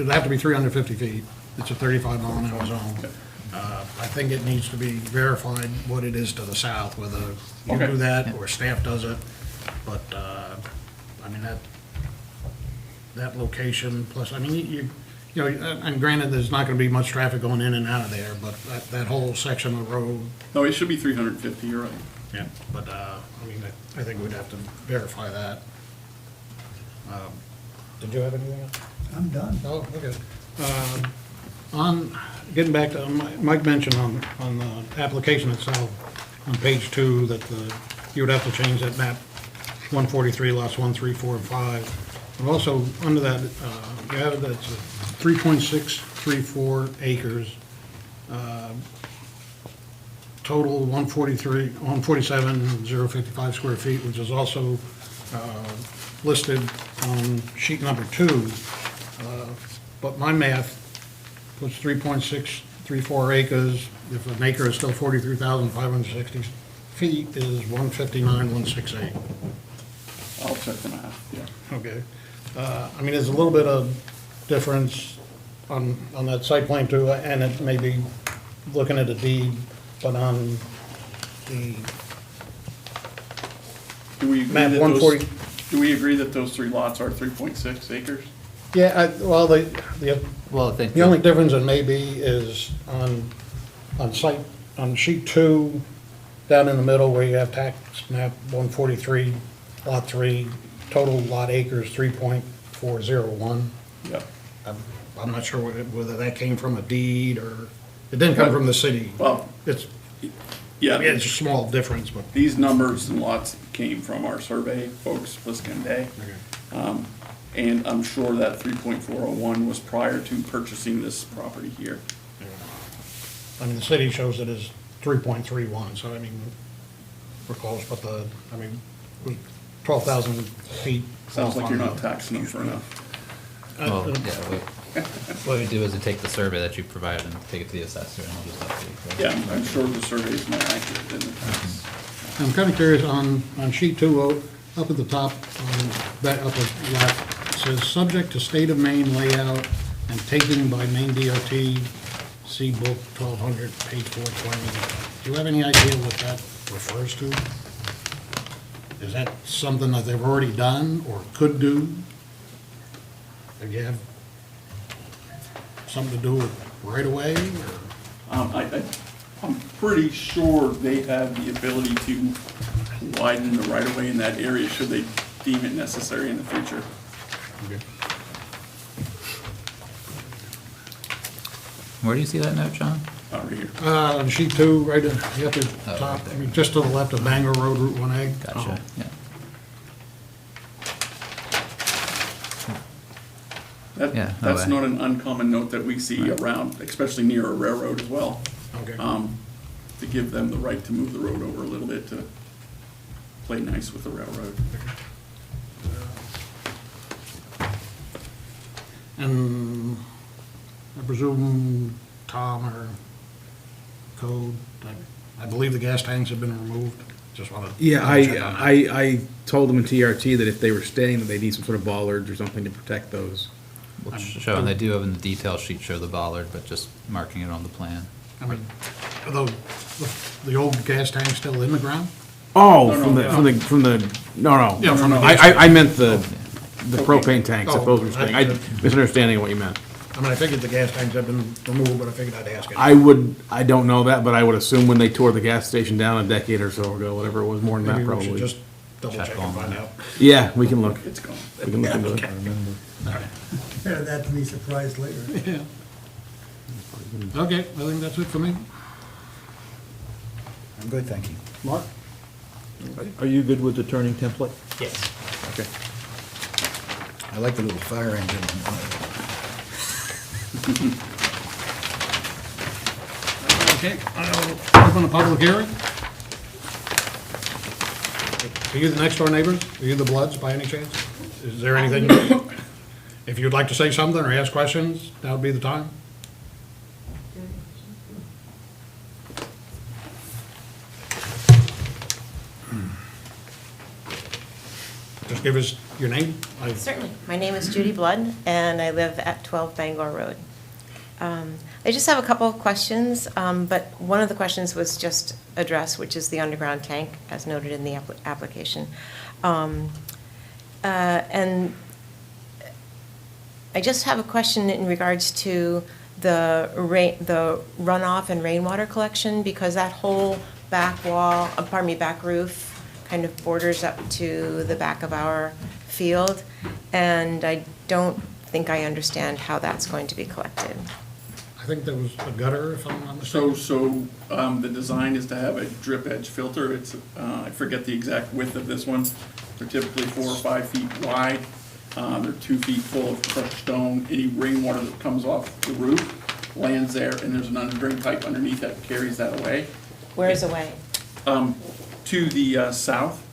have to be 350 feet. It's a 35-mile-an-hour zone. I think it needs to be verified what it is to the south, whether you Okay. do that or staff does it. But, I mean, that location, plus, I mean, you know, and granted, there's not gonna be much traffic going in and out of there, but that whole section of road, No, it should be 350, you're right. yeah, but, I mean, I think we'd have to verify that. Did you have anything else? I'm done. Oh, okay. Getting back to, Mike mentioned on the application itself, on page 2, that you would have to change that map 143 lots 1, 3, 4, and 5. And also, under that, you have that's 3.634 acres, total 147,055 square feet, which is also listed on sheet number 2. But my math puts 3.634 acres, if an acre is still 43,560 feet is 159,168. I'll check the math, yeah. Okay. I mean, there's a little bit of difference on that site plan too, and it may be looking at a deed, but on the Do we agree map that 140. do we agree that those 3 lots are 3.6 acres? Yeah, well, Well, I think. the only difference it may be is on site, on sheet 2, down in the middle where you have tax map 143, lot 3, total lot acres 3.401. Yep. I'm not sure whether that came from a deed or, it didn't come from the city. Well, It's, yeah. it's a small difference, but. These numbers and lots came from our survey folks, Pliskin Day. And I'm sure that 3.401 was prior to purchasing this property here. I mean, the city shows it as 3.31, so I mean, we're close, but I mean, 12,000 feet. Sounds like you're not taxing them for enough. Well, yeah, what we do is we take the survey that you provided and take it to the assessor and we'll just update. Yeah, I'm sure the survey is more accurate than the tax. I'm kind of curious, on sheet 2, up at the top, on that upper left, it says, subject to state of Maine layout and taken by Maine DOT, see book 1200, page 420. Do you have any idea what that refers to? Is that something that they've already done or could do? Do you have something to do with right away, or? I'm pretty sure they have the ability to widen the right-of-way in that area should they deem it necessary in the future. Okay. Where do you see that note, John? Right here. On sheet 2, right at the upper top, I mean, just to the left of Bangor Road, Route 1A. Gotcha, yeah. Yeah, no That's way. not an uncommon note that we see around, especially near a railroad as well. Okay. To give them the right to move the road over a little bit to play nice with the railroad. And I presume Tom or Code, I believe the gas tanks have been removed. Just want to. Yeah, I told them in TRT that if they were staying, that they need some sort of bollards or something to protect those. We'll show, and they do have in the detail sheet show the bollard, but just marking it on the plan. I mean, are the old gas tanks still in the ground? Oh, No, from no, the, no. Yeah, from the- I meant the propane tanks, Oh, if those were staying. I misunderstanding what you meant. I mean, I figured the gas tanks have been removed, but I figured I'd ask it. I don't know that, but I would assume when they tore the gas station down a decade or so ago, whatever it was, more than that Maybe we should probably. just double check and find out. Yeah, we can look. It's gone. We can look into it. Yeah, that to be surprised later. Yeah. Okay, I think that's it for me. I'm good, thank you. Mark? Are you good with the turning template? Yes. Okay. I like the little fire engine on it. Okay, I'll open the public hearing. Are you the next door neighbors? Are you the Bloods by any chance? Is there anything, if you'd like to say something or ask questions, that would be the time. Just give us your name. Certainly. My name is Judy Blood, and I live at 12 Bangor Road. I just have a couple of questions, but one of the questions was just addressed, which is the underground tank, as noted in the application. And I just have a question in regards to the runoff and rainwater collection, because that whole back wall, back roof kind of borders up to the back of our field, and I don't think I understand how that's going to be collected. I think there was a gutter, if I'm not mistaken. So, the design is to have a drip edge filter. It's, I forget the exact width of this one. They're typically 4 or 5 feet wide. They're 2 feet full of crushed stone. Any rainwater that comes off the roof lands there, and there's an under-drain pipe underneath that carries that away. Where is away? To the south,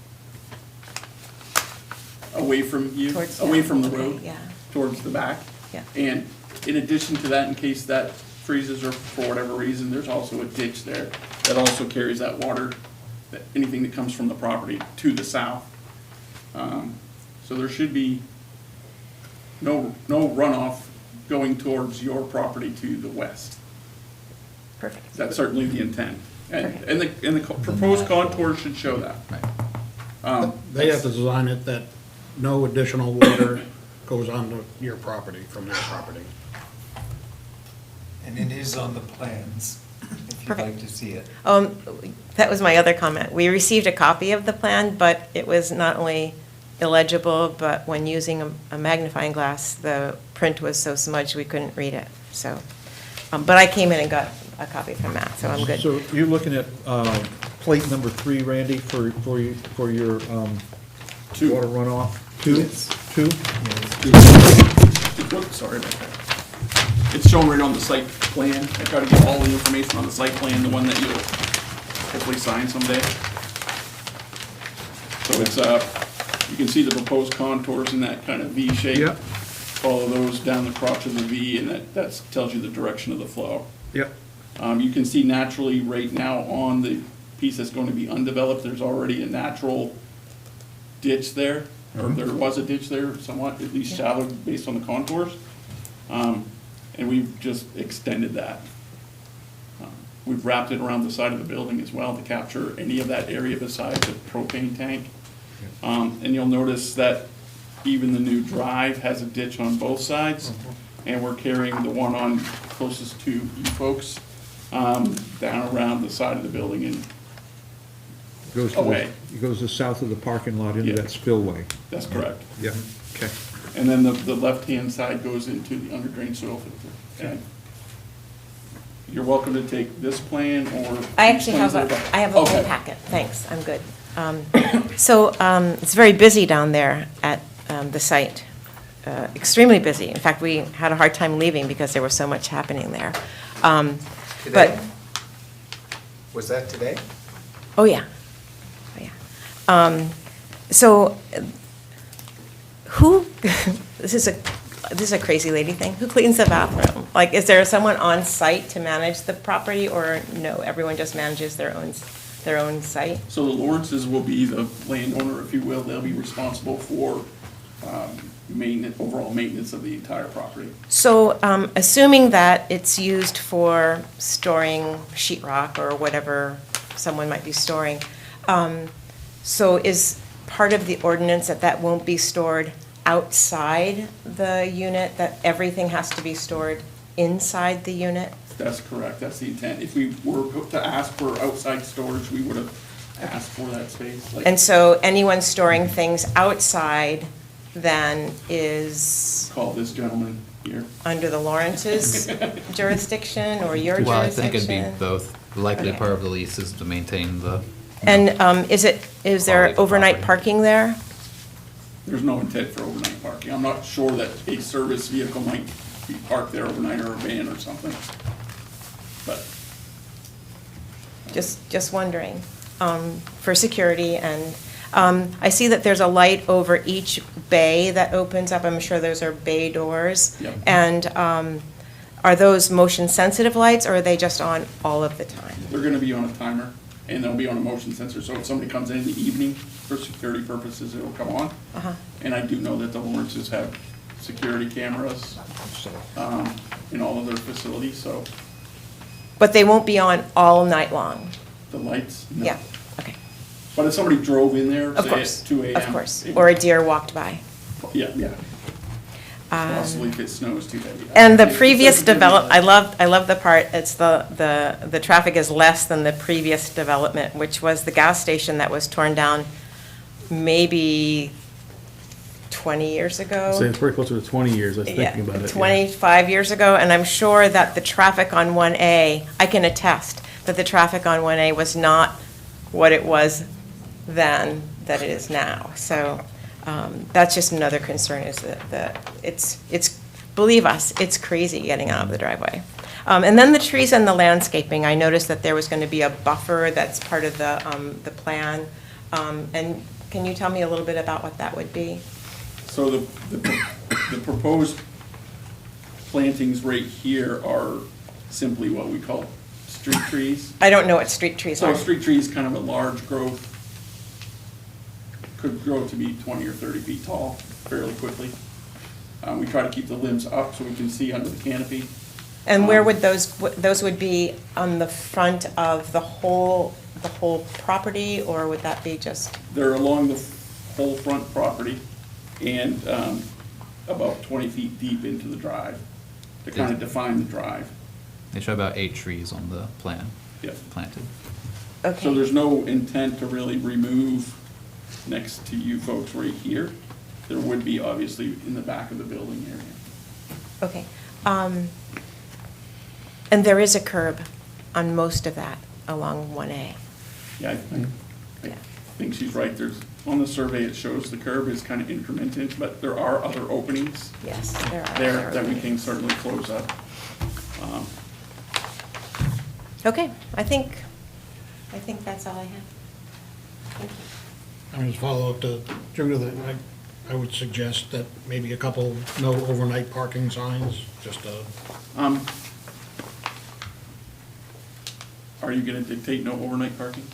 away from you, Towards away south, from the okay, road, yeah. towards the back. Yeah. And in addition to that, in case that freezes or for whatever reason, there's also a ditch there that also carries that water anything that comes from the property to the south. So there should be no runoff going towards your property to the west. Perfect. That's certainly the intent. And the proposed contour should show that. They have to design it that no additional water goes onto your property from their property. And it is on the plans, if you'd like to see it. That was my other comment. We received a copy of the plan, but it was not only illegible, but when using a magnifying glass, the print was so smudged we couldn't read it, so. But I came in and got a copy from Matt, so I'm good. So you're looking at plate number 3, Randy, for your water runoff? Two? Oops, sorry about that. It's shown right on the site plan. I try to get all the information on the site plan, the one that you'll hopefully sign someday. So it's, you can see the proposed contours in that kind of V shape. Yep. Follow those down the crotch of the V, and that tells you the direction of the flow. Yep. You can see naturally right now on the piece that's going to be undeveloped, there's already a natural ditch there, or there was a ditch there somewhat, at least shallow based on the contours. And we've just extended that. We've wrapped it around the side of the building as well to capture any of that area besides the propane tank. And you'll notice that even the new drive has a ditch on both sides, and we're carrying the one on closest to you folks down around the side of the building and away. It goes to south of the parking lot into that spillway. That's correct. Yeah, okay. And then the left-hand side goes into the under drain soil filter. And you're welcome to take this plan or. I actually have plans a that are- whole Okay. packet, thanks, I'm good. So it's very busy down there at the site, extremely busy. In fact, we had a hard time leaving because there was so much happening there. Today? But, Was that today? oh yeah, oh yeah. So who, this is a crazy lady thing, who cleans the bathroom? Like, is there someone on site to manage the property, or no, everyone just manages their own site? So the Lawrences will be the landowner, if you will. They'll be responsible for overall maintenance of the entire property. So, assuming that it's used for storing sheetrock or whatever someone might be storing, so is part of the ordinance that won't be stored outside the unit, that everything has to be stored inside the unit? That's correct. That's the intent. If we were to ask for outside storage, we would have asked for that space. Like- And so anyone storing things outside then is Call this gentleman here. under the Lawrence's jurisdiction or your jurisdiction? Well, I think it'd be both. Likely Okay. part of the lease is to maintain the. And is there Quality of the overnight property. parking there? There's no intent for overnight parking. I'm not sure that a service vehicle might be parked there overnight or a van or something. But Just wondering, for security. And I see that there's a light over each bay that opens up. I'm sure those are bay doors. Yep. And are those motion-sensitive lights, or are they just on all of the time? they're gonna be on a timer, and they'll be on a motion sensor, so if somebody comes in the evening, for security purposes, it'll come on. Uh-huh. And I do know that the Lawrences have security cameras in all of their facilities, so But they won't be on all night long? the lights, no. Yeah, okay, But if somebody drove in there, of say course, at 2 a.m. of course. it Or a would- deer walked by. Yeah. Possibly if it snows too heavy. And the It previous doesn't give me I lights. love the part, it's the traffic is less than the previous development, which was the gas station that was torn down maybe 20 years ago. So it's pretty close to 20 years, I was thinking about it. yeah. 25 years ago, and I'm sure that the traffic on 1A, I can attest that the traffic on 1A was not what it was then, that it is now. So that's just another concern, is that it's, believe us, it's crazy getting out of the driveway. And then the trees and the landscaping, I noticed that there was going to be a buffer that's part of the plan. And can you tell me a little bit about what that would be? So the proposed plantings right here are simply what we call street trees. I don't know what street trees So are. a street tree is kind of a large growth, could grow to be 20 or 30 feet tall fairly quickly. We try to keep the limbs up so we can see under the canopy. And where would those would be on the front of the whole property, or would that be just? They're along the whole front property and about 20 feet deep into the drive to kind of define the drive. They show about 8 trees on the plan. Yep. Planted. Okay. So there's no intent to really remove next to you folks right here. There would be obviously in the back of the building area. Okay. And there is a curb on most of that along 1A. Yeah, I think she's right. On the survey, it shows the curb is kind of incremented, but there are other openings Yes, there are. there that we can certainly close up. Okay, I think that's all I have. Thank you. I mean, as follow-up to Judith, I would suggest that maybe a couple no overnight parking signs, just Are you gonna dictate no overnight parking?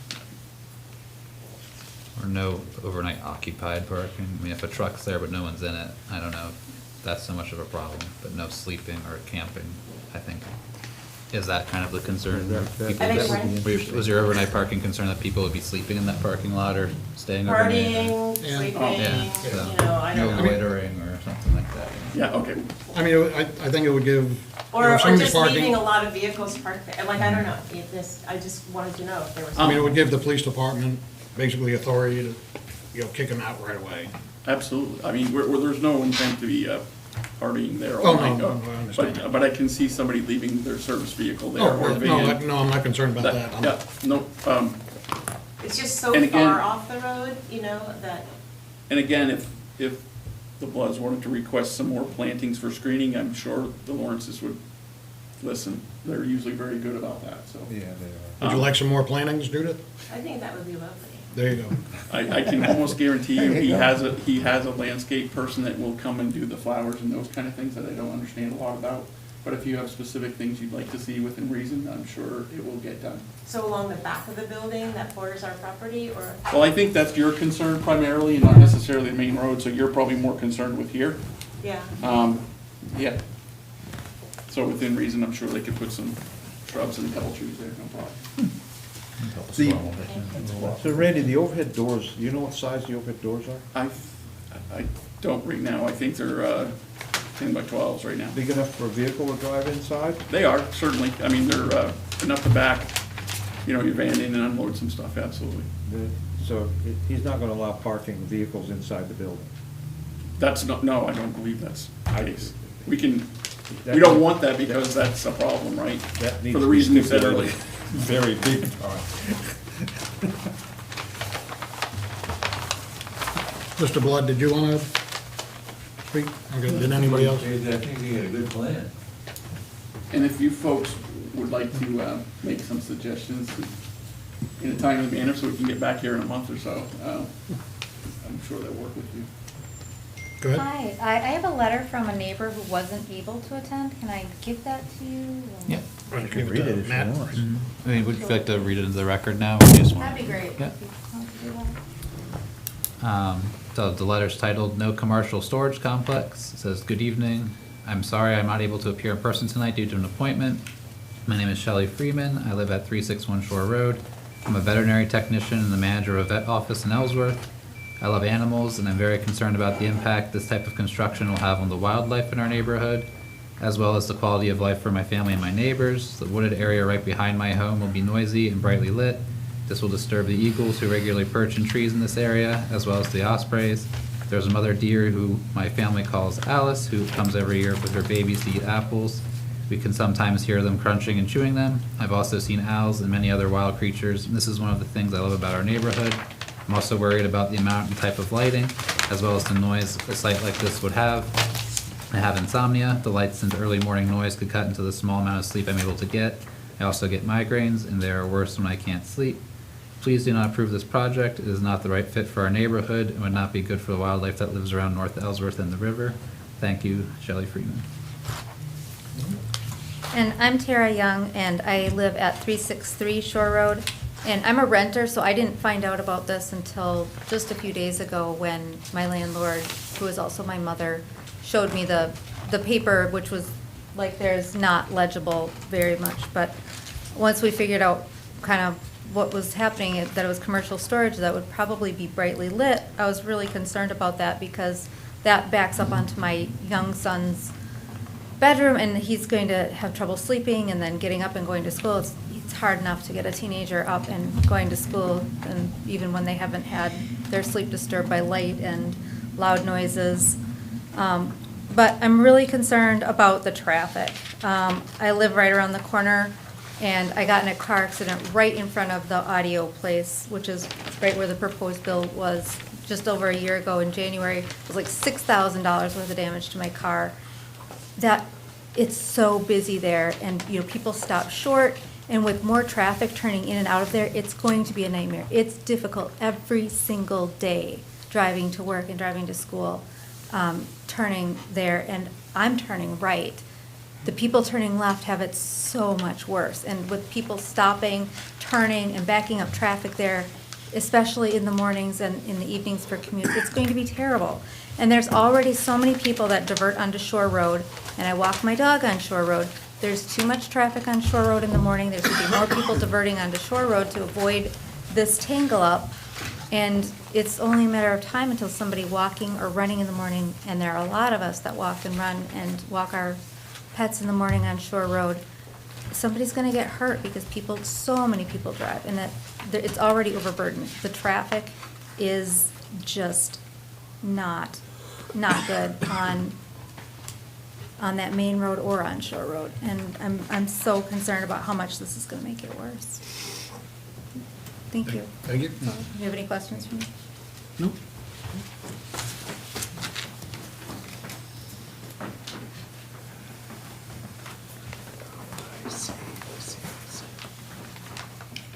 Or no overnight occupied parking. I mean, if a truck's there but no one's in it, I don't know if that's so much of a problem, but no sleeping or camping, I think. Is that kind of the concern? That- People- I think so. Were you- Was your overnight parking concern that people would be sleeping in that parking lot or staying overnight? Partying, Yeah. sleeping, Yeah, so you know, I no don't know. loitering or something like that. Yeah, okay. I mean, I think it would give, you Or know, if somebody's just parking. leaving a lot of vehicles parked there, like, I don't know, I just wanted to know if there was. I mean, it would give the police department basically authority to, you know, kick them out right away. Absolutely. I mean, there's no intent to be partying there Oh, all no, night. no, I understand. But I can see somebody leaving their service vehicle there Oh, or no, van. no, I'm not concerned about that. Yeah, no, It's just so And again- far off the road, you know, that, and again, if the Bloods wanted to request some more plantings for screening, I'm sure the Lawrences would listen. They're usually very good about that, so. Yeah, they Would you like some more plantings, Judith? I think that would be lovely. There you go. I can almost guarantee you, he has a landscape person that will come and do the flowers and those kind of things that I don't understand a lot about. But if you have specific things you'd like to see within reason, I'm sure it will get done. So along the back of the building that borders our property, or? Well, I think that's your concern primarily and not necessarily the main road, so you're probably more concerned with here. Yeah. Yeah. So within reason, I'm sure they could put some shrubs and pebble trees there, no problem. So Randy, the overhead doors, do you know what size the overhead doors are? I don't right now. I think they're 10 by 12s right now. Big enough for a vehicle to drive inside? They are, certainly. I mean, they're enough to back, your van in and unload some stuff, absolutely. So he's not gonna allow parking vehicles inside the building? That's not, no, I don't believe that's the case. We don't want that because that's a problem, right? That needs For the to be reason you said stipulated. earlier. Very big time. Mr. Blood, did you want to speak? Okay, did anybody else? I think you got a good plan. And if you folks would like to make some suggestions in a timely manner so we can get back here in a month or so, I'm sure they'll work with you. Go ahead. Hi, I have a letter from a neighbor who wasn't able to attend. Can I give that to you? Yeah. You can read it if Matt. you want. I mean, would you like to read it into the record now? Or you just want- That'd be great. Yeah. If you want to do that. So the letter's titled, "No Commercial Storage Complex." It says, "Good evening. I'm sorry I'm not able to appear in person tonight due to an appointment. My name is Shelley Freeman. I live at 361 Shore Road. I'm a veterinary technician and the manager of a vet office in Ellsworth. I love animals and I'm very concerned about the impact this type of construction will have on the wildlife in our neighborhood, as well as the quality of life for my family and my neighbors. The wooded area right behind my home will be noisy and brightly lit. This will disturb the eagles who regularly perch in trees in this area, as well as the ospreys. There's a mother deer who my family calls Alice, who comes every year with her babies to eat apples. We can sometimes hear them crunching and chewing them. I've also seen owls and many other wild creatures, and this is one of the things I love about our neighborhood. I'm also worried about the amount and type of lighting, as well as the noise a site like this would have. I have insomnia. The lights and early morning noise could cut into the small amount of sleep I'm able to get. I also get migraines, and they are worse when I can't sleep. Please do not approve this project. It is not the right fit for our neighborhood and would not be good for the wildlife that lives around North Ellsworth and the river. Thank you, Shelley Freeman." And I'm Tara Young, and I live at 363 Shore Road. And I'm a renter, so I didn't find out about this until just a few days ago when my landlord, who is also my mother, showed me the paper, which was like there's not legible very much. But once we figured out kind of what was happening, that it was commercial storage that would probably be brightly lit, I was really concerned about that because that backs up onto my young son's bedroom, and he's going to have trouble sleeping and then getting up and going to school. It's hard enough to get a teenager up and going to school, and even when they haven't had their sleep disturbed by light and loud noises. But I'm really concerned about the traffic. I live right around the corner, and I got in a car accident right in front of the audio place, which is right where the proposed bill was just over a year ago in January. It was like $6,000 worth of damage to my car. That it's so busy there, and people stop short, and with more traffic turning in and out of there, it's going to be a nightmare. It's difficult every single day driving to work and driving to school, turning there, and I'm turning right. The people turning left have it so much worse, and with people stopping, turning, and backing up traffic there, especially in the mornings and in the evenings for commute, it's going to be terrible. And there's already so many people that divert onto Shore Road, and I walk my dog on Shore Road. There's too much traffic on Shore Road in the morning. There's going to be more people diverting onto Shore Road to avoid this tangle up. And it's only a matter of time until somebody walking or running in the morning, and there are a lot of us that walk and run and walk our pets in the morning on Shore Road. Somebody's going to get hurt because so many people drive, and it's already overburdened. The traffic is just not good on that main road or on Shore Road, and I'm so concerned about how much this is going to make it worse. Thank you. Thank you. Do you have any questions for me? Nope.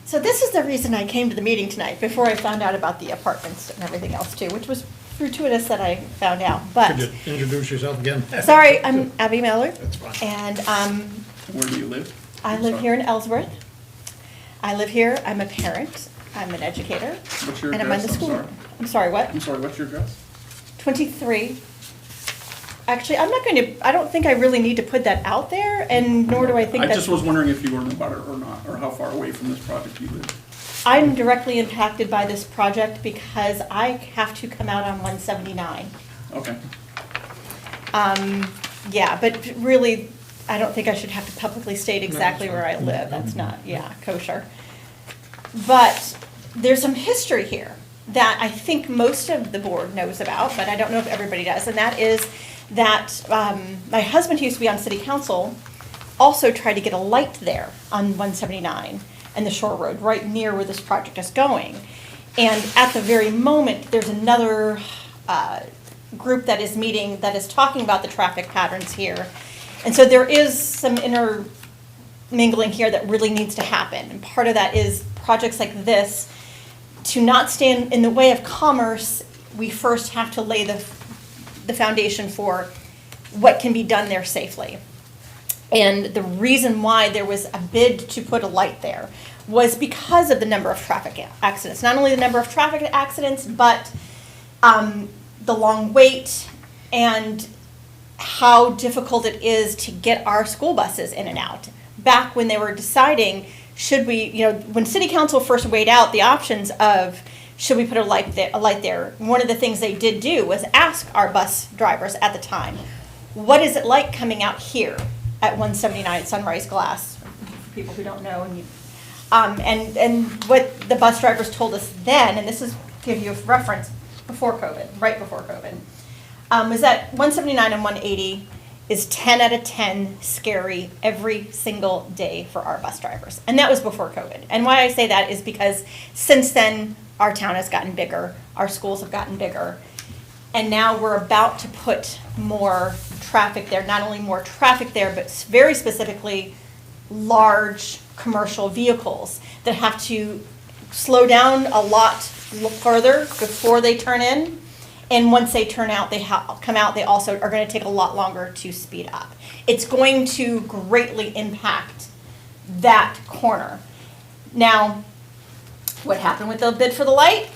So this is the reason I came to the meeting tonight, before I found out about the apartments and everything else too, which was fortuitous that I found out, but. Could you introduce yourself again? Sorry, I'm Abby Miller. That's fine. And Where do you live? I live here in Ellsworth. I live here, I'm a parent, I'm an educator. What's your And I'm on the address? I'm school. sorry. I'm sorry, what? I'm sorry, what's your address? 23. Actually, I don't think I really need to put that out there, and nor do I think I that's. just was wondering if you were in a butter or not, or how far away from this project you live. I'm directly impacted by this project because I have to come out on 179. Okay. Yeah, but really, I don't think I should have to publicly state exactly where I live. That's not, kosher. But there's some history here that I think most of the board knows about, but I don't know if everybody does, and that is that my husband, who used to be on city council, also tried to get a light there on 179 and the Shore Road, right near where this project is going. And at the very moment, there's another group that is meeting that is talking about the traffic patterns here. And so there is some intermingling here that really needs to happen. And part of that is projects like this, to not stand in the way of commerce, we first have to lay the foundation for what can be done there safely. And the reason why there was a bid to put a light there was because of the number of traffic accidents. Not only the number of traffic accidents, but the long wait and how difficult it is to get our school buses in and out. Back when they were deciding, should we, when city council first weighed out the options of should we put a light there, one of the things they did do was ask our bus drivers at the time, what is it like coming out here at 179 Sunrise Glass, for people who don't know. And what the bus drivers told us then, and this is to give you a reference before COVID, right before COVID, was that 179 and 180 is 10 out of 10 scary every single day for our bus drivers. And that was before COVID. And why I say that is because since then, our town has gotten bigger, our schools have gotten bigger, and now we're about to put more traffic there, not only more traffic there, but very specifically large commercial vehicles that have to slow down a lot further before they turn in, And once they turn out, come out, they also are gonna take a lot longer to speed up. It's going to greatly impact that corner. Now, what happened with the bid for the light?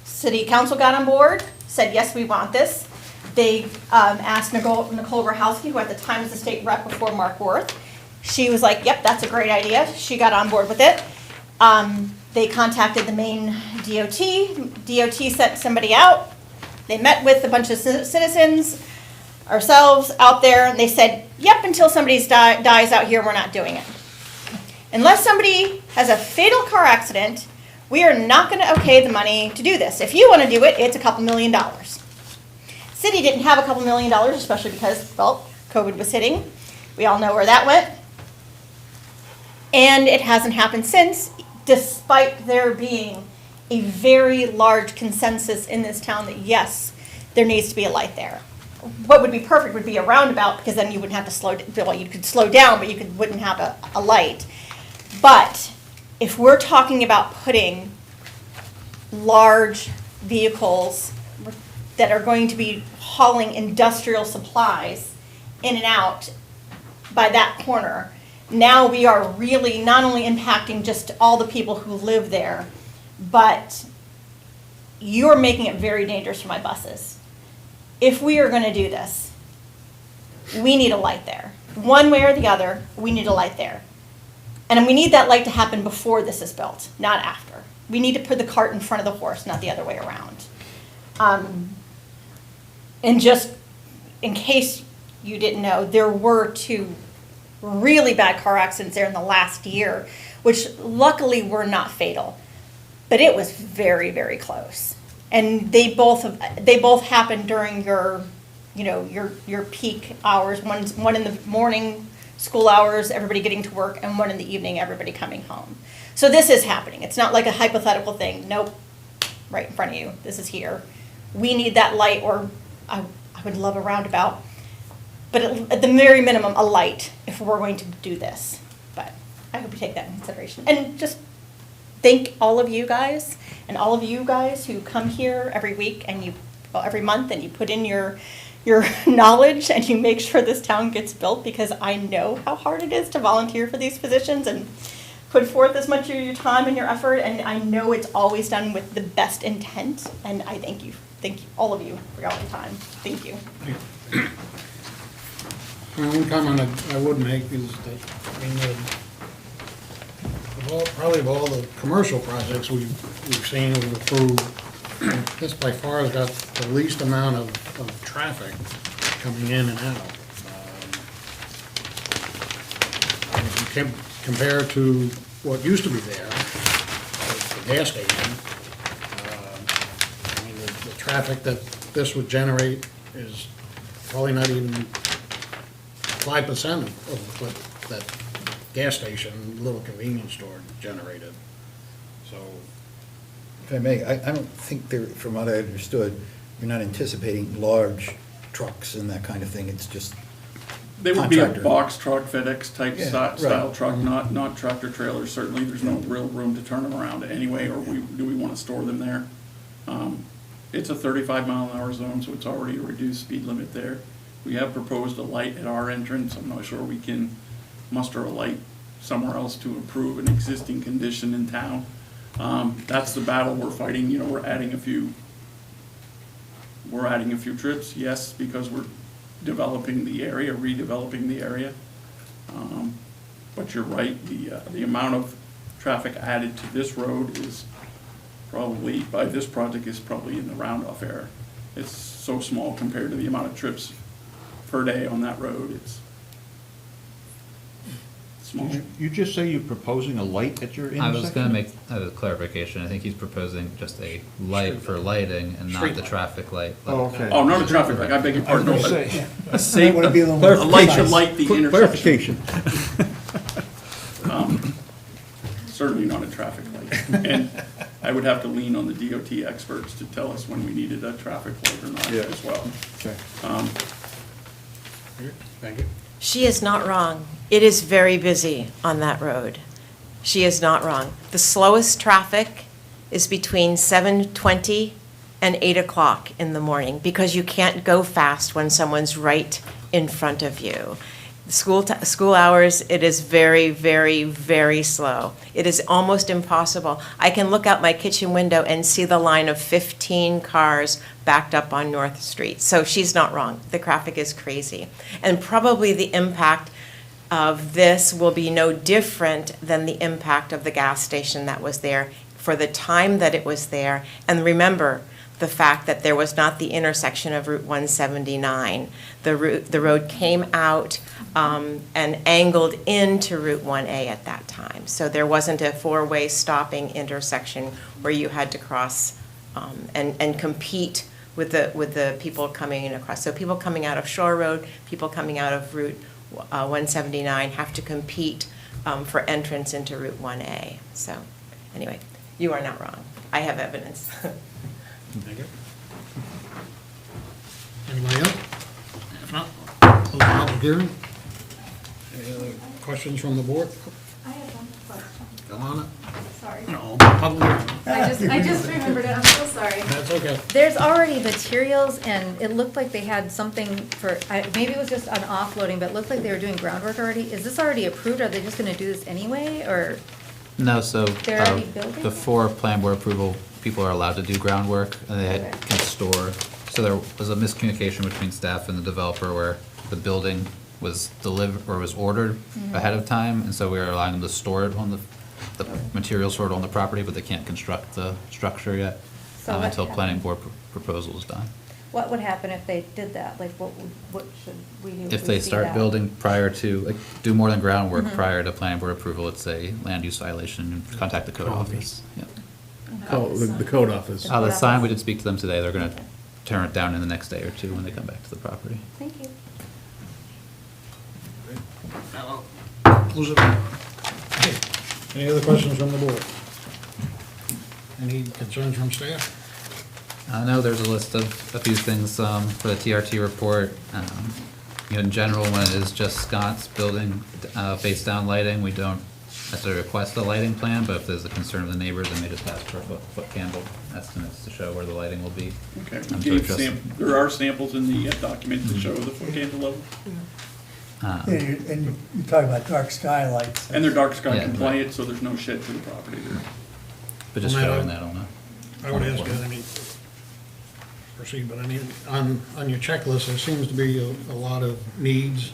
City council got on board, said, yes, we want this. They asked Nicole Grahowski, who at the time was the state rep before Mark Worth. She was like, yep, that's a great idea. She got on board with it. They contacted the Maine DOT. DOT sent somebody out. They met with a bunch of citizens, ourselves out there, and they said, yep, until somebody dies out here, we're not doing it. Unless somebody has a fatal car accident, we are not going to okay the money to do this. If you want to do it, it's a couple $1 million. City didn't have a couple $1 million, especially because, well, COVID was hitting. We all know where that went. And it hasn't happened since, despite there being a very large consensus in this town that, yes, there needs to be a light there. What would be perfect would be a roundabout, because then you wouldn't have to slow, well, you could slow down, but you wouldn't have a light. But if we're talking about putting large vehicles that are going to be hauling industrial supplies in and out by that corner, now we are really not only impacting just all the people who live there, but you're making it very dangerous for my buses. If we are going to do this, we need a light there. One way or the other, we need a light there. And we need that light to happen before this is built, not after. We need to put the cart in front of the horse, not the other way around. And just in case you didn't know, there were 2 really bad car accidents there in the last year, which luckily were not fatal, but it was very, very close. And they both happened during your peak hours. One in the morning, school hours, everybody getting to work, and one in the evening, everybody coming home. So this is happening. It's not like a hypothetical thing. Nope, right in front of you. This is here. We need that light, or I would love a roundabout, but at the very minimum, a light if we're going to do this. But I hope you take that in consideration. And just thank all of you guys, and all of you guys who come here every week and every month, and you put in your knowledge and you make sure this town gets built, because I know how hard it is to volunteer for these positions and put forth as much of your time and your effort, and I know it's always done with the best intent, and I thank you all of you for all your time. Thank you. One comment I would make is that, probably of all the commercial projects we've seen, we've approved, this by far has got the least amount of traffic coming in and out. If you compare to what used to be there, the gas station, the traffic that this would generate is probably not even 5% of what that gas station, little convenience store generated. So, If I may, I don't think there, from what I understood, you're not anticipating large trucks and that kind of thing, it's just They would be a contractor. box truck, FedEx type Yeah, style right. truck, not tractor trailers. Certainly, there's no real room to turn them around anyway, or do we want to store them there? It's a 35-mile-an-hour zone, so it's already a reduced speed limit there. We have proposed a light at our entrance. I'm not sure we can muster a light somewhere else to improve an existing condition in town. That's the battle we're fighting. You know, we're adding a few trips, yes, because we're developing the area, redeveloping the area. But you're right, the amount of traffic added to this road is probably, by this project, is probably in the round-off area. It's so small compared to the amount of trips per day on that road. It's small. You just say you're proposing a light at your intersection? I was gonna make a clarification. I think he's proposing just a light for lighting and not the traffic light. Oh, okay. Oh, not a traffic light, I beg your pardon. I was No, gonna say. a safe, Want to be a little a more light should precise. light the intersection. Clarification. Certainly not a traffic light. And I would have to lean on the DOT experts to tell us when we needed a traffic light or not Yeah. as well. Okay. thank you. She is not wrong. It is very busy on that road. She is not wrong. The slowest traffic is between 7:20 and 8 o'clock in the morning, because you can't go fast when someone's right in front of you. School hours, it is very, very, very slow. It is almost impossible. I can look out my kitchen window and see the line of 15 cars backed up on North Street. So she's not wrong. The traffic is crazy. And probably the impact of this will be no different than the impact of the gas station that was there for the time that it was there. And remember, the fact that there was not the intersection of Route 179. The road came out and angled into Route 1A at that time. So there wasn't a four-way stopping intersection where you had to cross and compete with the people coming across. So people coming out of Shore Road, people coming out of Route 179 have to compete for entrance into Route 1A. So anyway, you are not wrong. I have evidence. Thank you. Anybody else? If not, close the public hearing. Any other questions from the board? I have one question. Come on up. Sorry. No, public hearing. I just remembered it, I'm so sorry. That's okay. There's already materials, and it looked like they had something for, maybe it was just an offloading, but it looked like they were doing groundwork already. Is this already approved? Are they just gonna do this anyway, or? No, so, They're already building? before plan board approval, people are allowed to do groundwork, and they Okay. can store. So there was a miscommunication between staff and the developer where the building was delivered, or was ordered Mhm. ahead of time, and so we are allowing them to store it on the material stored on the property, but they can't construct the structure yet So what until planning happened? board proposal is done. What would happen if they did that? Like, what should we do? If they see start that? building prior to, like, do more than groundwork Mhm. prior to planning board approval, it's a land use violation, and contact the code office. Yeah. The code office. The sign, we did speak to them today, they're gonna tear it down in the next day or two when they come back to the property. Thank you. Close it. Okay. Any other questions from the board? Any concerns from staff? I know there's a list of a few things for the TRT report. In general, when it is just Scott's building face-down lighting, we don't necessarily request a lighting plan, but if there's a concern of the neighbors, they may just ask for foot candle estimates to show where the lighting will be. Okay, So we gave just- there are samples in the document that show the foot candle level, And you talk about dark skylights. and they're dark sky Yeah, compliant, so there's no shed to the property there. But just Well, showing that on I would ask, proceed, but I mean, on your checklist, there seems to be a lot of needs.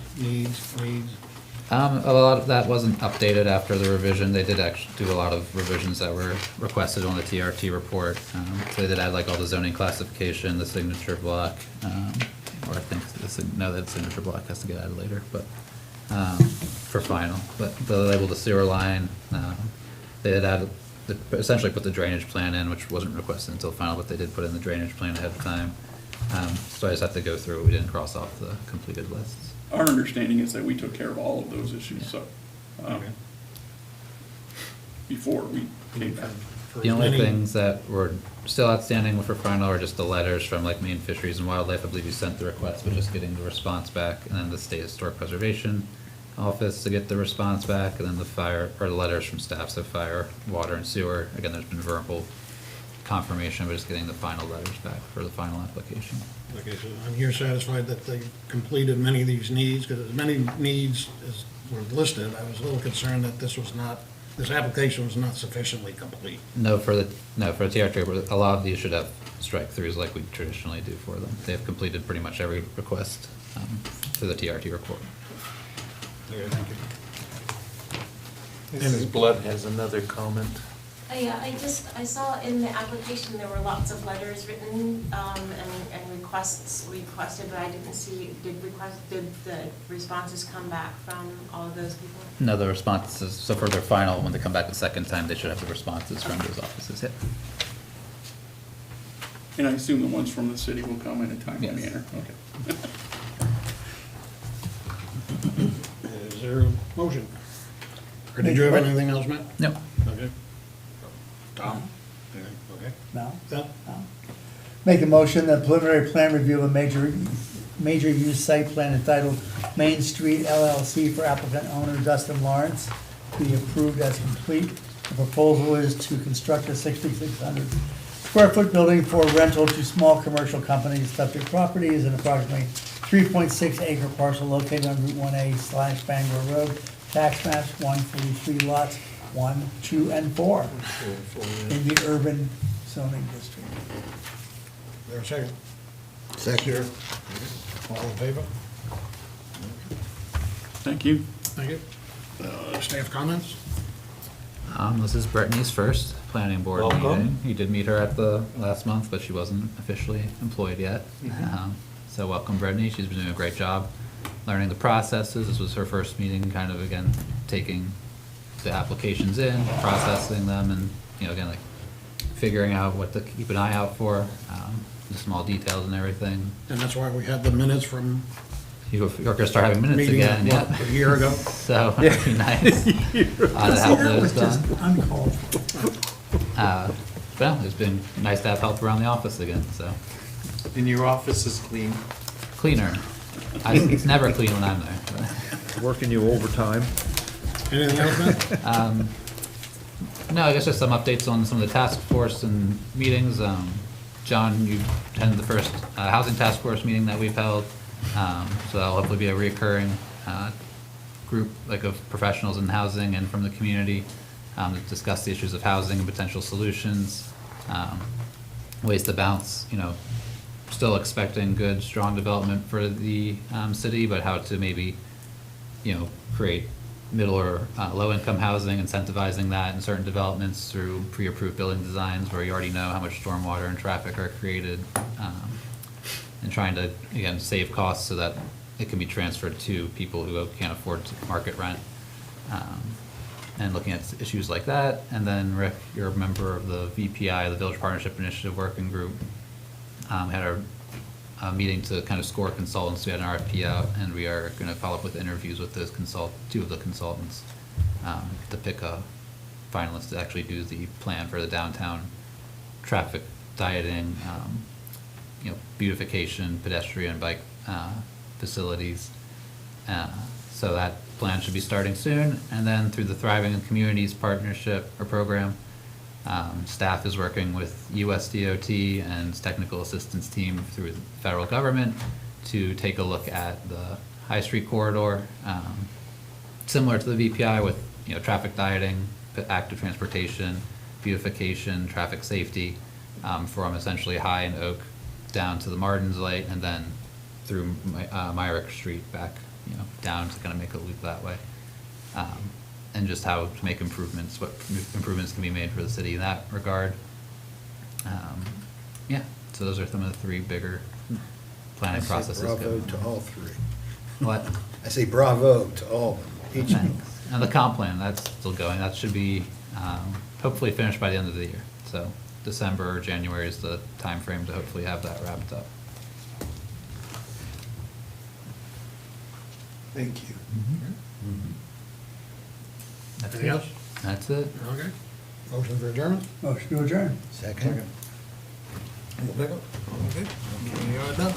A lot of that wasn't updated after the revision. They did actually do a lot of revisions that were requested on the TRT report. So they did add like all the zoning classification, the signature block, or I think that signature block has to get added later, but, for final. But they labeled the sewer line, they did add, essentially put the drainage plan in, which wasn't requested until final, but they did put in the drainage plan ahead of time. So I just have to go through it. We didn't cross off the completed lists. Our understanding is that we took care of all of those issues, so, before we came back. The only things that were still outstanding for final are just the letters from like Maine Fisheries and Wildlife. I believe you sent the request, but just getting the response back, and then the State Historic Preservation Office to get the response back, and then the fire, or the letters from staff, so fire, water, and sewer. Again, there's been verbal confirmation, but just getting the final letters back for the final application. Okay, so you're satisfied that they completed many of these needs, because as many needs as were listed, I was a little concerned that this application was not sufficiently complete. No, for the TRT, a lot of these should have strike-throughs like we traditionally do for them. They have completed pretty much every request for the TRT report. Okay, thank you. Mrs. Blood has another comment. Yeah, I saw in the application there were lots of letters written, and requests requested, but I didn't see, did the responses come back from all of those people? No, the responses, so for their final, when they come back the second time, they should have the responses from those offices, yeah. And I assume the ones from the city will come in a timely Yes. manner, okay. Is there a motion? Or did you have anything else, Matt? No. Okay. Tom? Okay. No? Yeah. No. Make a motion that preliminary plan review of a major use site plan entitled Main Street LLC for applicant owner Dustin Lawrence be approved as complete. The proposal is to construct a 6,600 square foot building for rental to small commercial companies. Subject property is an approximately 3.6 acre parcel located on Route 1A / Bangor Road, tax maps 143 lots 1, 2, and 4 in the urban zoning district. There a second? Second. All in favor? Thank you. Thank you. Staff comments? This is Brittany's first planning board Welcome. meeting. You did meet her at the last month, but she wasn't officially employed yet. So welcome, Brittany. She's been doing a great job learning the processes. This was her first meeting, kind of again, taking the applications in, processing them, and, you know, again, like figuring out what to keep an eye out for, the small details and everything. And that's why we had the minutes from You're gonna start having minutes meeting, again, yeah. a year ago. So, that'd be nice. To have those done. Uncalled. Well, it's been nice to have help around the office again, so. And your office is clean? Cleaner. It's never clean when I'm there. Working you overtime. Anything else, Ben? No, I guess just some updates on some of the task force and meetings. John, you attended the first housing task force meeting that we've held. So that'll hopefully be a reoccurring group like of professionals in housing and from the community to discuss the issues of housing and potential solutions, ways to balance, you know, still expecting good, strong development for the city, but how to maybe, you know, create middle or low-income housing, incentivizing that in certain developments through pre-approved building designs where you already know how much stormwater and traffic are created, and trying to, again, save costs so that it can be transferred to people who can't afford to market rent, and looking at issues like that. And then Rick, you're a member of the VPI, the Village Partnership Initiative Working Group, had a meeting to kind of score consultants. We had an RFP out, and we are going to follow up with interviews with those two of the consultants to pick a finalist to actually do the plan for the downtown traffic dieting, you know, beautification, pedestrian bike facilities. So that plan should be starting soon. And then through the Thriving Communities Partnership or program, staff is working with USDOT and technical assistance team through the federal government to take a look at the High Street corridor, similar to the VPI with, you know, traffic dieting, active transportation, beautification, traffic safety, from essentially High and Oak down to the Martins Light, and then through Myrick Street back, you know, down to kind of make a loop that way. And just how to make improvements, what improvements can be made for the city in that regard. Yeah, so those are some of the three bigger planning processes. Bravo going to on. all three. What? I say bravo to all of them, each of them. Thanks. And the comp plan, that's still going. That should be hopefully finished by the end of the year. So December or January is the time frame to hopefully have that wrapped up. Thank you. That's Anything it. else? That's it. Okay. Motion for adjournment? Motion to adjourn. Second. All in favor? Okay. We are done.